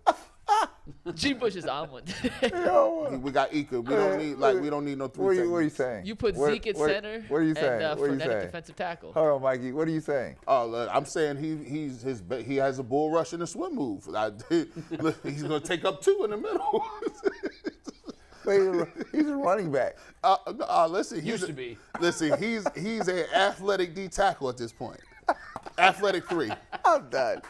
S5: G. Bush is on one.
S4: We got Ika. We don't need no three.
S3: What are you saying?
S5: You put
S3: What-
S5: Zeke at
S3: what-
S5: center.
S3: What are you saying?
S5: And
S3: What are you
S5: Fournette at
S3: saying?
S5: defensive tackle.
S3: Hold on, Mikey. What are you saying?
S4: Oh, I'm saying he has a bull rush and a swim move. He's gonna take up 2 in the middle.
S3: Wait, he's a running back.
S4: Listen,
S2: Used to be.
S4: Listen, he's an athletic D tackle at this point. Athletic 3.
S3: I'm done.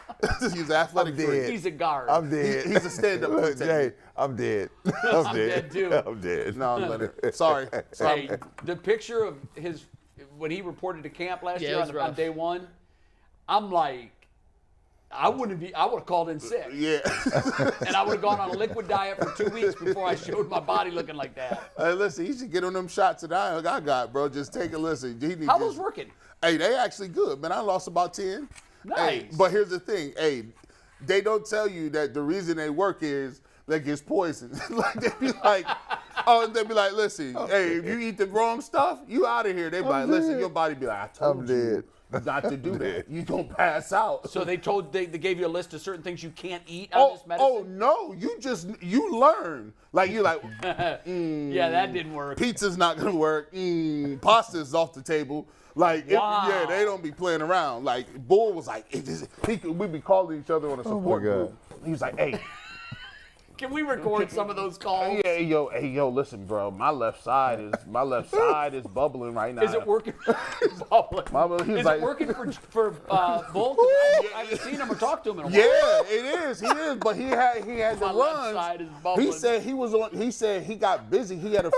S4: He's athletic
S3: I'm
S4: 3.
S3: dead.
S2: He's a guard.
S3: I'm dead.
S4: He's a stand-up
S3: Look,
S4: protector.
S3: Jay, I'm dead. I'm
S2: dead, too.
S3: I'm dead.
S4: No, Leonard. Sorry.
S2: Hey, the picture of his when he reported to camp last
S5: Yeah,
S2: year
S5: it was
S2: on
S5: rough.
S2: day 1, I'm like, I would have called in sick.
S4: Yeah.
S2: And I would have gone on a liquid diet for 2 weeks before I showed my body looking like that.
S4: Hey, listen, he should get on them shots that I got, bro. Just take a listen.
S2: How those working?
S4: Hey, they actually good, man. I lost about 10.
S2: Nice.
S4: Hey, but here's the thing. Hey, they don't tell you that the reason they work is like it's poison. Like they be like, listen, hey, if you eat the wrong stuff, you out of here. They be like, listen,
S3: dead.
S4: your body be like, I told
S3: I'm
S4: you
S3: dead.
S4: not to do that. You gonna pass out.
S2: So they gave you a list of certain things you can't eat on this medicine?
S4: Oh no, you learn. Like you like
S2: Yeah, that didn't work.
S4: pizza's not gonna work. Pasta's off the table. Like
S2: Wow.
S4: yeah, they don't be playing around. Like Bull was like, we be calling each other on a support
S3: God.
S4: group. He was like, hey.
S2: Can we record some of those calls?
S4: Hey yo, listen, bro. My left side is bubbling right now.
S2: Is it working? Bubbling.
S4: He was
S2: Is
S4: like-
S2: it working for Bull? 'Cause I haven't seen him or talked to him in a while.
S4: Yeah, it is. He is, but he had the
S2: My left
S4: runs.
S2: side is bubbling.
S4: He said he said he got busy. He had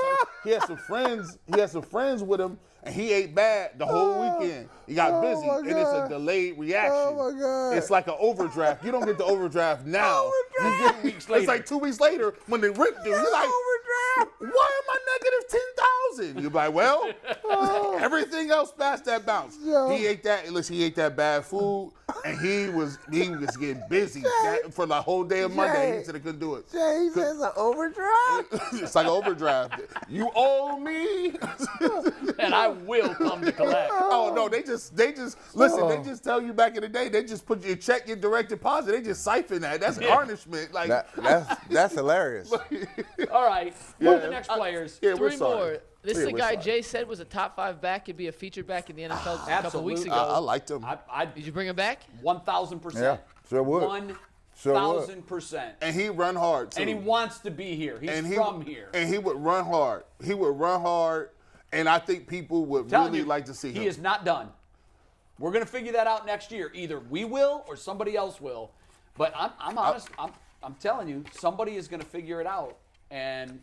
S4: some friends. He had some friends with him, and he ate bad the whole weekend. He got busy,
S3: my
S4: and it's a
S3: God.
S4: delayed reaction.
S3: Oh, my God.
S4: It's like an overdraft. You don't get the overdraft now. You get
S2: 2 weeks later.
S4: It's like 2 weeks later when the rent due. You're like, why am I negative 10,000? You're like, well, everything else past that bounce.
S3: Yo.
S4: He ate that bad food, and he was getting busy for the whole day of Monday.
S3: Jay.
S4: He said he couldn't do it.
S3: Jay, he says an overdraft.
S4: It's like an overdraft. You owe me.
S2: And I will come to collect.
S4: Oh no, they just listen. They just tell you back in the day. They just put your check, your direct deposit. They just siphon that. That's garnishment. Like
S3: That's hilarious.
S2: All right. Who are the next players?
S4: yeah, we're
S5: 3
S4: sorry.
S5: more. This is
S4: Yeah,
S5: a
S4: we're
S5: guy
S4: sorry.
S5: Jay said was a top 5 back. Could be a featured back in the NFL a couple weeks
S2: Absolutely.
S5: ago.
S4: I liked him.
S5: Did you bring him back?
S2: 1,000%.
S3: Yeah, sure would.
S2: 1,000%.
S4: And he run hard too.
S2: And he wants to be here. He's from here.
S4: And he would run hard. And I think people would
S2: Telling
S4: really
S2: you,
S4: like to see him.
S2: He is not done. We're going to figure that out next year. Either we will or somebody else will. But I'm honest. I'm telling you, somebody is going to figure it out. And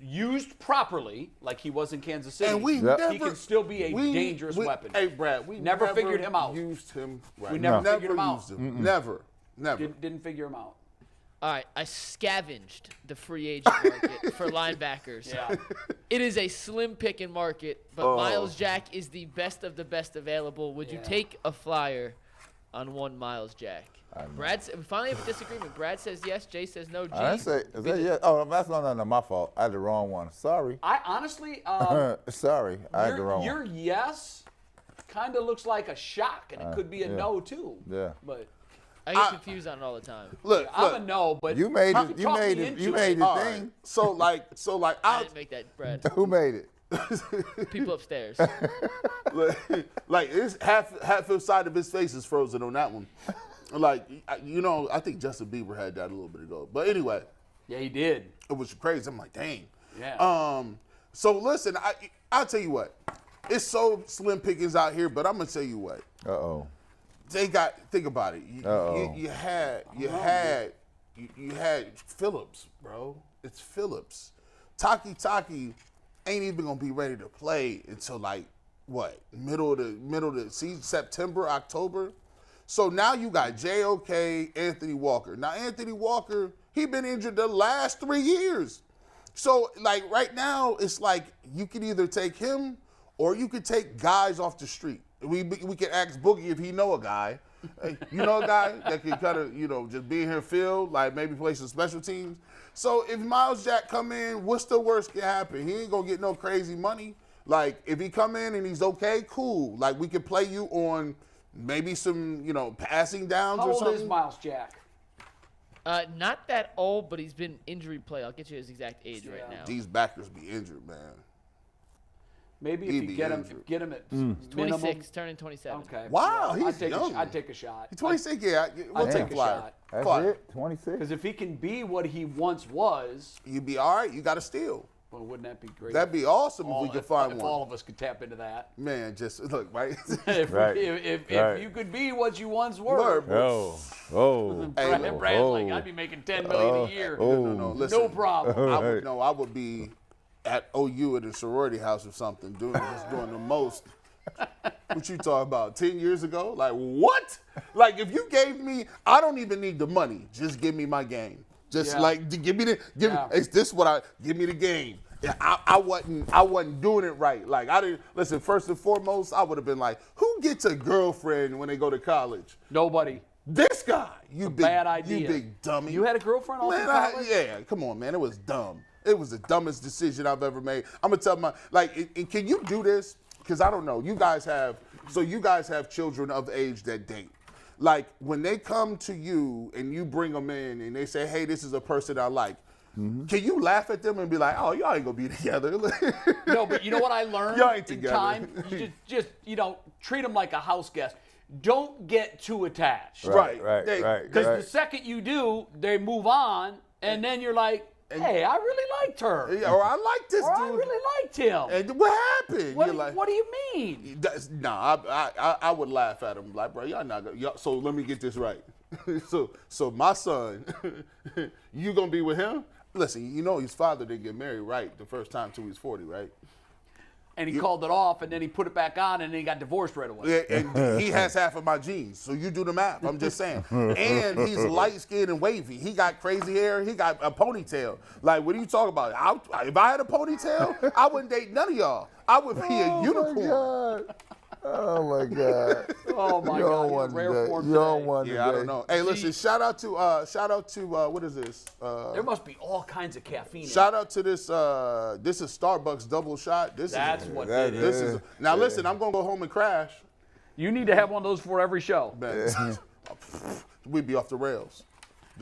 S2: used properly, like he was in Kansas City,
S4: And we
S2: he
S4: never,
S2: can still be a dangerous weapon.
S4: Hey, Brad, we
S2: Never figured him out.
S4: Used him right.
S2: We never figured him out.
S4: used him. Never.
S2: Didn't figure him out.
S5: All right, I scavenged the free agent market for linebackers.
S2: Yeah.
S5: It is a slim picking market, but Miles Jack is the best of the best available. Would you take a flyer on one Miles Jack? We finally have a disagreement. Brad says yes, Jay says no. G.
S3: I say, is that yeah? Oh, that's not my fault. I had the wrong one. Sorry.
S2: I honestly,
S3: Sorry, I had the wrong
S2: your
S3: one.
S2: yes kind of looks like a shock, and it could be a
S3: yeah.
S2: no too.
S3: Yeah.
S2: But
S5: I get confused on it all the time.
S4: Look,
S2: I'm a no. But
S3: You made
S2: you
S3: it. You
S2: talked
S3: made
S2: me
S3: it.
S2: into
S3: You made the
S4: all right.
S3: thing.
S4: So like
S5: I
S4: I
S5: didn't make that, Brad.
S3: Who made it?
S5: People upstairs.
S4: like it's half his side of his face is frozen on that one. Like I think Justin Bieber had that a little bit ago. But anyway,
S2: Yeah, he did.
S4: it was crazy. I'm like, dang.
S2: Yeah.
S4: So listen, I'll tell you what. It's so slim pickings out here, but I'm gonna tell you what.
S3: Uh-oh.
S4: They got. Think about it.
S3: Uh-oh.
S4: You had Phillips, bro. It's Phillips. Taki ain't even gonna be ready to play until like what, middle of the season, September, October. So now you got JOK, Anthony Walker. Now Anthony Walker, he been injured the last 3 years. So like right now, it's like you can either take him or you could take guys off the street. We can ask Boogie if he know a guy. Hey, you know a guy that can kind of, just be in here field, like maybe play some special teams. So if Miles Jack come in, what's the worst can happen? He ain't gonna get no crazy money. Like if he come in and he's okay, cool. Like we could play you on maybe some, passing downs
S2: How
S4: or
S2: old
S4: something.
S2: is Miles Jack?
S5: Not that old, but he's been injury play. I'll get you his exact age right now.
S4: These backers be injured, man.
S2: Maybe if
S4: He'd
S2: you
S4: be
S2: get him
S4: injured.
S2: at
S5: He's
S2: minimum.
S5: 26, turning 27.
S2: Okay.
S4: Wow,
S2: Yeah,
S4: he's young.
S2: I'd take a shot.
S4: He's 26, yeah. We'll
S2: I'd
S4: take
S2: take a
S4: flyer.
S2: shot.
S3: That's
S4: Flyer.
S3: it. 26.
S2: Because if he can be what he once was,
S4: You'd be all right. You got to steal.
S2: well, wouldn't that be great?
S4: That'd be awesome if we could find
S2: if
S4: one.
S2: all of us could tap into that.
S4: Man, just look, right?
S2: If,
S3: Right.
S2: if
S3: Right.
S2: you could be what you once were,
S4: Word, bro.
S2: Brad,
S4: look.
S2: Brad's like, I'd be making $10 million a year.
S4: No, listen.
S2: No problem.
S4: I would be at OU at a sorority house or something, doing the most. What you talking about? 10 years ago? Like what? Like if you gave me, I don't even need the money. Just give me my game. Just
S2: Yeah.
S4: give me Is this what give me the game? Yeah, I wasn't doing it right. Like I didn't listen. First and foremost, I would have been like, who gets a girlfriend when they go to college?
S2: Nobody.
S4: This guy. You big
S2: Bad idea.
S4: You big dummy.
S2: You had a girlfriend all through college?
S4: Yeah, come on, man. It was dumb. It was the dumbest decision I've ever made. I'm gonna tell can you do this? Because I don't know. You guys have children of age that date. Like when they come to you and you bring them in and they say, "Hey, this is a person I like." Mm-hmm. Can you laugh at them and be like, "Oh, y'all ain't gonna be together"?
S2: No, but you know what I learned
S4: Y'all ain't
S2: in
S4: together.
S2: time? You just treat them like a house guest. Don't get too attached.
S3: Right.
S2: Because the second you do, they move on, and then you're like, hey, I really liked her.
S4: Yeah, or I like this
S2: Or
S4: dude.
S2: I really liked him.
S4: And what happened?
S2: What do you mean?
S4: I would laugh at him like, bro, y'all not gonna. So let me get this right. so my son, you gonna be with him? Listen, his father didn't get married right the first time till he was 40, right?
S2: And he called it off, and then he put it back on, and then he got divorced right away.
S4: Yeah, and he has half of my genes, so you do the math. I'm just saying. And he's light-skinned and wavy. He got crazy hair. He got a ponytail. Like, what are you talking about? If I had a ponytail, I wouldn't date none of y'all. I would be a unicorn.
S3: Oh my God!
S2: Oh my
S3: You don't
S2: God!
S3: want
S2: Rare
S3: that.
S2: form
S3: You don't
S2: today.
S3: want
S4: Yeah, I don't know. Hey, listen, shout out to what is this?
S2: There must be all kinds of caffeine.
S4: Shout out to this. This is Starbucks double shot.
S2: That's what
S3: that
S2: it
S3: is.
S2: is.
S4: This is. Now listen, I'm gonna go home and crash.
S2: You need to have one of those for every show.
S4: Man, we'd be off the rails.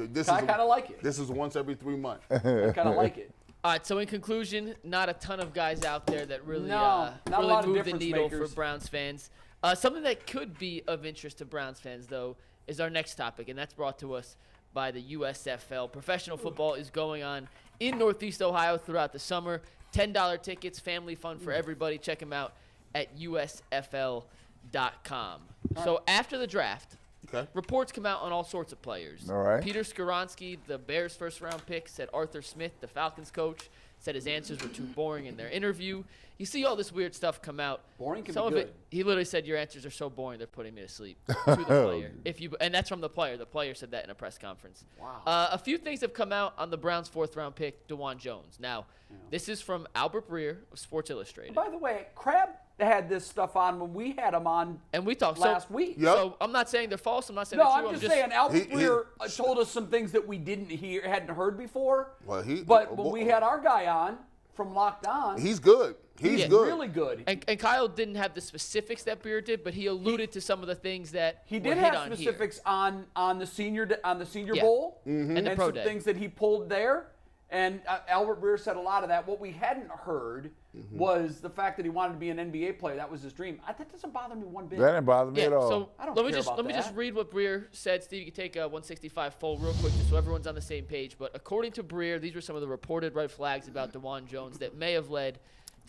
S2: I kind of like it.
S4: This is once every 3 months.
S2: I kind of like it.
S5: All right, so in conclusion, not a ton of guys out there that really,
S2: No, not a
S5: really
S2: lot of
S5: move the
S2: difference
S5: needle
S2: makers.
S5: for Browns fans. Something that could be of interest to Browns fans, though, is our next topic, and that's brought to us by the USFL. Professional football is going on in Northeast Ohio throughout the summer. $10 tickets, family fun for everybody. Check them out at usfl.com. So after the draft,
S4: Okay.
S5: reports come out on all sorts of players.
S3: All right.
S5: Peter Skoronski, the Bears' first-round pick, said Arthur Smith, the Falcons coach, said his answers were too boring in their interview. You see all this weird stuff come out.
S2: Boring can
S5: Some
S2: be
S5: of
S2: good.
S5: it, he literally said your answers are so boring they're putting me to sleep. To the player, and that's from the player. The player said that in a press conference.
S2: Wow.
S5: A few things have come out on the Browns' fourth-round pick, DeJuan Jones. Now, this is from Albert Breer of Sports Illustrated.
S2: By the way, Crab had this stuff on when we had him on
S5: And we talked
S2: last week.
S4: Yep.
S5: So I'm not saying they're false. I'm not saying
S2: No,
S5: they're true.
S2: I'm just saying Albert
S4: he-
S2: Breer told us some things that we hadn't heard before.
S4: Well,
S2: but when we had our guy on from Locked On,
S4: He's good. He's
S5: Yeah.
S4: good.
S2: really good.
S5: And Kyle didn't have the specifics that Breer did, but he alluded to some of the things that
S2: He
S5: were
S2: did
S5: hit
S2: have
S5: on here.
S2: specifics on the senior
S5: Yeah.
S2: bowl
S5: And the
S2: and
S5: pro
S2: some
S5: day.
S2: things that he pulled there. And Albert Breer said a lot of that. What we hadn't heard was the fact that he wanted to be an NBA player. That was his dream. That doesn't bother me one bit.
S3: That didn't bother me
S5: Yeah,
S3: at all.
S5: so
S2: I don't
S5: let me
S2: care
S5: just
S2: about
S5: let me just
S2: that.
S5: read what Breer said. Steve, you can take a 165 full real quick just so everyone's on the same page. But according to Breer, these were some of the reported red flags about DeJuan Jones that may have led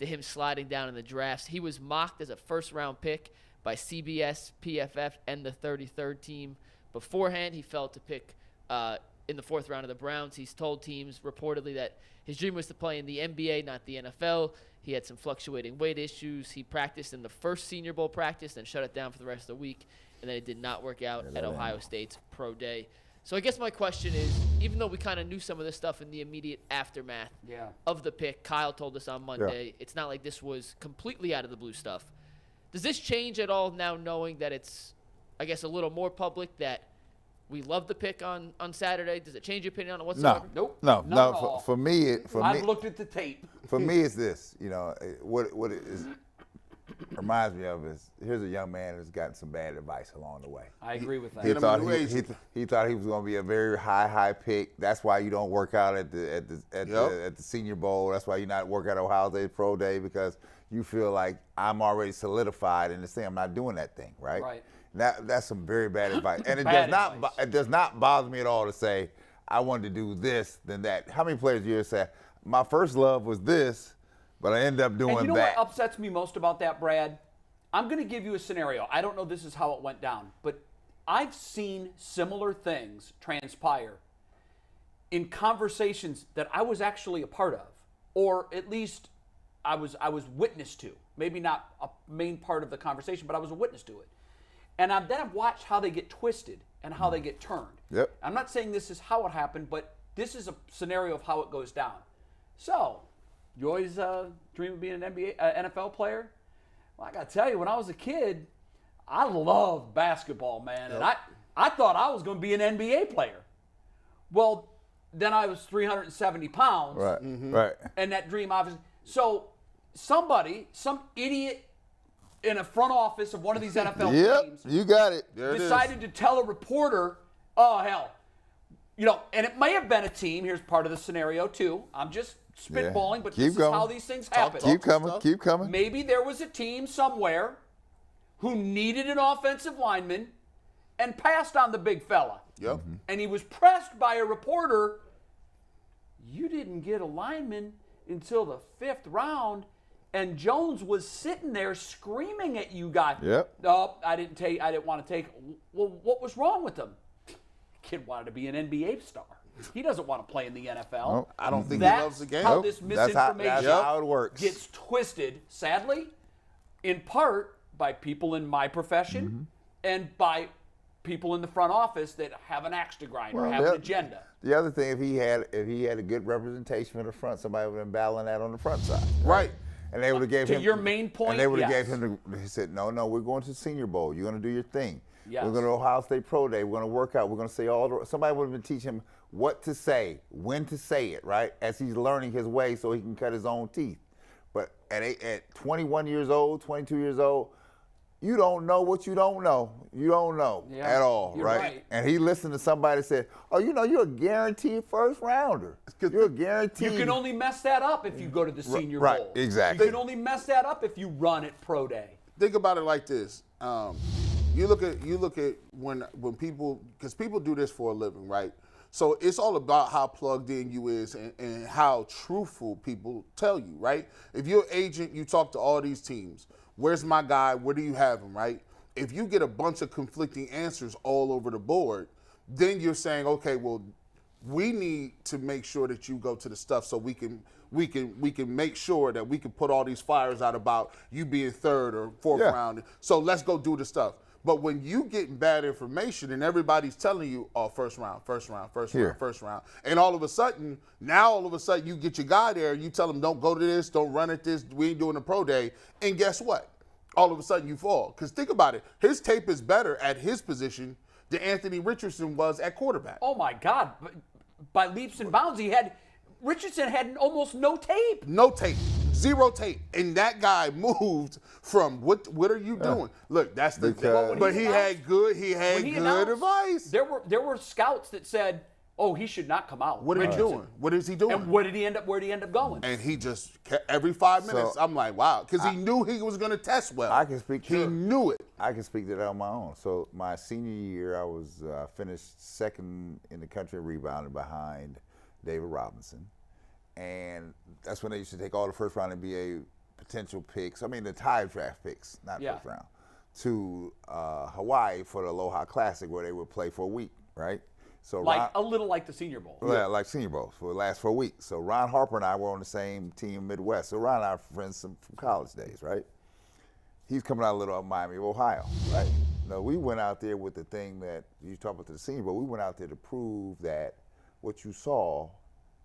S5: to him sliding down in the drafts. He was mocked as a first-round pick by CBS, PFF, and the 33rd team. Beforehand, he fell to pick in the fourth round of the Browns. He's told teams reportedly that his dream was to play in the NBA, not the NFL. He had some fluctuating weight issues. He practiced in the first Senior Bowl practice, then shut it down for the rest of the week, and then it did not work out at Ohio State's pro day. So I guess my question is, even though we kind of knew some of this stuff in the immediate aftermath of the pick, Kyle told us on Monday, it's not like this was completely out of the blue stuff. Does this change at all now knowing that it's, I guess, a little more public that we love the pick on Saturday? Does it change your opinion on it whatsoever?
S2: Nope.
S3: No. For me,
S2: I've looked at the tape.
S3: For me, it's this. You know, what it is reminds me of is here's a young man who's gotten some bad advice along the way.
S2: I agree with that.
S3: He thought he was going to be a very high pick. That's why you don't work out at the Senior Bowl. That's why you're not working at Ohio State Pro Day, because you feel like I'm already solidified in this thing. I'm not doing that thing, right?
S2: Right.
S3: That's some very bad advice, and it does not bother me at all to say I wanted to do this than that. How many players do you say my first love was this, but I end up doing that?
S2: And you know what upsets me most about that, Brad? I'm going to give you a scenario. I don't know this is how it went down, but I've seen similar things transpire in conversations that I was actually a part of, or at least I was witness to. Maybe not a main part of the conversation, but I was a witness to it. And then I've watched how they get twisted and how they get turned.
S3: Yep.
S2: I'm not saying this is how it happened, but this is a scenario of how it goes down. So, you always dream of being an NFL player? Well, I got to tell you, when I was a kid, I loved basketball, man. Yep. And I thought I was going to be an NBA player. Well, then I was 370 pounds.
S3: Right, right.
S2: And that dream obviously. So, some idiot in a front office of one of these NFL teams.
S3: You got it.
S2: Decided to tell a reporter, oh, hell. You know, and it may have been a team. Here's part of the scenario, too. I'm just spitballing, but this is how these things happen.
S3: Keep coming.
S2: Maybe there was a team somewhere who needed an offensive lineman and passed on the big fella.
S4: Yep.
S2: And he was pressed by a reporter, you didn't get a lineman until the 5th round. And Jones was sitting there screaming at you guys.
S3: Yep.
S2: No, I didn't want to take. Well, what was wrong with him? Kid wanted to be an NBA star. He doesn't want to play in the NFL.
S3: Nope.
S4: I don't think he loves the game.
S2: How this misinformation
S3: that's how it works.
S2: Gets twisted, sadly, in part by people in my profession and by people in the front office that have an axe to grind or have an agenda.
S3: The other thing, if he had a good representation in the front, somebody would have been battling that on the front side.
S4: Right.
S3: And they would have gave him.
S2: To your main point,
S3: and they would have gave him. He said, "No, we're going to the Senior Bowl. You're going to do your thing.
S2: Yes.
S3: We're going to Ohio State Pro Day. We're going to work out. We're going to say all the." Somebody would have been teaching him what to say, when to say it, right? As he's learning his way, so he can cut his own teeth. But at 21 years old, 22 years old, you don't know what you don't know. You don't know at all, right? And he listened to somebody say, "Oh, you're a guaranteed first rounder. You're a guaranteed."
S2: You can only mess that up if you go to the Senior Bowl.
S3: Right, exactly.
S2: You can only mess that up if you run at Pro Day.
S4: Think about it like this. You look at when people, because people do this for a living, right? So it's all about how plugged in you is and how truthful people tell you, right? If you're an agent, you talk to all these teams. Where's my guy? Where do you have him, right? If you get a bunch of conflicting answers all over the board, then you're saying, okay, well, we need to make sure that you go to the stuff so we can make sure that we can put all these fires out about you being 3rd or 4th round. So let's go do the stuff. But when you get bad information and everybody's telling you, oh, first round, and all of a sudden you get your guy there and you tell him, don't go to this, don't run at this, we ain't doing a pro day, and guess what? All of a sudden you fall. Because think about it, his tape is better at his position than Anthony Richardson was at quarterback.
S2: Oh, my God. By leaps and bounds, Richardson had almost no tape.
S4: No tape. 0 tape. And that guy moved from what are you doing? Look, that's the thing. But he had good advice.
S2: There were scouts that said, oh, he should not come out.
S4: What are you doing? What is he doing?
S2: And where did he end up going?
S4: And he just every 5 minutes, I'm like, wow, because he knew he was going to test well.
S3: I can speak to
S4: He knew it.
S3: I can speak to that on my own. So my senior year, I was finished 2nd in the country rebounding behind David Robinson. And that's when they used to take all the first-round NBA potential picks, the tie draft picks, not first round, to Hawaii for the Aloha Classic where they would play for a week, right? So
S2: like a little like the Senior Bowl.
S3: Yeah, like Senior Bowl for the last 4 weeks. So Ron Harper and I were on the same team Midwest. So Ron and I are friends from college days, right? He's coming out a little of Miami of Ohio, right? No, we went out there with the thing that you talk about the Senior Bowl. We went out there to prove that what you saw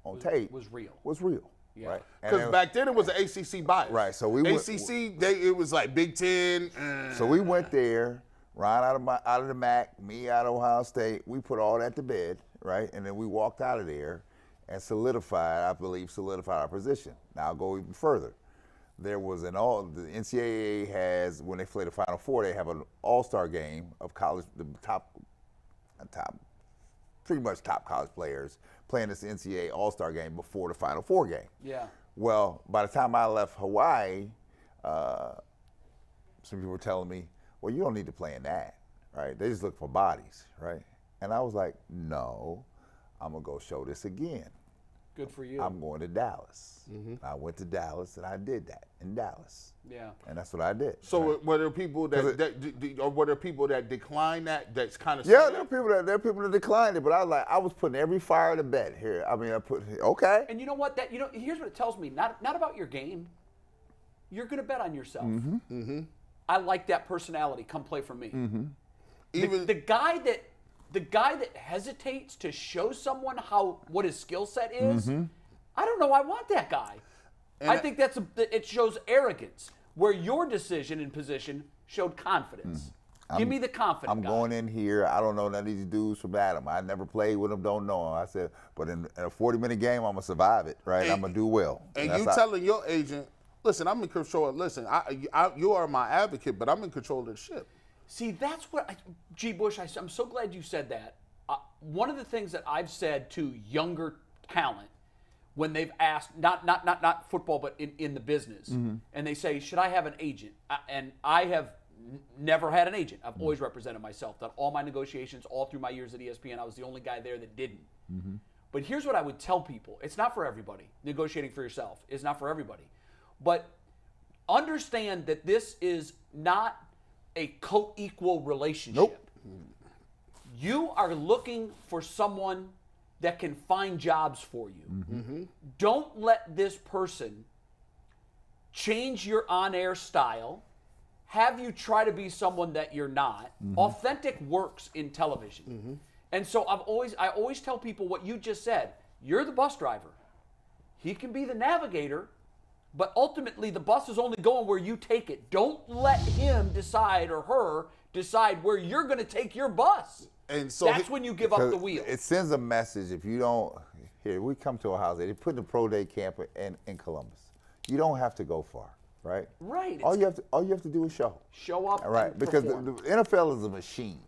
S3: on tape
S2: was real.
S3: Was real.
S2: Yeah.
S3: Right.
S4: Because back then it was an ACC bias.
S3: Right. So we
S4: it was like Big Ten.
S3: So we went there. Ron out of the MAC, me out of Ohio State. We put all that to bed, right? And then we walked out of there and solidified our position. Now I'll go even further. There was the NCAA has, when they play the Final Four, they have an all-star game of college, pretty much top college players playing this NCAA all-star game before the Final Four game.
S2: Yeah.
S3: Well, by the time I left Hawaii, some people were telling me, well, you don't need to play in that, right? They just look for bodies, right? And I was like, no, I'm going to go show this again.
S2: Good for you.
S3: I'm going to Dallas. I went to Dallas, and I did that in Dallas.
S2: Yeah.
S3: And that's what I did.
S4: So
S3: right?
S4: were there people that declined that? That's kind of
S3: yeah. There are people that declined it, but I was putting every fire to bed here. I mean, okay.
S2: And you know what? Here's what it tells me. Not about your game. You're going to bet on yourself. I like that personality. Come play for me. Even the guy that hesitates to show someone what his skill set is, I don't know. I want that guy. I think it shows arrogance. Where your decision and position showed confidence. Give me the confidence.
S3: I'm going in here. I don't know none of these dudes from Adam. I never played with them. Don't know them. I said, but in a 40-minute game, I'm gonna survive it. Right? I'm gonna do well.
S4: And you telling your agent, listen, I'm in control. Listen, you are my advocate, but I'm in control of the ship.
S2: See, that's what, G. Bush, I'm so glad you said that. One of the things that I've said to younger talent when they've asked, not football, but in the business, and they say, should I have an agent? And I have never had an agent. I've always represented myself. Done all my negotiations all through my years at ESPN. I was the only guy there that didn't. But here's what I would tell people. It's not for everybody. Negotiating for yourself is not for everybody. But understand that this is not a co-equal relationship.
S3: Nope.
S2: You are looking for someone that can find jobs for you. Don't let this person change your on-air style, have you try to be someone that you're not. Authentic works in television. And so I always tell people what you just said. You're the bus driver. He can be the navigator, but ultimately the bus is only going where you take it. Don't let him decide or her decide where you're going to take your bus.
S4: And so
S2: that's when you give up the wheel.
S3: It sends a message if you don't. Here, we come to a house. They put the pro day camp in Columbus. You don't have to go far, right?
S2: Right.
S3: All you have to do is show.
S2: Show up.
S3: Right,
S2: and
S3: because the
S2: perform.
S3: NFL is a machine.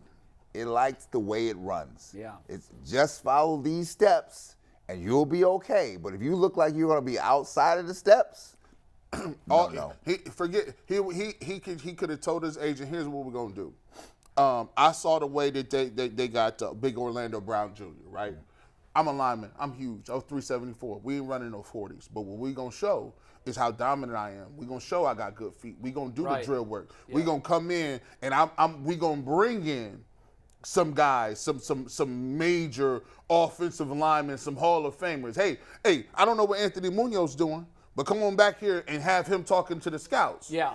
S3: It likes the way it runs.
S2: Yeah.
S3: It's just follow these steps and you'll be okay. But if you look like you're going to be outside of the steps, no.
S4: He could have told his agent, here's what we're gonna do. I saw the way that they got big Orlando Brown Jr., right? I'm a lineman. I'm huge. I was 374. We ain't running no 40s. But what we going to show is how dominant I am. We going to show I got good feet. We going to do the drill work. Yeah. We going to come in, and we going to bring in some guys, some major offensive linemen, some Hall of Famers. Hey, I don't know what Anthony Munoz doing, but come on back here and have him talking to the scouts.
S2: Yeah.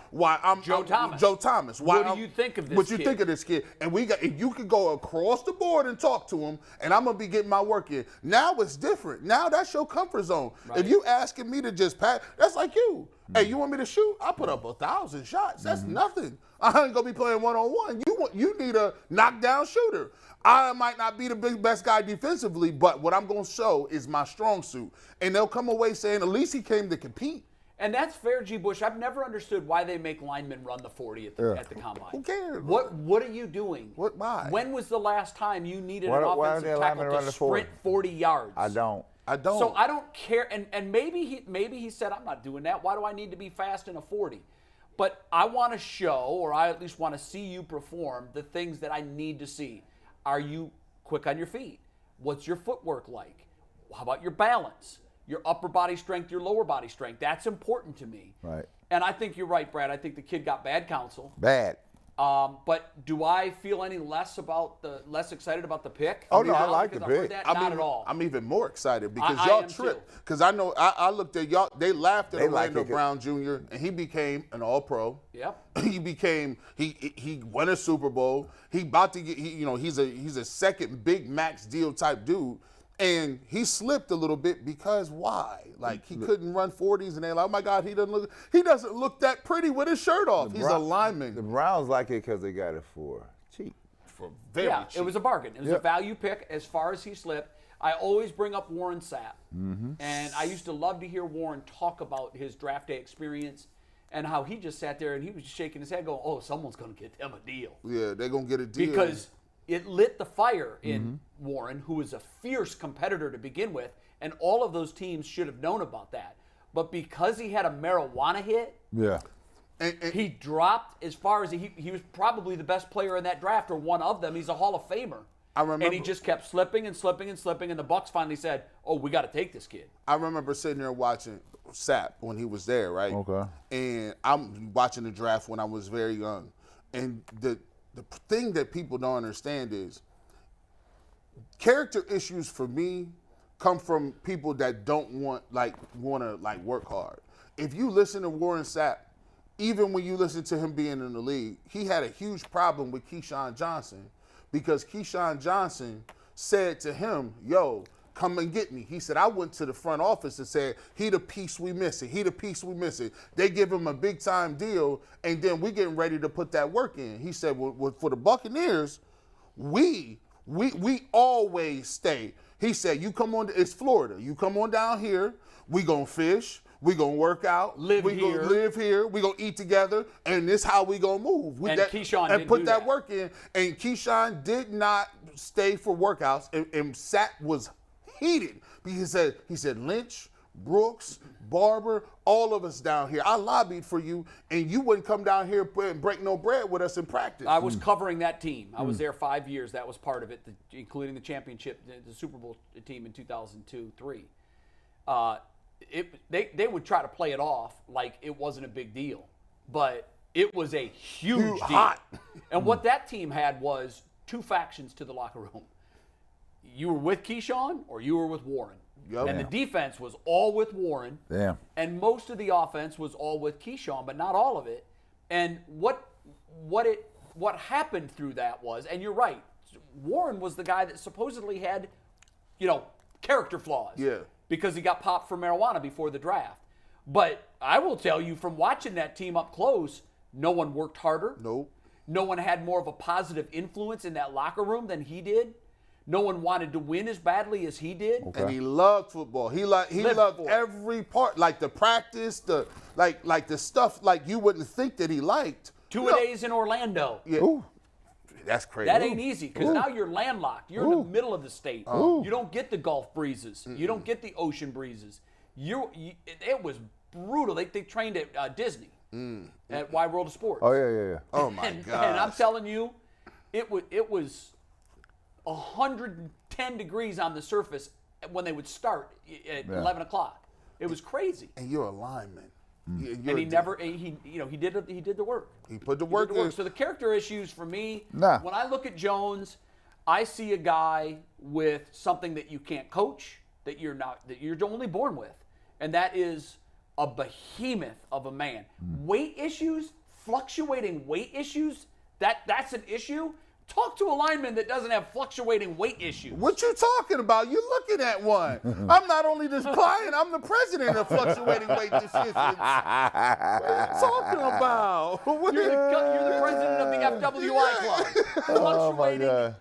S4: Joe Thomas.
S2: What do you think of this
S4: What you think of this kid? And if you could go across the board and talk to him, and I'm gonna be getting my work in. Now it's different. Now that's your comfort zone. Right. If you asking me to just pass, that's like you. Hey, you want me to shoot? I put up 1,000 shots. That's nothing. I ain't gonna be playing one-on-one. You need a knockdown shooter. I might not be the best guy defensively, but what I'm going to show is my strong suit. And they'll come away saying, at least he came to compete.
S2: And that's fair, G. Bush. I've never understood why they make linemen run the 40 at the combine.
S4: Who cares?
S2: What are you doing?
S4: Why?
S2: When was the last time you needed an offensive tackle to sprint 40 yards?
S3: I don't.
S2: So I don't care. And maybe he said, I'm not doing that. Why do I need to be fast in a 40? But I want to show, or I at least want to see you perform the things that I need to see. Are you quick on your feet? What's your footwork like? How about your balance? Your upper body strength, your lower body strength. That's important to me.
S3: Right.
S2: And I think you're right, Brad. I think the kid got bad counsel.
S3: Bad.
S2: But do I feel any less excited about the pick?
S3: Oh, no, I like the
S2: Because I've heard
S3: pick.
S2: that? Not at all.
S4: I'm even more excited because
S2: I
S4: y'all
S2: am
S4: tripped.
S2: too.
S4: Because I know I looked at y'all. They laughed at
S3: They like
S4: Orlando
S3: it.
S4: Brown Jr. and he became an All-Pro.
S2: Yep.
S4: He won a Super Bowl. He about to get. He's a second big max deal type dude. And he slipped a little bit because why? Like he couldn't run 40s, and they're like, oh my God, he doesn't look that pretty with his shirt off. He's a lineman.
S3: The Browns like it because they got it for cheap.
S4: For very cheap.
S2: It was a bargain. It was a value pick as far as he slipped. I always bring up Warren Sapp, and I used to love to hear Warren talk about his draft day experience and how he just sat there and he was just shaking his head going, oh, someone's going to get them a deal.
S4: Yeah, they're going to get a deal.
S2: Because it lit the fire in Warren, who was a fierce competitor to begin with, and all of those teams should have known about that. But because he had a marijuana hit,
S3: Yeah.
S4: And
S2: he dropped as far as he was probably the best player in that draft, or one of them. He's a Hall of Famer.
S4: I remember,
S2: and he just kept slipping and slipping and slipping, and the Bucs finally said, oh, we got to take this kid.
S4: I remember sitting there watching Sapp when he was there, right?
S3: Okay.
S4: And I'm watching the draft when I was very young. And the thing that people don't understand is character issues for me come from people that don't want to work hard. If you listen to Warren Sapp, even when you listen to him being in the league, he had a huge problem with Keyshawn Johnson because Keyshawn Johnson said to him, yo, come and get me. He said, I went to the front office and said, he the piece we missing. He the piece we missing. They give him a big time deal, and then we getting ready to put that work in. He said, well, for the Buccaneers, we always stay. He said, you come on, it's Florida. You come on down here, we gonna fish, we gonna work out, we gonna live here, we gonna eat together, and this how we gonna move.
S2: Keyshawn didn't
S4: put
S2: do
S4: that
S2: that.
S4: work in. And Keyshawn did not stay for workouts, and Sapp was heated because he said Lynch, Brooks, Barber, all of us down here. I lobbied for you, and you wouldn't come down here and break no bread with us in practice.
S2: I was covering that team. I was there 5 years. That was part of it, including the championship, the Super Bowl team in 2002-03. They would try to play it off like it wasn't a big deal, but it was a huge deal. And what that team had was two factions to the locker room. You were with Keyshawn or you were with Warren.
S4: Yep.
S2: And the defense was all with Warren.
S3: Yeah.
S2: And most of the offense was all with Keyshawn, but not all of it. And what happened through that was, and you're right, Warren was the guy that supposedly had, character flaws.
S4: Yeah.
S2: Because he got popped for marijuana before the draft. But I will tell you, from watching that team up close, no one worked harder.
S4: Nope.
S2: No one had more of a positive influence in that locker room than he did. No one wanted to win as badly as he did.
S3: Okay.
S4: And he loved football. He loved every part, like the practice, the stuff like you wouldn't think that he liked.
S2: Two-a-days in Orlando.
S4: Yeah.
S3: Ooh.
S4: That's crazy.
S2: That ain't easy because now you're landlocked. You're in the middle of the state. You don't get the Gulf breezes. You don't get the ocean breezes. It was brutal. They trained at Disney at Wide World of Sports.
S3: Oh, yeah.
S4: Oh my God.
S2: And I'm telling you, it was 110 degrees on the surface when they would start at 11 o'clock. It was crazy.
S4: And you're a lineman.
S2: And he did the work.
S4: He put the work in.
S2: So the character issues for me,
S3: Nah.
S2: when I look at Jones, I see a guy with something that you can't coach, that you're only born with, and that is a behemoth of a man. Weight issues, fluctuating weight issues, that's an issue. Talk to a lineman that doesn't have fluctuating weight issues.
S4: What you talking about? You're looking at one. I'm not only this client, I'm the president of fluctuating weight decisions. What are you talking about?
S2: You're the president of the FWI club. Fluctuating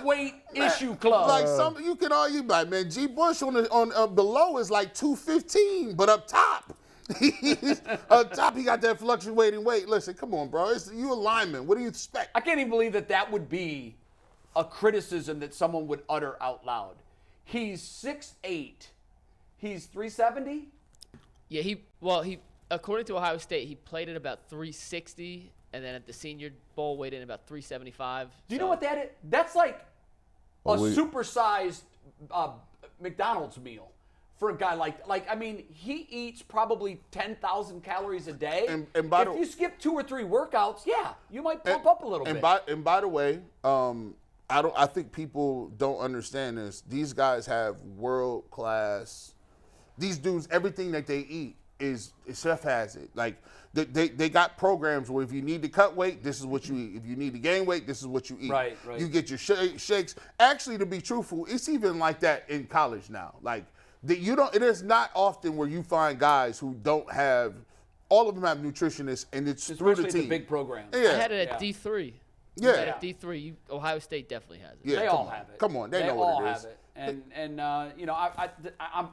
S2: weight issue club.
S4: Like you can argue about, man, G. Bush on below is like 215, but up top. Up top, he got that fluctuating weight. Listen, come on, bro. You a lineman. What do you expect?
S2: I can't even believe that would be a criticism that someone would utter out loud. He's 6'8". He's 370?
S5: Yeah, he according to Ohio State, he played at about 360, and then at the Senior Bowl weighed in about 375.
S2: Do you know what that is? That's like a supersized McDonald's meal for a guy like I mean, he eats probably 10,000 calories a day.
S4: And
S2: if you skip 2 or 3 workouts, yeah, you might pump up a little bit.
S4: And by the way, I think people don't understand this. These guys have world class. These dudes, everything that they eat is Chef has it. Like they got programs where if you need to cut weight, this is what you eat. If you need to gain weight, this is what you eat.
S2: Right.
S4: You get your shakes. Actually, to be truthful, it's even like that in college now. Like it is not often where you find guys who don't have. All of them have nutritionists, and it's through the team.
S2: The big program.
S4: Yeah.
S5: I had it at D3.
S4: Yeah.
S5: At D3, Ohio State definitely has it.
S4: Yeah,
S2: They all have it.
S4: Come on, they know
S2: all
S4: what it is.
S2: have it. And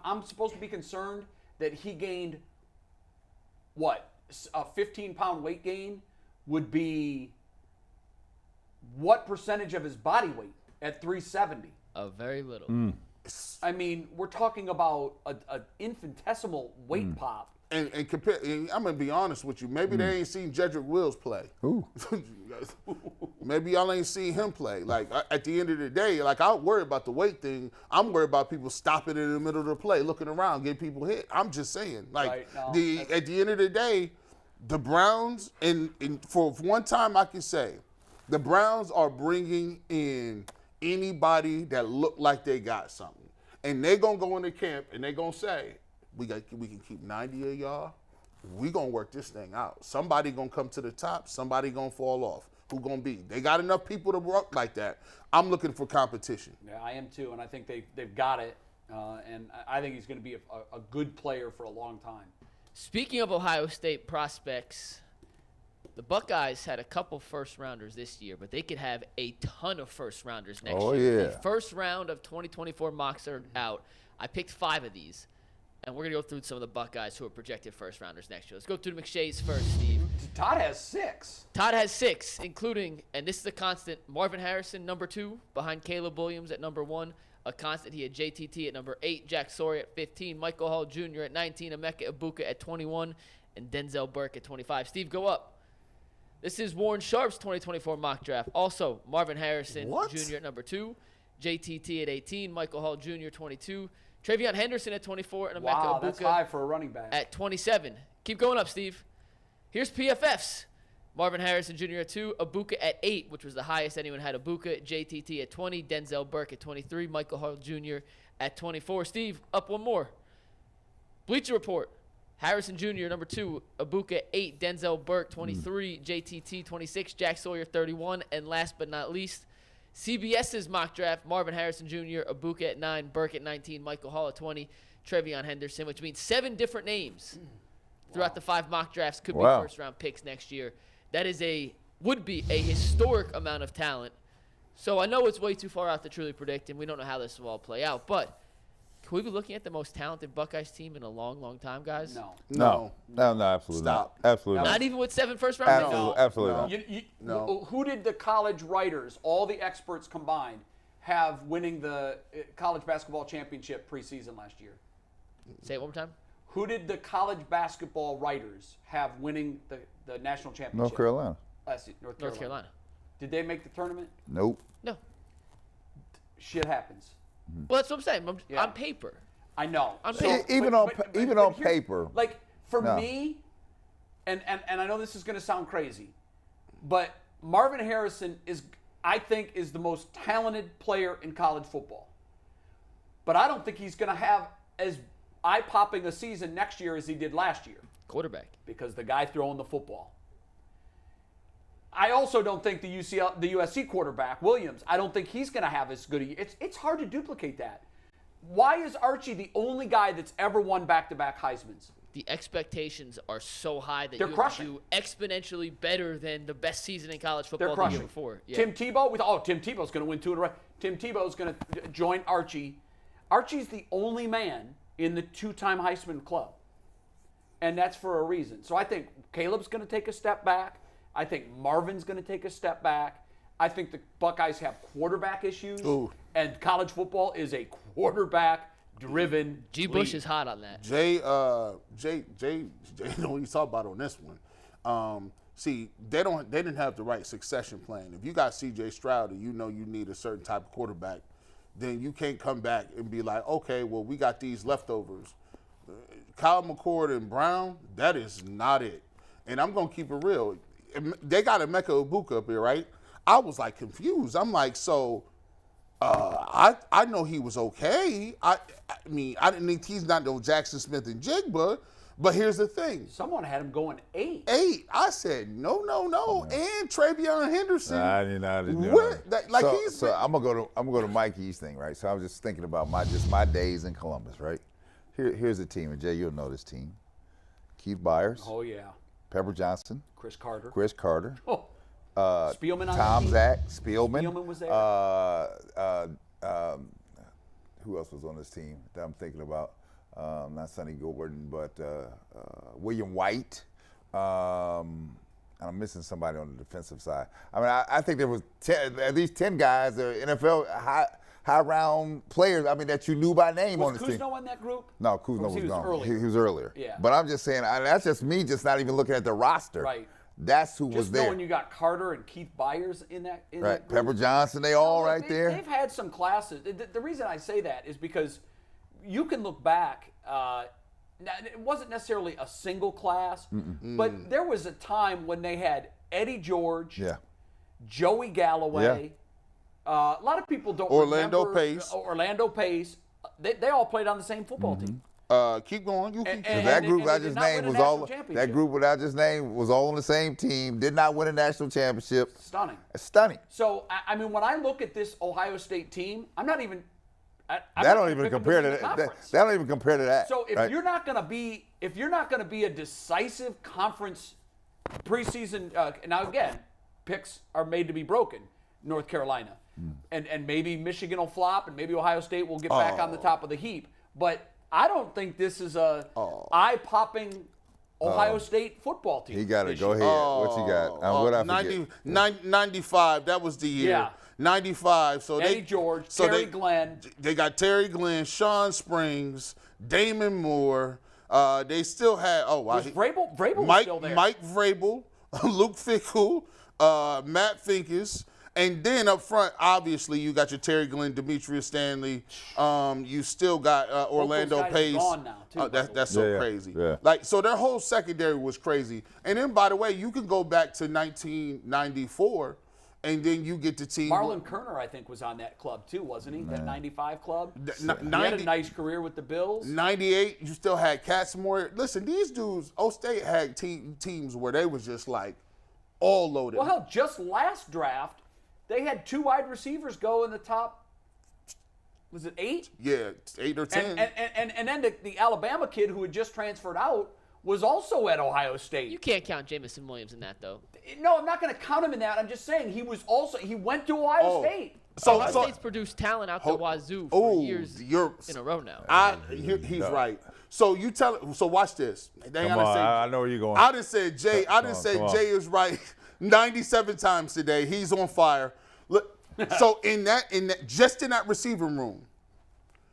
S2: I'm supposed to be concerned that he gained what, a 15-pound weight gain would be what percentage of his body weight at 370?
S5: Very little.
S2: I mean, we're talking about an infinitesimal weight pop.
S4: And compare, and I'm gonna be honest with you. Maybe they ain't seen Jedrick Wills play.
S3: Ooh.
S4: Maybe y'all ain't seen him play. Like at the end of the day, like I don't worry about the weight thing. I'm worried about people stopping in the middle of the play, looking around, getting people hit. I'm just saying, like
S2: Right, no,
S4: at the end of the day, the Browns and for one time I can say, the Browns are bringing in anybody that look like they got something, and they gonna go into camp and they gonna say, we can keep 90 of y'all. We gonna work this thing out. Somebody gonna come to the top. Somebody gonna fall off. Who gonna be? They got enough people to work like that. I'm looking for competition.
S2: Yeah, I am too, and I think they've got it. And I think he's going to be a good player for a long time.
S5: Speaking of Ohio State prospects, the Buckeyes had a couple first-rounders this year, but they could have a ton of first-rounders next year.
S3: Oh, yeah.
S5: The first round of 2024 mocks are out. I picked 5 of these, and we're going to go through some of the Buckeyes who are projected first-rounders next year. Let's go through the McShays first, Steve.
S2: Todd has 6.
S5: Todd has 6, including, and this is a constant, Marvin Harrison, number 2, behind Caleb Williams at number 1. A constant, he had JTT at number 8, Jack Sawyer at 15, Michael Hall Jr. at 19, Emeka Ibuka at 21, and Denzel Burke at 25. Steve, go up. This is Warren Sharp's 2024 mock draft. Also, Marvin Harrison Jr. at number 2, JTT at 18, Michael Hall Jr. 22, Travion Henderson at 24, and Emeka
S2: Wow,
S5: Ibuka
S2: that's high for a running back.
S5: at 27. Keep going up, Steve. Here's PFF's. Marvin Harrison Jr. at 2, Ibuka at 8, which was the highest anyone had Ibuka, JTT at 20, Denzel Burke at 23, Michael Hall Jr. at 24. Steve, up one more. Bleacher Report. Harrison Jr. number 2, Ibuka 8, Denzel Burke 23, JTT 26, Jack Sawyer 31, and last but not least, CBS's mock draft, Marvin Harrison Jr., Ibuka at 9, Burke at 19, Michael Hall at 20, Travion Henderson, which means 7 different names throughout the 5 mock drafts could be first-round picks next year. That is would be a historic amount of talent. So I know it's way too far out to truly predict, and we don't know how this will all play out. But can we be looking at the most talented Buckeyes team in a long, long time, guys?
S3: No, absolutely
S4: Stop.
S3: not. Absolutely
S5: Not even with 7 first-round picks?
S3: Absolutely not.
S2: No. Who did the college writers, all the experts combined, have winning the college basketball championship preseason last year?
S5: Say it one more time.
S2: Who did the college basketball writers have winning the national championship?
S3: North Carolina.
S2: Last year, North Carolina. Did they make the tournament?
S3: Nope.
S5: No.
S2: Shit happens.
S5: Well, that's what I'm saying.
S2: Yeah.
S5: On paper.
S2: I know.
S5: On
S2: So-
S5: paper.
S3: Even
S2: but
S3: on
S2: here's-
S3: paper.
S2: Like, for
S3: No.
S2: me, and I know this is going to sound crazy, but Marvin Harrison I think, is the most talented player in college football. But I don't think he's going to have as eye-popping a season next year as he did last year.
S5: Quarterback.
S2: Because the guy throwing the football. I also don't think the USC quarterback, Williams, I don't think he's going to have as good a year. It's hard to duplicate that. Why is Archie the only guy that's ever won back-to-back Heismans?
S5: The expectations are so high that
S2: They're
S5: you
S2: crushing.
S5: have to do exponentially better than the best season in college football
S2: They're
S5: the year
S2: crushing.
S5: before. Yeah.
S2: Tim Tebow's going to win 2 in a row. Tim Tebow's going to join Archie. Archie's the only man in the 2-time Heisman club. And that's for a reason. So I think Caleb's going to take a step back. I think Marvin's going to take a step back. I think the Buckeyes have quarterback issues.
S4: Ooh.
S2: And college football is a quarterback-driven
S5: G. Bush
S2: league.
S5: is hot on that.
S4: Jay know what he's talking about on this one. See, they didn't have the right succession plan. If you got C.J. Stroud and you know you need a certain type of quarterback, then you can't come back and be like, okay, well, we got these leftovers. Kyle McCord and Brown, that is not it. And I'm going to keep it real. They got Emeka Ibuka up here, right? I was like confused. I'm like, so I know he was okay. I mean, I didn't think he's not no Jackson Smith and Jigba, but here's the thing.
S2: Someone had him going 8.
S4: 8. I said, no. And Travion Henderson.
S3: I didn't know. So I'm gonna go to Mikey's thing, right? So I was just thinking about my days in Columbus, right? Here's the team, and Jay, you'll know this team. Keith Byers.
S2: Oh yeah.
S3: Pepper Johnson.
S2: Chris Carter.
S3: Oh.
S2: Spielman on
S3: Tom
S2: the team.
S3: Zach. Spielman.
S2: Spielman was there.
S3: Who else was on this team that I'm thinking about? Not Sonny Gordon, but William White. I'm missing somebody on the defensive side. I mean, I think there was at least 10 guys, NFL high-round players, I mean, that you knew by name on this team.
S2: Was Kuzno in that group?
S3: No, Kuzno was gone.
S2: Earlier.
S3: He was earlier.
S2: Yeah.
S3: But I'm just saying, that's just me just not even looking at the roster.
S2: Right.
S3: That's who was
S2: Just
S3: there.
S2: knowing you got Carter and Keith Byers in that group.
S3: Right. Pepper Johnson, they all right there.
S2: They've had some classes. The reason I say that is because you can look back. It wasn't necessarily a single class, but there was a time when they had Eddie George, Joey Galloway. A lot of people don't
S4: Orlando
S2: remember.
S4: Pace.
S2: Orlando Pace. They all played on the same football team.
S4: Keep going. You keep
S2: And-
S3: That group
S2: and
S3: I
S2: they
S3: just
S2: did not
S3: named
S2: win a
S3: was all.
S2: national championship.
S3: That group that I just named was all on the same team. Did not win a national championship.
S2: Stunning.
S3: It's stunning.
S2: So, I mean, when I look at this Ohio State team, I'm not even.
S3: That don't even compare to that. That don't even compare to that.
S2: So if
S3: right?
S2: you're not going to be a decisive conference preseason, now again, picks are made to be broken. North Carolina, and maybe Michigan will flop, and maybe Ohio State will get back on the top of the heap. But I don't think this is a eye-popping Ohio State football team.
S3: He got it. Go ahead. What you got? What I forget?
S4: 95. That was the year.
S2: Yeah.
S4: 95. So
S2: Eddie George, Terry Glenn.
S4: They got Terry Glenn, Sean Springs, Damon Moore. They still had
S2: Was Vrabel was
S4: Mike
S2: still there.
S4: Mike Vrabel, Luke Fickle, Matt Finkes. And then up front, obviously, you got your Terry Glenn, Demetrius Stanley. You still got Orlando
S2: Both those guys
S4: Pace.
S2: are gone now, too,
S4: That's so crazy.
S3: Yeah.
S4: Like, so their whole secondary was crazy. And then, by the way, you can go back to 1994, and then you get the team.
S2: Marlon Kerner, I think, was on that club too, wasn't he? That 95 club. He had a
S4: 90
S2: nice career with the Bills.
S4: 98, you still had Catsmore. Listen, these dudes, O-State had teams where they was just like all loaded.
S2: Well, hell, just last draft, they had 2 wide receivers go in the top, was it 8?
S4: Yeah, 8 or 10.
S2: And then the Alabama kid who had just transferred out was also at Ohio State.
S5: You can't count Jamison Williams in that, though.
S2: No, I'm not going to count him in that. I'm just saying he went to Ohio State.
S5: Ohio State's produced talent out the wazoo for years in a row now.
S4: He's right. So watch this.
S3: Come on, I know where you're going.
S4: I didn't say Jay. Jay is right 97 times today. He's on fire. Look, so in that receiving room,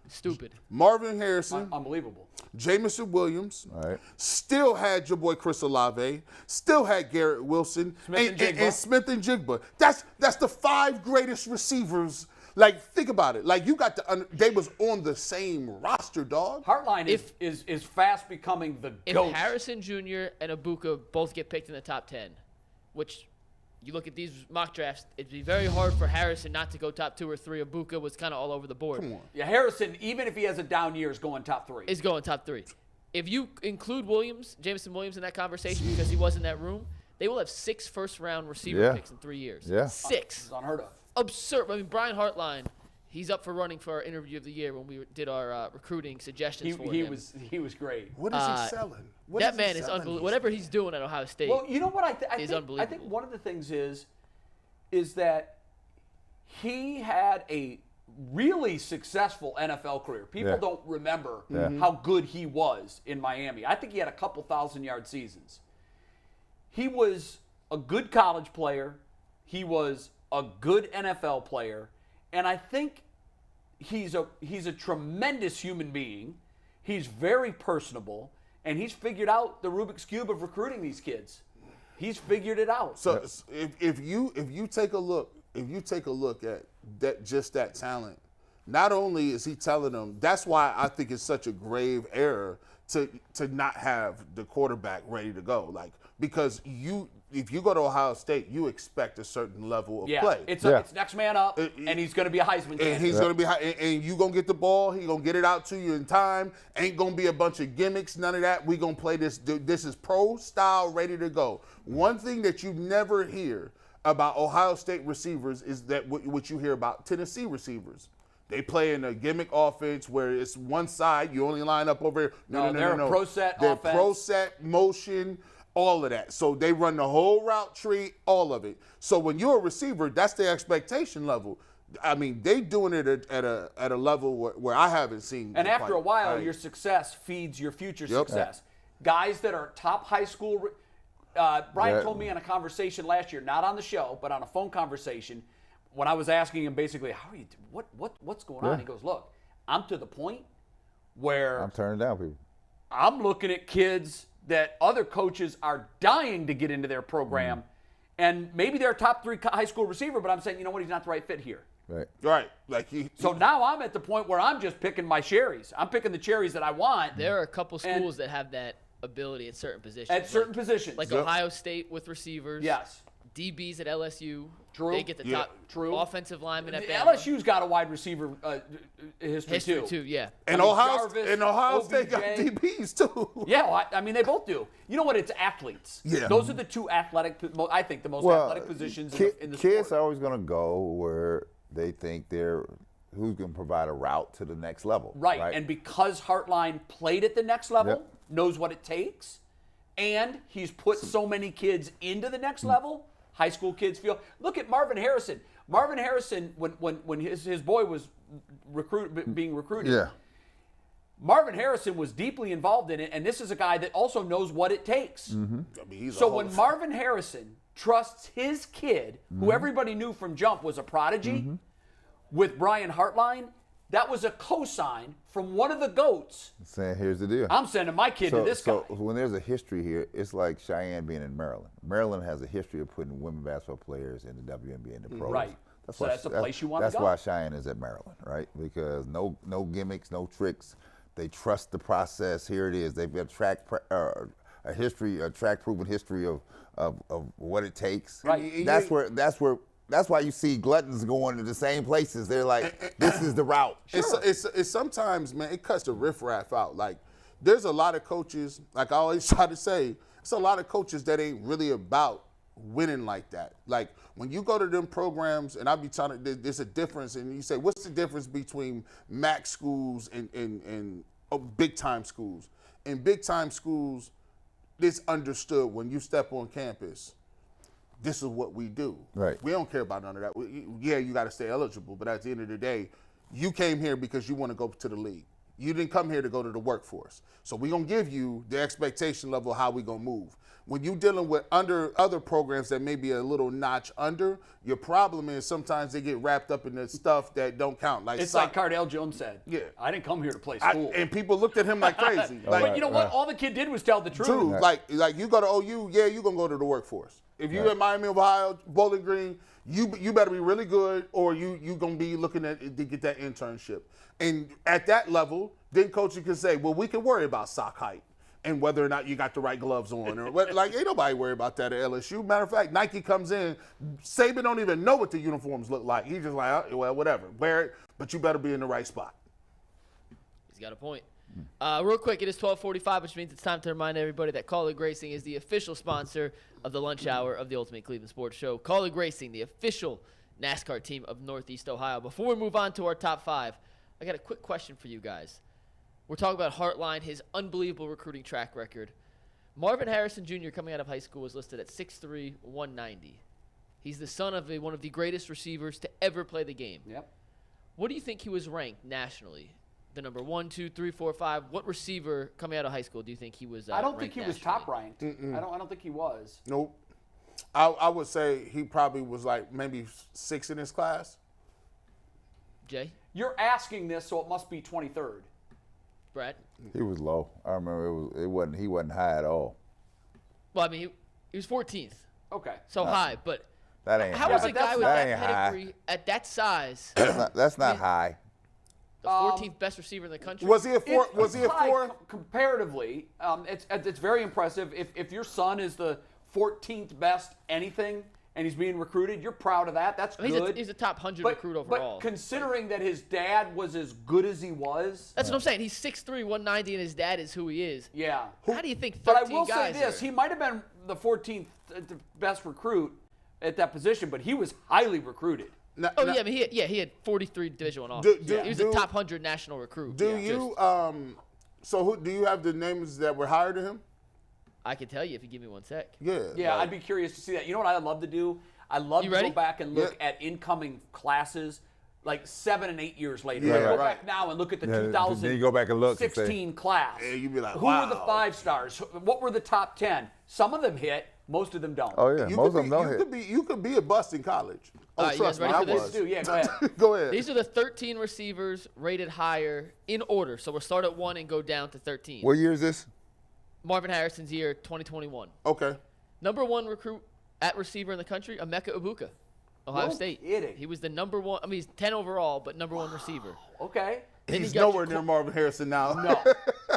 S5: Stupid.
S4: Marvin Harrison,
S2: Unbelievable.
S4: Jamison Williams,
S3: Right.
S4: still had your boy Chris Olave, still had Garrett Wilson, and Smith and Jigba. That's the 5 greatest receivers. Like, think about it. Like, you got they was on the same roster, dog.
S2: Hartline is fast becoming the GOAT.
S5: If Harrison Jr. and Ibuka both get picked in the top 10, which you look at these mock drafts, it'd be very hard for Harrison not to go top 2 or 3. Ibuka was kind of all over the board.
S4: Come on.
S2: Yeah, Harrison, even if he has a down year, is going top 3.
S5: Is going top 3. If you include Jamison Williams in that conversation because he was in that room, they will have 6 first-round receiver picks in 3 years.
S3: Yeah.
S5: 6.
S2: It's unheard of.
S5: Absurd. I mean, Brian Hartline, he's up for running for our interview of the year when we did our recruiting suggestions for him.
S2: He was great.
S4: What is he selling?
S5: That man is unbelievable. Whatever he's doing at Ohio State.
S2: Well, you know what
S5: is unbelievable.
S2: I think one of the things is that he had a really successful NFL career. People don't remember how good he was in Miami. I think he had a couple 1,000-yard seasons. He was a good college player. He was a good NFL player, and I think he's a tremendous human being. He's very personable, and he's figured out the Rubik's Cube of recruiting these kids. He's figured it out.
S4: So if you take a look at that talent, not only is he telling them, that's why I think it's such a grave error to not have the quarterback ready to go. Like, because if you go to Ohio State, you expect a certain level of play.
S2: It's next man up, and he's going to be a Heisman candidate.
S4: And he's going to be and you going to get the ball. He's going to get it out to you in time. Ain't going to be a bunch of gimmicks, none of that. We going to play this. This is pro style, ready to go. One thing that you never hear about Ohio State receivers is that what you hear about Tennessee receivers. They play in a gimmick offense where it's one side. You only line up over here. No.
S2: They're a pro set
S4: They're
S2: offense.
S4: pro set, motion, all of that. So they run the whole route tree, all of it. So when you're a receiver, that's the expectation level. I mean, they doing it at a level where I haven't seen.
S2: And after a while, your success feeds your future success. Guys that are top high school. Brian told me in a conversation last year, not on the show, but on a phone conversation, when I was asking him basically, how are you? What's going on? He goes, look, I'm to the point where
S3: I'm turning down people.
S2: I'm looking at kids that other coaches are dying to get into their program, and maybe they're a top 3 high school receiver, but I'm saying, you know what, he's not the right fit here.
S4: Right.
S2: So now I'm at the point where I'm just picking my cherries. I'm picking the cherries that I want.
S5: There are a couple schools that have that ability at certain positions.
S2: At certain positions.
S5: Like Ohio State with receivers.
S2: Yes.
S5: DBs at LSU.
S2: True.
S5: They get the top offensive lineman at Bama.
S2: LSU's got a wide receiver history too.
S5: Yeah.
S4: And Ohio State got DBs too.
S2: Yeah, well, I mean, they both do. You know what? It's athletes.
S3: Yeah.
S2: Those are the two athletic, I think, the most athletic positions in the sport.
S3: Kids are always going to go where they think they're who's going to provide a route to the next level.
S2: Right. And because Hartline played at the next level, knows what it takes, and he's put so many kids into the next level, high school kids feel. Look at Marvin Harrison. Marvin Harrison, when his boy was being recruited, Marvin Harrison was deeply involved in it, and this is a guy that also knows what it takes.
S4: I mean,
S2: so when Marvin Harrison trusts his kid, who everybody knew from jump was a prodigy, with Brian Hartline, that was a cosign from one of the GOATs.
S3: Saying, here's the deal.
S2: I'm sending my kid to this guy.
S3: So when there's a history here, it's like Cheyenne being in Maryland. Maryland has a history of putting women basketball players in the WNBA and the pros.
S2: Right. That's the place you want to go.
S3: That's why Cheyenne is at Maryland, right? Because no gimmicks, no tricks. They trust the process. Here it is. They've got a track-proven history of what it takes.
S2: Right.
S3: That's why you see gluttons going to the same places. They're like, this is the route.
S4: Sure. It's sometimes, man, it cuts the riffraff out. Like, there's a lot of coaches, like I always try to say, it's a lot of coaches that ain't really about winning like that. Like, when you go to them programs, and I be telling you, there's a difference, and you say, what's the difference between MAC schools and big-time schools? In big-time schools, it's understood when you step on campus, this is what we do.
S3: Right.
S4: We don't care about none of that. You got to stay eligible, but at the end of the day, you came here because you want to go to the league. You didn't come here to go to the workforce. So we're going to give you the expectation level of how we're going to move. When you're dealing with other programs that may be a little notch under, your problem is sometimes they get wrapped up in the stuff that don't count. Like
S2: it's like Cardale Jones said.
S4: Yeah.
S2: I didn't come here to play school.
S4: And people looked at him like crazy.
S2: But you know what? All the kid did was tell the truth.
S4: True. Like you go to OU, you're going to go to the workforce. If you're at Miami of Ohio, Bowling Green, you better be really good, or you going to be looking to get that internship. And at that level, then coaches can say, well, we can worry about sock height and whether or not you got the right gloves on. Or like, ain't nobody worry about that at LSU. Matter of fact, Nike comes in, Saban don't even know what the uniforms look like. He's just like, oh, well, whatever. Wear it, but you better be in the right spot.
S5: He's got a point. Real quick, it is 12:45, which means it's time to remind everybody that Colleague Racing is the official sponsor of the lunch hour of the Ultimate Cleveland Sports Show. Colleague Racing, the official NASCAR team of Northeast Ohio. Before we move on to our top 5, I got a quick question for you guys. We're talking about Hartline, his unbelievable recruiting track record. Marvin Harrison Jr. coming out of high school was listed at 6'3", 190. He's the son of one of the greatest receivers to ever play the game.
S2: Yep.
S5: What do you think he was ranked nationally? The number 1, 2, 3, 4, 5. What receiver coming out of high school do you think he was?
S2: I don't think he was
S5: nationally?
S2: top ranked. I don't think he was.
S4: Nope. I would say he probably was like maybe 6 in his class.
S5: Jay?
S2: You're asking this, so it must be 23rd.
S5: Brad?
S3: He was low. I remember he wasn't high at all.
S5: Well, I mean, he was 14th.
S2: Okay.
S5: So high, but
S3: that ain't
S5: how
S3: high.
S5: is a guy with that
S3: ain't
S5: pedigree at that size?
S3: That's not high.
S5: The 14th best receiver in the country.
S4: Was he a four? Was he a
S2: high
S4: four?
S2: Comparatively, it's very impressive. If your son is the 14th best anything and he's being recruited, you're proud of that. That's good.
S5: He's a top 100 recruit overall.
S2: But considering that his dad was as good as he was.
S5: That's what I'm saying. He's 6'3", 190, and his dad is who he is.
S2: Yeah.
S5: How do you think 13
S2: But I will
S5: guys
S2: say this.
S5: are?
S2: He might have been the 14th best recruit at that position, but he was highly recruited.
S5: I mean, he had 43 Division I offers. He was a top 100 national recruit.
S4: Do you do you have the names that were hired to him?
S5: I can tell you if you give me 1 sec.
S2: Yeah, I'd be curious to see that. You know what I'd love to do? I'd love to go back and look at incoming classes like 7 and 8 years later. Go back now and look at the 2016
S3: then you go back and look and say,
S2: class.
S4: Yeah, you'd be like,
S2: who
S4: wow.
S2: were the 5 stars? What were the top 10? Some of them hit. Most of them don't.
S3: oh yeah, most of them don't hit.
S4: You could be a bust in college. Oh,
S5: All right, you guys
S4: trust me,
S5: ready
S4: I
S5: for this?
S4: was.
S2: Yeah, go ahead.
S4: Go ahead.
S5: These are the 13 receivers rated higher in order. So we'll start at 1 and go down to 13.
S3: What year is this?
S5: Marvin Harrison's year, 2021.
S4: Okay.
S5: Number 1 recruit at receiver in the country, Emeka Egbuka, Ohio State.
S2: Kidding.
S5: He was the number 1. I mean, he's 10 overall, but number 1 receiver.
S2: Okay.
S5: Then
S4: He's
S5: you got
S4: nowhere near Marvin Harrison now.
S2: No.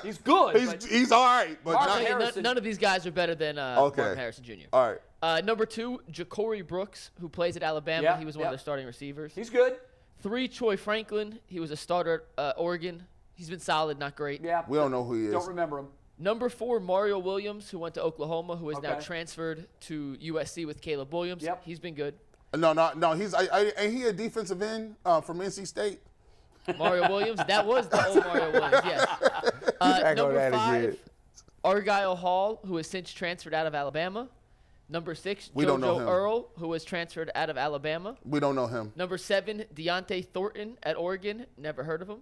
S2: He's good.
S4: He's all right, but
S2: Marvin
S4: not,
S5: I'll tell you,
S2: Harrison-
S5: none of these guys are better than
S4: Okay.
S5: Marvin Harrison Jr.
S4: all right.
S5: Number 2, Ja'Cory Brooks, who plays at Alabama.
S2: Yeah,
S5: He was one of their starting receivers.
S2: He's good.
S5: 3, Troy Franklin. He was a starter at Oregon. He's been solid, not great.
S2: Yeah.
S4: We don't know who he is.
S2: Don't remember him.
S5: Number 4, Mario Williams, who went to Oklahoma, who is now
S2: Okay.
S5: transferred to USC with Caleb Williams.
S2: Yep.
S5: He's been good.
S4: No. Ain't he a defensive end from NC State?
S5: Mario Williams, that was the old Mario Williams, yes.
S3: Back on
S5: Number
S3: that
S5: 5,
S3: again.
S5: Argyle Hall, who has since transferred out of Alabama. Number 6,
S4: We don't know
S5: JoJo
S4: him.
S5: Earl, who was transferred out of Alabama.
S4: We don't know him.
S5: Number 7, Deontay Thornton at Oregon. Never heard of him.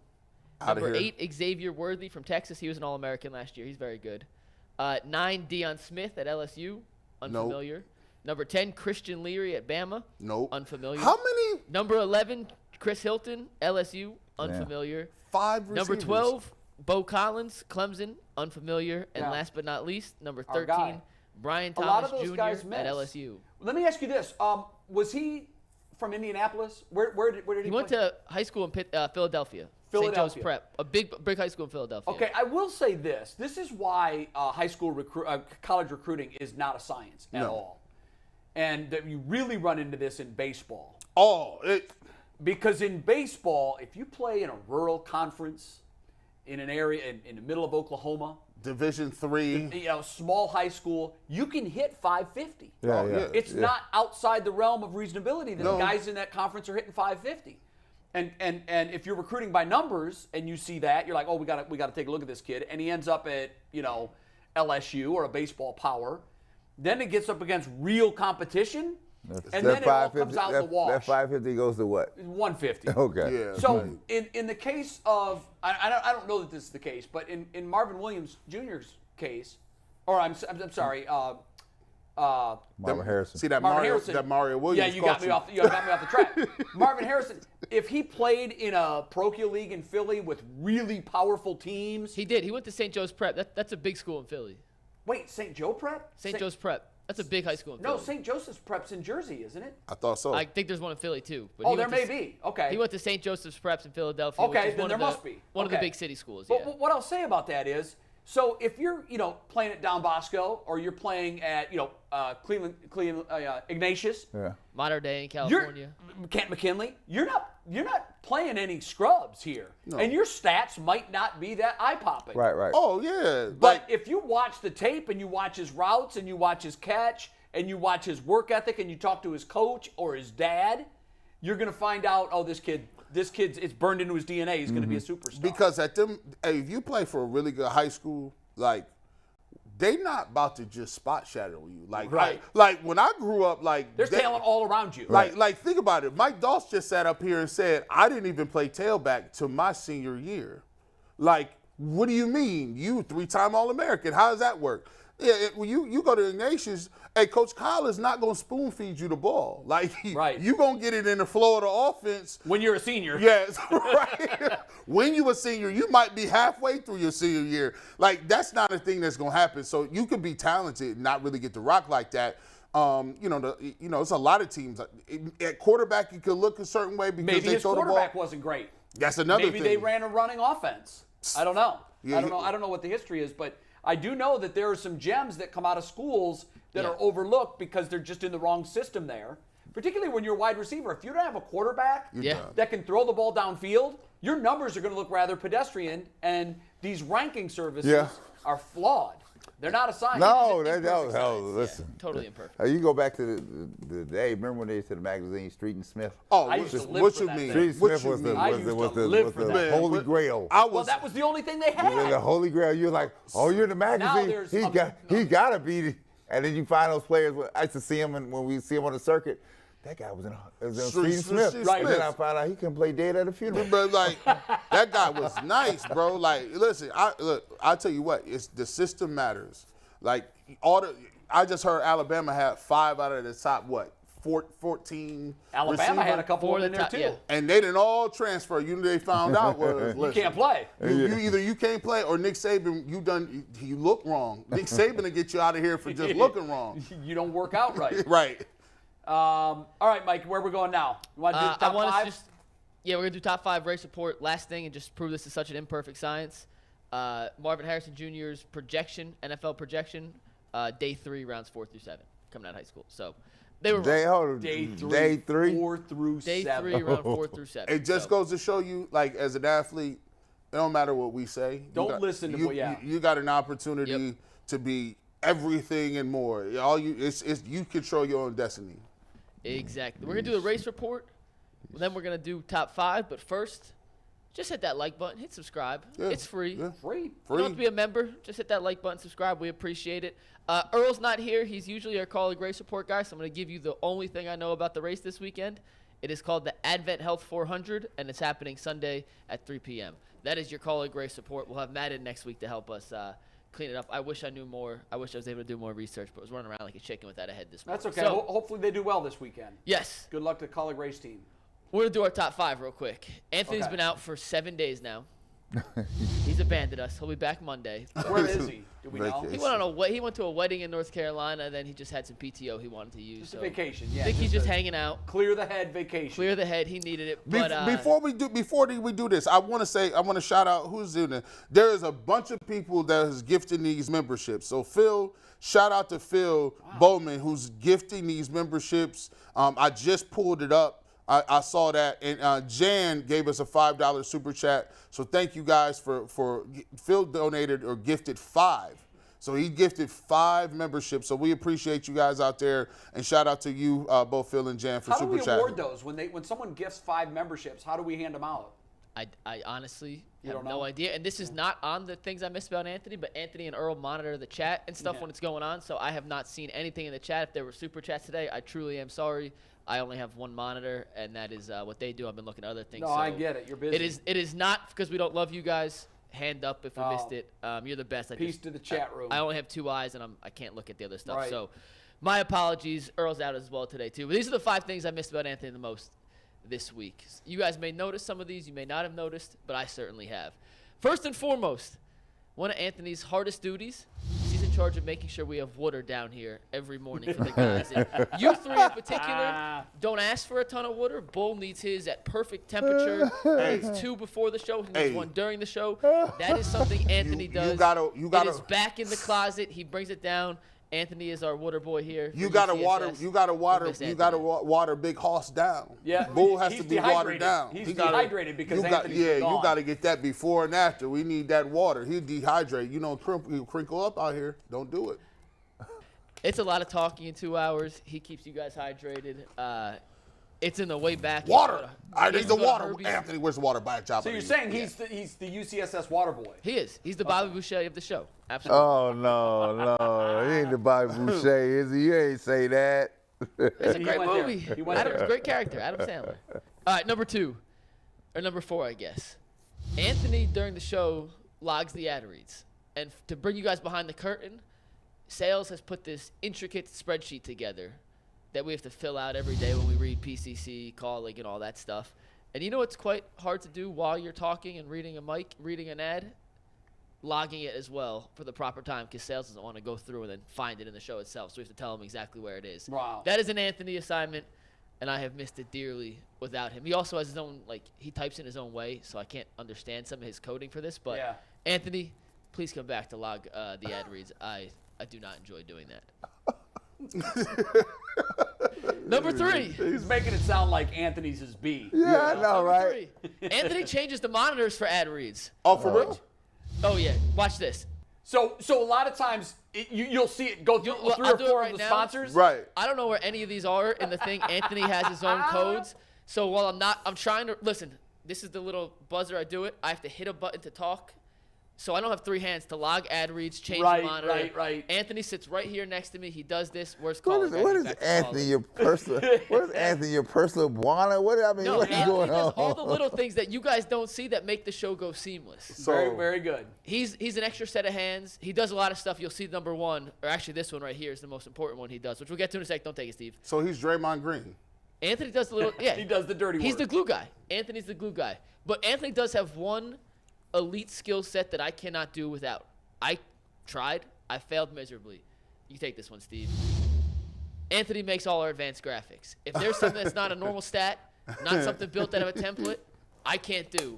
S4: Outta
S5: Number
S4: here.
S5: 8, Xavier Worthy from Texas. He was an All-American last year. He's very good. 9, Deion Smith at LSU. Unfamiliar. Number 10, Christian Leary at Bama.
S4: Nope.
S5: Unfamiliar.
S4: How many?
S5: Number 11, Chris Hilton, LSU. Unfamiliar.
S4: 5 receivers.
S5: Number 12, Bo Collins, Clemson. Unfamiliar. And
S2: Yeah.
S5: last but not least, number
S2: Our
S5: 13,
S2: guy.
S5: Brian
S2: A lot
S5: Thomas
S2: of those
S5: Jr.
S2: guys
S5: at
S2: miss.
S5: LSU.
S2: Let me ask you this. Was he from Indianapolis? Where did he
S5: He went
S2: play?
S5: to high school in Philadelphia. St. Joe's
S2: Philadelphia.
S5: Prep. A big high school in Philadelphia.
S2: Okay, I will say this. This is why college recruiting is not a science at all. And that you really run into this in baseball. Because in baseball, if you play in a rural conference in an area in the middle of Oklahoma,
S4: Division III.
S2: small high school, you can hit 550.
S3: Yeah.
S2: It's not outside the realm of reasonability that the guys in that conference are hitting 550. And if you're recruiting by numbers and you see that, you're like, oh, we got to take a look at this kid, and he ends up at LSU or a baseball power. Then it gets up against real competition, and then it all comes out in the wash.
S3: That 550 goes to what?
S2: 150.
S3: Okay.
S4: Yeah.
S2: So in the case of, I don't know that this is the case, but in Marvin Williams Jr.'s case, or I'm sorry,
S3: Marvin Harrison.
S4: See that
S2: Marvin
S4: Mario,
S2: Harrison.
S4: that Mario Williams.
S2: Yeah, you got me off the track. Marvin Harrison, if he played in a parochial league in Philly with really powerful teams.
S5: He did. He went to St. Joe's Prep. That's a big school in Philly.
S2: Wait, St. Joe Prep?
S5: St. Joe's Prep. That's a big high school in Philly.
S2: No, St. Joseph's Prep's in Jersey, isn't it?
S4: I thought so.
S5: I think there's one in Philly too. But
S2: Oh,
S5: he
S2: there
S5: went
S2: may
S5: to-
S2: be. Okay.
S5: He went to St. Joseph's Preps in Philadelphia.
S2: Okay,
S5: which is
S2: then
S5: one
S2: there
S5: of the,
S2: must be.
S5: One of the
S2: Okay.
S5: big city schools.
S2: But
S5: Yeah.
S2: what I'll say about that is, so if you're, playing at Don Bosco or you're playing at, Cleveland Ignatius,
S5: Modern day in California.
S2: Kent McKinley, you're not playing any scrubs here, and your stats might not be that eye-popping.
S3: Right.
S4: Oh yeah.
S2: But if you watch the tape and you watch his routes and you watch his catch and you watch his work ethic and you talk to his coach or his dad, you're going to find out, oh, this kid's it's burned into his DNA. He's going to be a superstar.
S4: Because if you play for a really good high school, like they not about to just spot shadow you.
S2: Right.
S4: Like when I grew up,
S2: there's talent all around you.
S4: Like think about it. Mike Doss just sat up here and said, I didn't even play tailback till my senior year. Like, what do you mean? You 3-time All-American. How does that work? Yeah, when you go to Ignatius, hey, Coach Kyle is not going to spoon feed you the ball. Like, you're going to get it in the flow of the offense.
S2: When you're a senior.
S4: Yes, right. When you're a senior, you might be halfway through your senior year. Like, that's not a thing that's going to happen. So you could be talented and not really get to rock like that. It's a lot of teams. At quarterback, you could look a certain way because
S2: Maybe
S4: they
S2: his
S4: throw the ball.
S2: quarterback wasn't great.
S4: That's another
S2: Maybe
S4: thing.
S2: they ran a running offense. I don't know.
S4: Yeah,
S2: I don't know what the history is, but I do know that there are some gems that come out of schools that are overlooked because they're just in the wrong system there. Particularly when you're a wide receiver. If you don't have a quarterback that can throw the ball downfield, your numbers are going to look rather pedestrian, and these ranking services are flawed. They're not assigned.
S3: No,
S5: Listen. Yeah, totally imperfect.
S3: You go back to the day. Remember when they said the magazine Street and Smith?
S4: Oh,
S2: I used to live
S4: what
S2: for
S4: you
S2: that
S4: mean?
S2: thing.
S3: Street
S4: What
S3: Smith
S4: you
S3: was
S4: mean?
S3: the holy grail.
S2: Well, that was the only thing they had.
S3: The holy grail. You're like, oh, you're in the magazine. He got to beat it. And then you find those players. I used to see him, and when we see him on the circuit, that guy was in Street Smith.
S4: Right.
S3: And then I found out he can play dead at a funeral.
S4: But like, that guy was nice, bro. Like, listen, I tell you what, it's the system matters. Like, I just heard Alabama had 5 out of the top 14.
S2: Alabama had a couple in there too.
S5: Yeah.
S4: And they didn't all transfer. They found out was
S2: You can't play.
S4: You can't play, or Nick Saban, you look wrong. Nick Saban will get you out of here for just looking wrong.
S2: You don't work out right.
S4: Right.
S2: All right, Mike, where are we going now? You want to do the top 5?
S5: We're going to do top 5 race report. Last thing, and just prove this is such an imperfect science. Marvin Harrison Jr.'s projection, NFL projection, day 3, rounds 4 through 7, coming out of high school. So they were
S2: Day 3, 4 through 7.
S5: Day 3, round 4 through 7.
S4: It just goes to show you, like, as an athlete, it don't matter what we say.
S2: Don't listen to what
S4: you got an opportunity to be everything and more. You control your own destiny.
S5: Exactly. We're going to do the race report. Then we're going to do top 5. But first, just hit that like button. Hit subscribe.
S4: Yeah.
S5: It's free.
S4: Yeah.
S2: Free.
S5: You don't have to be a member. Just hit that like button, subscribe. We appreciate it. Earl's not here. He's usually our colleague race report guy. So I'm going to give you the only thing I know about the race this weekend. It is called the Advent Health 400, and it's happening Sunday at 3 p.m. That is your colleague race report. We'll have Matt in next week to help us clean it up. I wish I knew more. I wish I was able to do more research, but I was running around like a chicken with that ahead this morning.
S2: That's okay.
S5: So,
S2: Hopefully they do well this weekend.
S5: yes.
S2: Good luck to the college race team.
S5: We're going to do our top 5 real quick. Anthony's been out for 7 days now. He's abandoned us. He'll be back Monday.
S2: Where is he? Do we know?
S5: He went to a wedding in North Carolina, and then he just had some PTO he wanted to use.
S2: Just a vacation, yeah.
S5: I think he's just hanging out.
S2: Clear the head vacation.
S5: Clear the head. He needed it. But
S4: Before we do this, I want to shout out who's doing it. There is a bunch of people that is gifting these memberships. So Phil, shout out to Phil Bowman, who's gifting these memberships. I just pulled it up. I saw that, and Jan gave us a $5 super chat. So thank you guys for Phil donated or gifted 5. So he gifted 5 memberships. So we appreciate you guys out there, and shout out to you, both Phil and Jan, for super chatting.
S2: How do we award those when someone gifts 5 memberships? How do we hand them out?
S5: I honestly have
S2: don't
S5: no
S2: know?
S5: idea. And this is not on the things I missed about Anthony, but Anthony and Earl monitor the chat and stuff when it's going on. So I have not seen anything in the chat. If there were super chats today, I truly am sorry. I only have one monitor, and that is what they do. I've been looking at other things.
S2: No,
S5: so
S2: I get it. You're busy.
S5: It is not because we don't love you guys. Hand up if we missed it. You're the best.
S2: Peace to the chat room.
S5: I only have 2 eyes, and I can't look at the other stuff.
S2: Right.
S5: So my apologies. Earl's out as well today, too. But these are the 5 things I missed about Anthony the most this week. You guys may notice some of these. You may not have noticed, but I certainly have. First and foremost, one of Anthony's hardest duties, he's in charge of making sure we have water down here every morning for the guys. And you 3 in particular don't ask for a ton of water. Bull needs his at perfect temperature. He needs 2 before the show. He needs 1 during the show. That is something Anthony does.
S4: You gotta.
S5: It is back in the closet. He brings it down. Anthony is our water boy here.
S4: You gotta water. You gotta water Big Hoss down.
S2: Yeah,
S4: Bull has
S2: he's
S4: to be watered down.
S2: He's dehydrated because Anthony's
S4: you
S2: gone.
S4: gotta get that before and after. We need that water. He'll dehydrate. He'll crinkle up out here. Don't do it.
S5: It's a lot of talking in 2 hours. He keeps you guys hydrated. It's in the way back.
S4: Water. I need the
S5: go to
S4: water.
S5: Herbie's.
S4: Anthony, where's the water? Buy a job.
S2: So you're saying he's the UCSS water boy?
S5: He is. He's the Bobby Boucher of the show. Absolutely.
S3: Oh, no. He ain't the Bobby Boucher, is he? You ain't say that.
S5: It's a
S2: He
S5: great
S2: went there.
S5: movie.
S2: He went
S5: Adam's
S2: there.
S5: great character, Adam Sandler. All right, number 4, I guess. Anthony during the show logs the ad reads, and to bring you guys behind the curtain, Sales has put this intricate spreadsheet together that we have to fill out every day when we read PCC, calling, and all that stuff. And you know what's quite hard to do while you're talking and reading an ad? Logging it as well for the proper time, because Sales doesn't want to go through and then find it in the show itself. So we have to tell him exactly where it is.
S2: Wow.
S5: That is an Anthony assignment. and I have missed it dearly without him. He also has his own, he types in his own way, so I can't understand some of his coding for this. But
S2: Yeah.
S5: Anthony, please come back to log the ad reads. I do not enjoy doing that. Number 3.
S2: He's making it sound like Anthony's his B.
S3: Yeah, I know,
S5: Number
S3: right?
S5: 3. Anthony changes the monitors for ad reads.
S4: Oh, for real?
S5: Oh, yeah. Watch this.
S2: So a lot of times you'll see it go through
S5: Well,
S2: 3
S5: I'll
S2: or
S5: do it
S2: 4
S5: right
S2: of the
S5: now.
S2: sponsors.
S4: Right.
S5: I don't know where any of these are in the thing. Anthony has his own codes. So while I'm trying to, listen, this is the little buzzer I do it. I have to hit a button to talk. So I don't have 3 hands to log ad reads, change the monitor.
S2: Right.
S5: Anthony sits right here next to me. He does this. Where's
S3: What
S5: caller?
S3: is Anthony, your personal? What is Anthony, your personal Buana? What I mean,
S5: No,
S3: what is
S5: Anthony
S3: going
S5: does
S3: on?
S5: all the little things that you guys don't see that make the show go seamless.
S4: So,
S2: Very, very good.
S5: He's an extra set of hands. He does a lot of stuff. You'll see number 1, or actually this one right here is the most important one he does, which we'll get to in a sec. Don't take it, Steve.
S4: so he's Draymond Green.
S5: Anthony does the little, yeah.
S2: He does the dirty work.
S5: He's the glue guy. Anthony's the glue guy. But Anthony does have one elite skill set that I cannot do without. I tried. I failed miserably. You take this one, Steve. Anthony makes all our advanced graphics. If there's something that's not a normal stat, not something built out of a template, I can't do.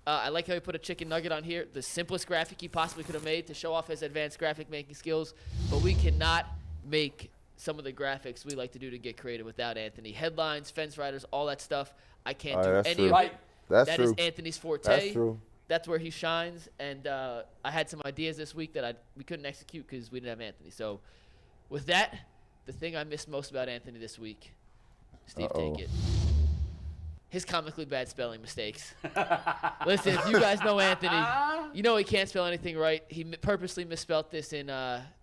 S5: I like how he put a chicken nugget on here, the simplest graphic he possibly could have made to show off his advanced graphic making skills. But we cannot make some of the graphics we like to do to get creative without Anthony. Headlines, fence riders, all that stuff. I can't do
S3: that's
S5: any
S3: true.
S5: of
S2: Right.
S5: it.
S3: That's
S5: That
S3: true.
S5: is Anthony's forte.
S3: That's true.
S5: That's where he shines. And I had some ideas this week that we couldn't execute because we didn't have Anthony. So with that, the thing I missed most about Anthony this week, Steve, take it. His comically bad spelling mistakes. Listen, if you guys know Anthony, you know he can't spell anything right. He purposely misspelled this in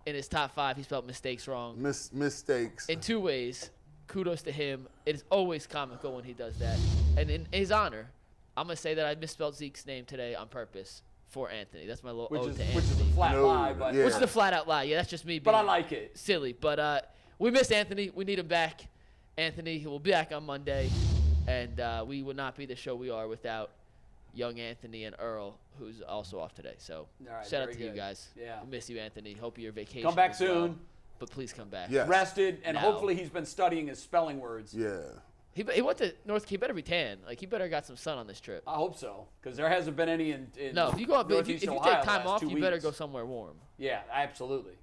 S5: his top 5. He spelled mistakes wrong.
S4: Mistakes.
S5: In 2 ways, kudos to him. It is always comical when he does that. And in his honor, I'm going to say that I misspelled Zeke's name today on purpose for Anthony. That's my little
S2: which
S5: ode
S2: is
S5: to
S2: a
S5: Anthony.
S2: flat
S4: No,
S2: lie, but
S4: yeah.
S5: Which is a flat-out lie. Yeah, that's just me being
S2: but I like it.
S5: silly. But we miss Anthony. We need him back. Anthony, he will be back on Monday. And we would not be the show we are without young Anthony and Earl, who's also off today. So
S2: All right,
S5: shout out
S2: very
S5: to you
S2: good.
S5: guys.
S2: Yeah.
S5: We miss you, Anthony. Hope your vacation
S2: Come back
S5: was well.
S2: soon.
S5: But please come back.
S4: Yes.
S2: Rested, and
S5: Now.
S2: hopefully he's been studying his spelling words.
S4: Yeah.
S5: He went to North. He better be tan. Like he better got some sun on this trip.
S2: I hope so, because there hasn't been any in
S5: No, if you go up, if you
S2: Northeast
S5: take
S2: Ohio
S5: time
S2: last
S5: off,
S2: 2
S5: you better
S2: weeks.
S5: go somewhere warm.
S2: Yeah, absolutely.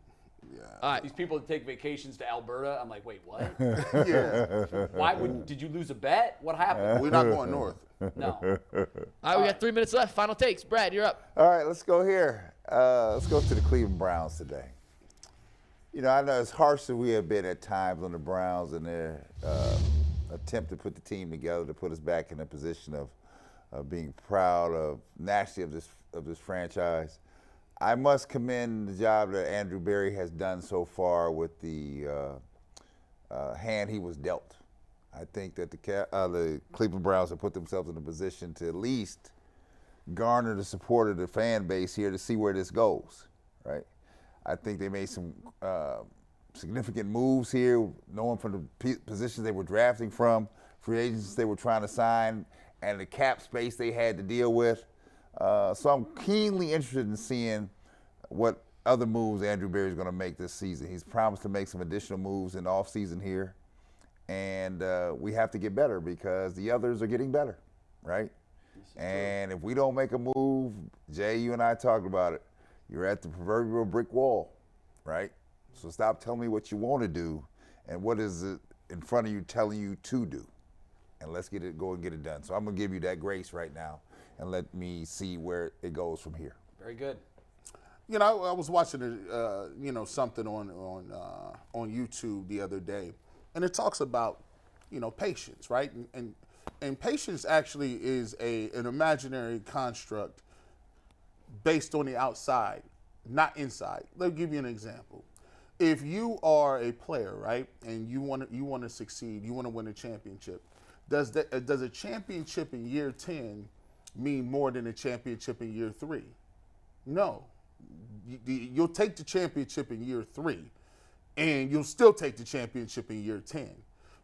S5: All right.
S2: These people that take vacations to Alberta, I'm like, wait, what?
S4: Yeah.
S2: Why did you lose a bet? What happened?
S4: We're not going north.
S2: No.
S5: All right, we got 3 minutes left. Final takes. Brad, you're up.
S3: All right, let's go here. Let's go to the Cleveland Browns today. You know, I know as harsh as we have been at times on the Browns and their attempt to put the team together to put us back in a position of being proud of nationally of this franchise. I must commend the job that Andrew Berry has done so far with the hand he was dealt. I think that the Cleveland Browns have put themselves in a position to at least garner the support of the fan base here to see where this goes, right? I think they made some significant moves here, knowing from the positions they were drafting from, free agents they were trying to sign, and the cap space they had to deal with. So I'm keenly interested in seeing what other moves Andrew Berry is going to make this season. He's promised to make some additional moves in the offseason here, and we have to get better because the others are getting better, right? And if we don't make a move, Jay, you and I talked about it, you're at the proverbial brick wall, right? So stop telling me what you want to do and what is it in front of you telling you to do. And let's go and get it done. So I'm going to give you that grace right now and let me see where it goes from here.
S2: Very good.
S4: You know, I was watching something on YouTube the other day, and it talks about, patience, right? And patience actually is an imaginary construct based on the outside, not inside. Let me give you an example. If you are a player, right, and you want to succeed, you want to win a championship, does a championship in year 10 mean more than a championship in year 3? No. You'll take the championship in year 3, and you'll still take the championship in year 10.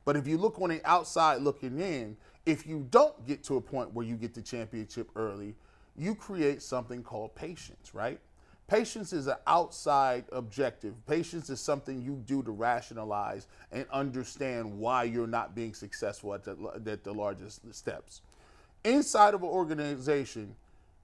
S4: But if you look on the outside looking in, if you don't get to a point where you get the championship early, you create something called patience, right? Patience is an outside objective. Patience is something you do to rationalize and understand why you're not being successful at the largest steps. Inside of an organization,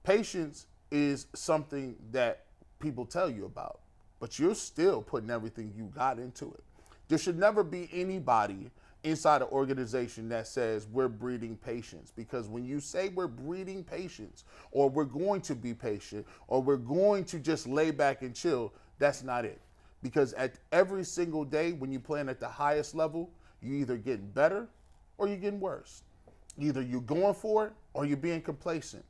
S4: patience is something that people tell you about, but you're still putting everything you got into it. There should never be anybody inside an organization that says we're breeding patience, because when you say we're breeding patience, or we're going to be patient, or we're going to just lay back and chill, that's not it. Because at every single day when you're playing at the highest level, you either getting better or you're getting worse. Either you're going for it or you're being complacent.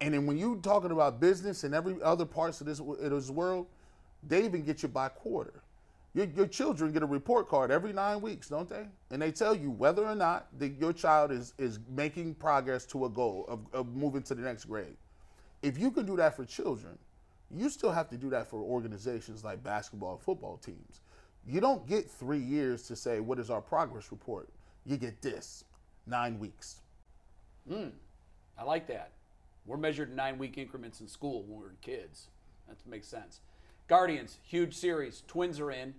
S4: And then when you're talking about business and every other parts of this world, they even get you by quarter. Your children get a report card every 9 weeks, don't they? And they tell you whether or not your child is making progress to a goal of moving to the next grade. If you can do that for children, you still have to do that for organizations like basketball and football teams. You don't get 3 years to say, what is our progress report? You get this, 9 weeks.
S2: I like that. We're measured in 9-week increments in school when we were kids. That makes sense. Guardians, huge series. Twins are in.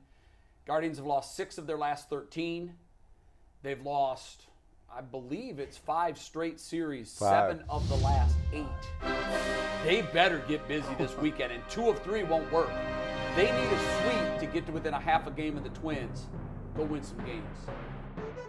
S2: Guardians have lost 6 of their last 13. They've lost, I believe it's 5 straight series, 7 of the last 8. They better get busy this weekend, and 2 of 3 won't work. They need a sweep to get to within a half a game of the Twins. Go win some games.